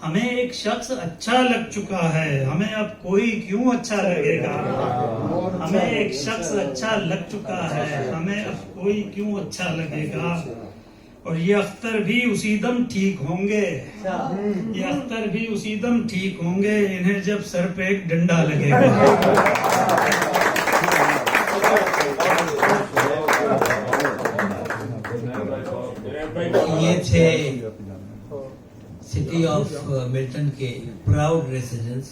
हमें एक शख्स अच्छा लग चुका है, हमें अब कोई क्यों अच्छा लगेगा, हमें एक शख्स अच्छा लग चुका है, हमें अब कोई क्यों अच्छा लगेगा। और ये अख्तर भी उसी दम ठीक होंगे, ये अख्तर भी उसी दम ठीक होंगे, इन्हें जब सर पे एक डंडा लगेगा। ये थे सिटी ऑफ मिल्टन के प्राउड रेसिडेंट्स।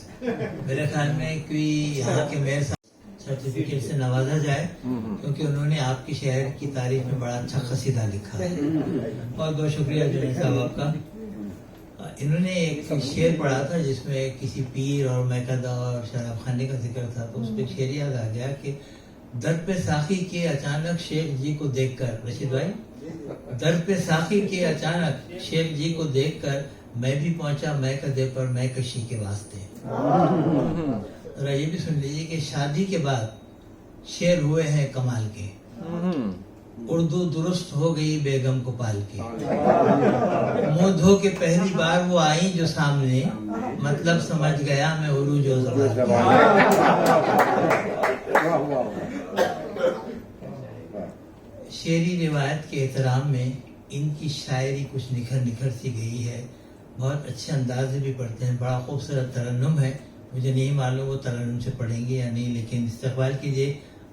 मेरे ख्याल में कि यहाँ के मेयर सर्टिफिकेट से नवाजा जाए, क्योंकि उन्होंने आपके शहर की तारीफ में बड़ा अच्छा कसीदा लिखा है। बहुत बहुत शुक्रिया जुनैद साहब आपका। इन्होंने एक शेर पढ़ा था जिसमें किसी पीर और मैकदा और शराब खाने का जिक्र था, तो उस पर शेर याद आ गया कि दर पे साखी के अचानक शेख जी को देखकर, रशीद भाई, दर पे साखी के अचानक शेख जी को देखकर मैं भी पहुंचा मैं कदे पर मैं कशी के वास्ते। और ये भी सुन लीजिए कि शादी के बाद शेर हुए हैं कमाल के, उर्दू दुरुस्त हो गई बेगम को पाल के, मुंह धो के पहली बार वो आई जो सामने, मतलब समझ गया मैं उर्दू जो ज़बान। शेरी रिवायत के एहतराम में इनकी शायरी कुछ निखर निखर सी गई है, बहुत अच्छे अंदाज से भी पढ़ते हैं, बड़ा खूबसूरत तरन्नुम है। मुझे नहीं मालूम वो तरन्नुम से पढ़ेंगे या नहीं, लेकिन इस्तकबाल कीजिए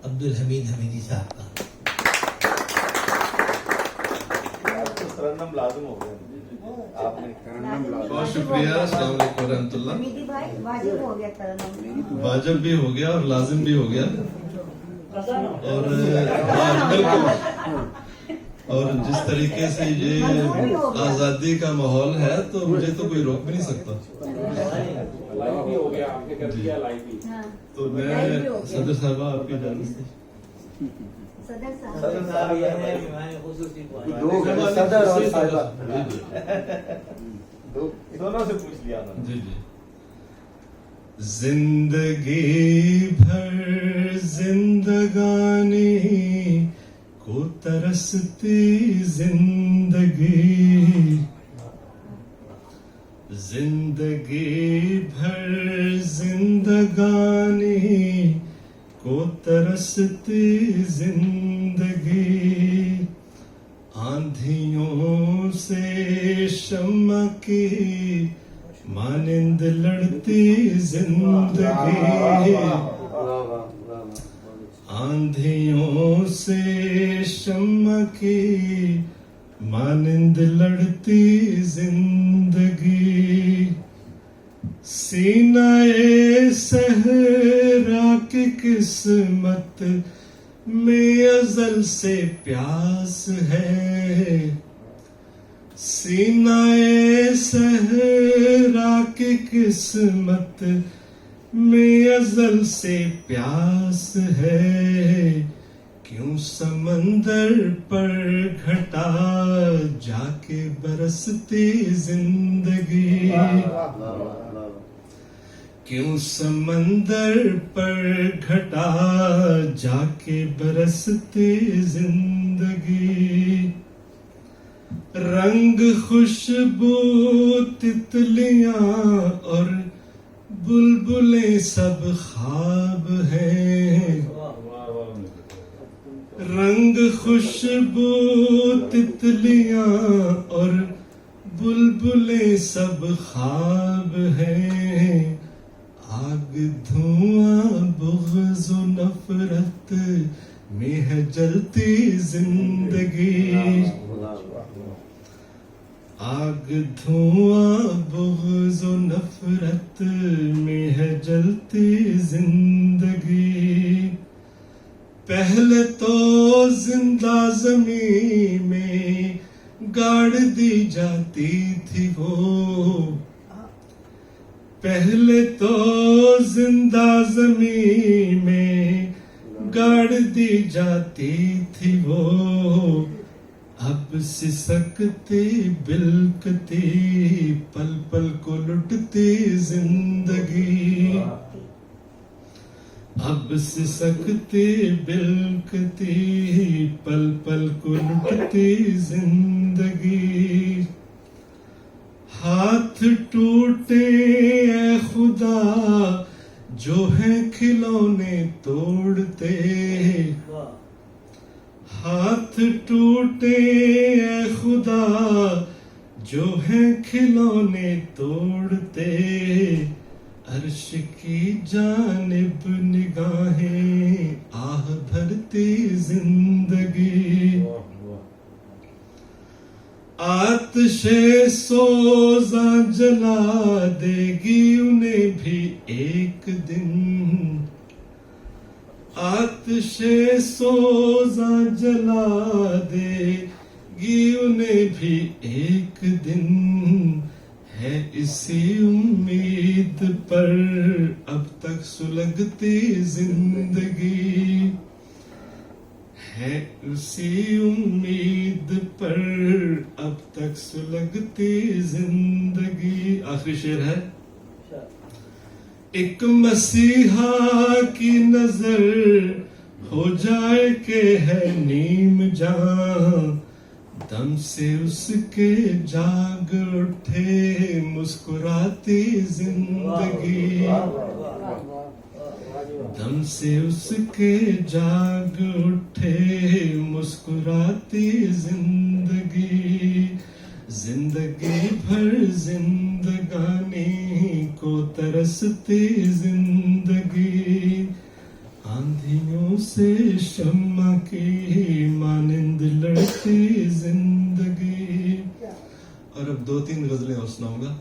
अब्दुल हमीद हमीदी साहब का। तरन्नुम लाज़िम हो गया आपने, बहुत शुक्रिया। अस्सलाम वालेकुम रहमतुल्लाह। हमीदी भाई वाजिब हो गया तरन्नुम, वाजिब भी हो गया और लाजिम भी हो गया, और बिल्कुल। और जिस तरीके से ये आजादी का माहौल है तो मुझे तो कोई रोक भी नहीं सकता। तो मैं सदर साहबा आपकी जानिब से दोनों से पूछ लिया जी जी। زندگی بھر زندگانی کو ترستی زندگی، زندگی بھر زندگانی کو ترستی زندگی، آندھیوں سے شمع کی مانند لڑتی زندگی، آندھیوں سے شمع کی مانند لڑتی زندگی، سینہ صحرا کی قسمت میں ازل سے پیاس ہے، سینہ صحرا کی قسمت میں ازل سے پیاس ہے، کیوں سمندر پر گھٹا جا کے برستی زندگی، کیوں سمندر پر گھٹا جا کے برستی زندگی، رنگ خوشبو تتلیاں اور بلبلیں سب خواب ہیں، رنگ خوشبو تتلیاں اور بلبلیں سب خواب ہیں، آگ دھواں بغض و نفرت میں ہے جلتی زندگی، آگ دھواں بغض و نفرت میں ہے جلتی زندگی، پہلے تو زندہ زمین میں گاڑ دی جاتی تھی وہ، پہلے تو زندہ زمین میں گاڑ دی جاتی تھی وہ، اب سسکتی بلکتی پل پل کو لٹتی زندگی، اب سسکتی بلکتی پل پل کو لٹتی زندگی، ہاتھ ٹوٹے اے خدا جو ہیں کھلونے توڑتے، ہاتھ ٹوٹے اے خدا جو ہیں کھلونے توڑتے، عرش کی جانب نگاہیں آہ بھرتی زندگی، آتش سوزاں جلا دے گی انہیں بھی ایک دن، آتش سوزاں جلا دے گی انہیں بھی ایک دن، ہے اسی امید پر اب تک سلگتی زندگی، ہے اسی امید پر اب تک سلگتی زندگی، آخری شعر ہے، ایک مسیحا کی نظر ہو جائے کہ ہے نیم جان، دم سے اس کے جاگ اٹھے مسکراتی زندگی، دم سے اس کے جاگ اٹھے مسکراتی زندگی، زندگی بھر زندگانی کو ترستی زندگی، آندھیوں سے شمع کی مانند لڑتی زندگی، اور اب 2-3 غزلیں اور سناؤں گا.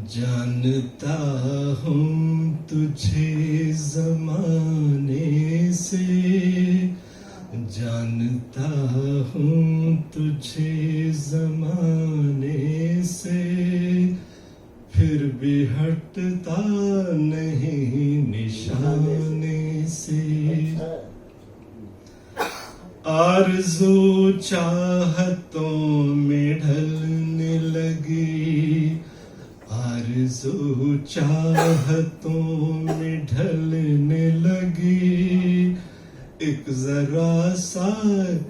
جانتا ہوں تجھے زمانے سے، جانتا ہوں تجھے زمانے سے، پھر بھی ہٹتا نہیں نشانے سے، آرزو چاہتوں میں ڈھلنے لگی चाहतों में ढलने लगी, एक जरा सा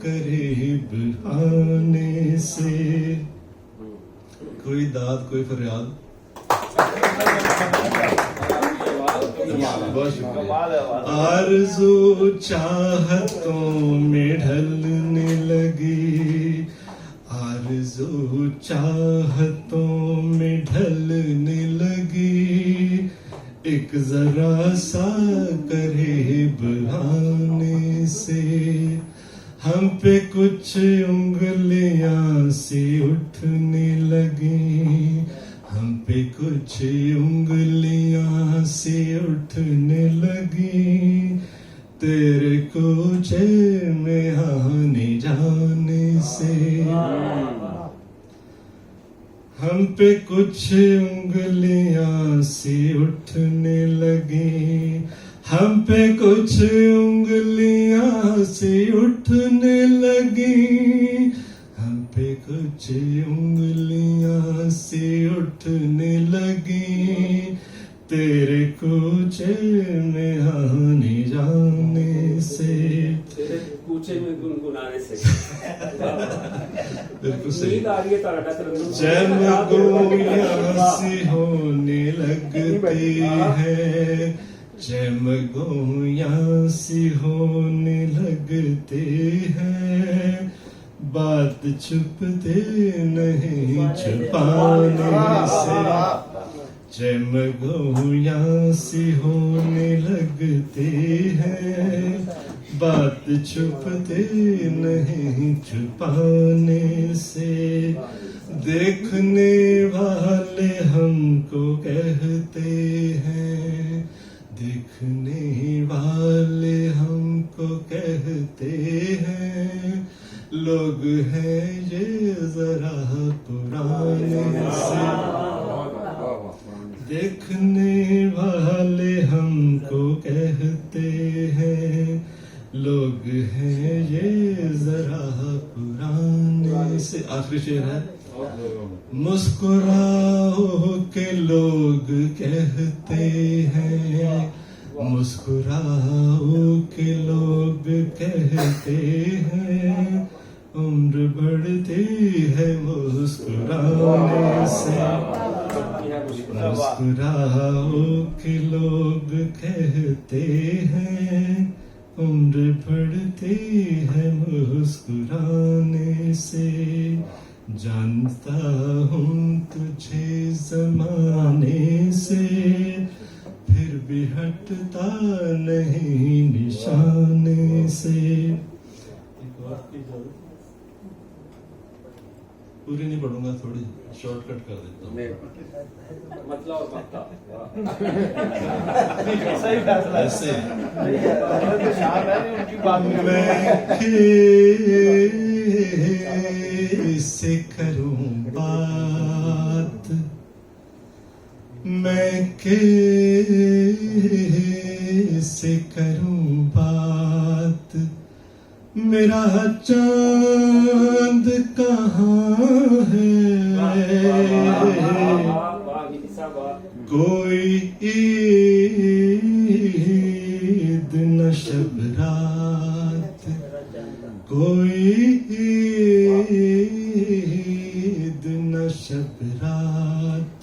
करीब आने से। कोई दाद, कोई फरियाद? बहुत शुक्रिया। आरज़ू चाहतों में ढलने लगी, आरज़ू चाहतों में ढलने लगी, एक जरा सा करीब आने से। हम पे कुछ उंगलियां सी उठने लगी, हम पे कुछ उंगलियां सी उठने लगी, तेरे कोचे में आने जाने से। हम पे कुछ उंगलियां सी उठने लगी, हम पे कुछ उंगलियां सी उठने लगी, हम पे कुछ उंगलियां सी उठने लगी, तेरे कूचे में आने जाने से। तेरे कूचे में गुनगुनाने से। बिल्कुल सही। नींद आ रही है तारा तरंदुम। चमगोया सी होने लगती है, चमगोया सी होने लगते हैं, बात छुपते नहीं छुपाने से। चमगोया सी होने लगते हैं, बात छुपते नहीं छुपाने से। देखने वाले हमको कहते हैं, देखने वाले हमको कहते हैं, लोग हैं ये जरा पुराने से। देखने वाले हमको कहते हैं, लोग हैं ये जरा पुराने से। आखिरी शेर है, मुस्कुराओ के लोग कहते हैं, मुस्कुराओ के लोग कहते हैं, उम्र बढ़ती है मुस्कुराने से। मुस्कुराओ के लोग कहते हैं, उम्र बढ़ती है मुस्कुराने से। जानता हूँ तुझे जमाने से, फिर भी हटता नहीं निशाने से। पूरी नहीं पढ़ूंगा, थोड़ी शॉर्टकट कर देता हूँ। मतलब और मक्ता। ऐसे मैं से करूं बात, मैं से करूं बात, मेरा चांद कहाँ है, कोई ईद न शब रात, कोई ईद न शब रात,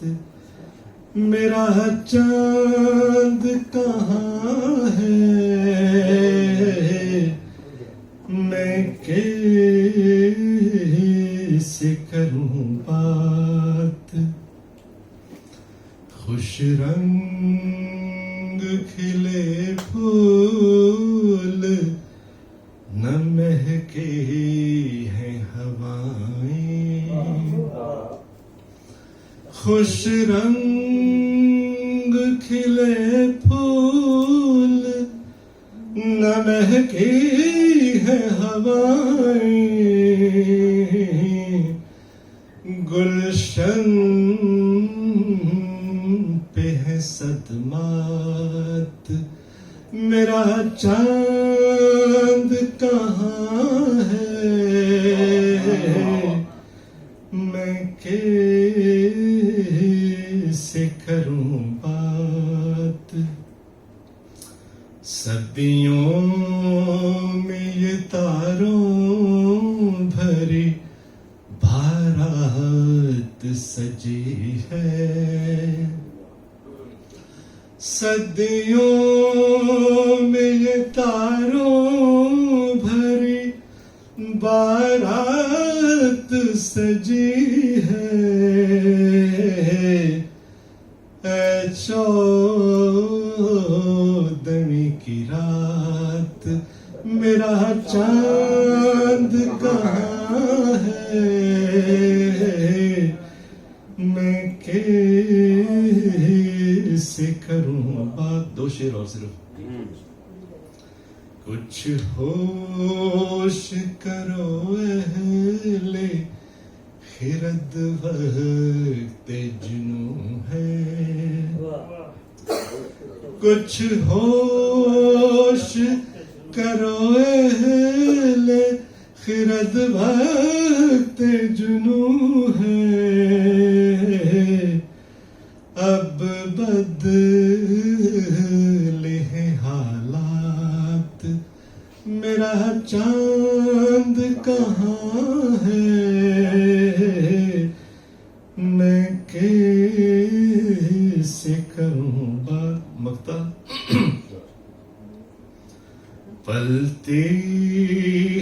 मेरा चांद कहाँ है, मैं कैसे करूं बात। खुश रंग खिले फूल न महके हैं हवाएं, खुश रंग खिले फूल न महके हैं हवाएं, गुलशन पे है सदमात, मेरा चांद कहाँ है, मैं कैसे करूं صدیوں میں یہ تاروں بھری بارات سجی ہے، صدیوں میں یہ تاروں بھری بارات سجی ہے، اے چودھویں کی رات میرا چاند کہاں ہے، میں کیسے کروں بات؟ دو شعر اور صرف. کچھ ہوش کرو اہل خرد وقت جنوں ہے، کچھ ہوش کرو اہل خرد وقت جنوں ہے، اب بدلے ہیں حالات میرا چاند کہاں ہے، میں کیسے کروں بات؟ مقطع. پلتی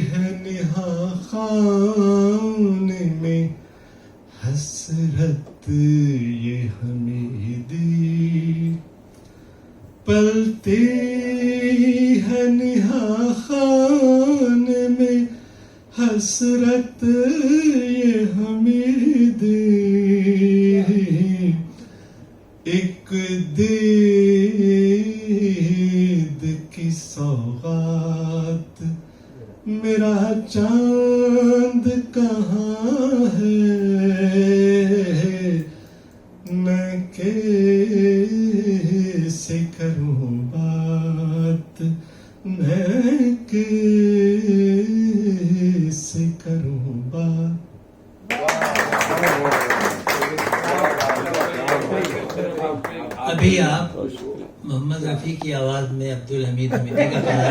ہے نہا خان میں حسرت یہ حمیدی، پلتی ہے نہا خان میں حسرت یہ حمیدی، ایک دید کی سوغات میرا چاند کہاں ہے، میں کیسے کروں بات، میں کیسے کروں بات. ابھی آپ محمد رفیع کی آواز میں عبدالحمید حمیدی کا کلام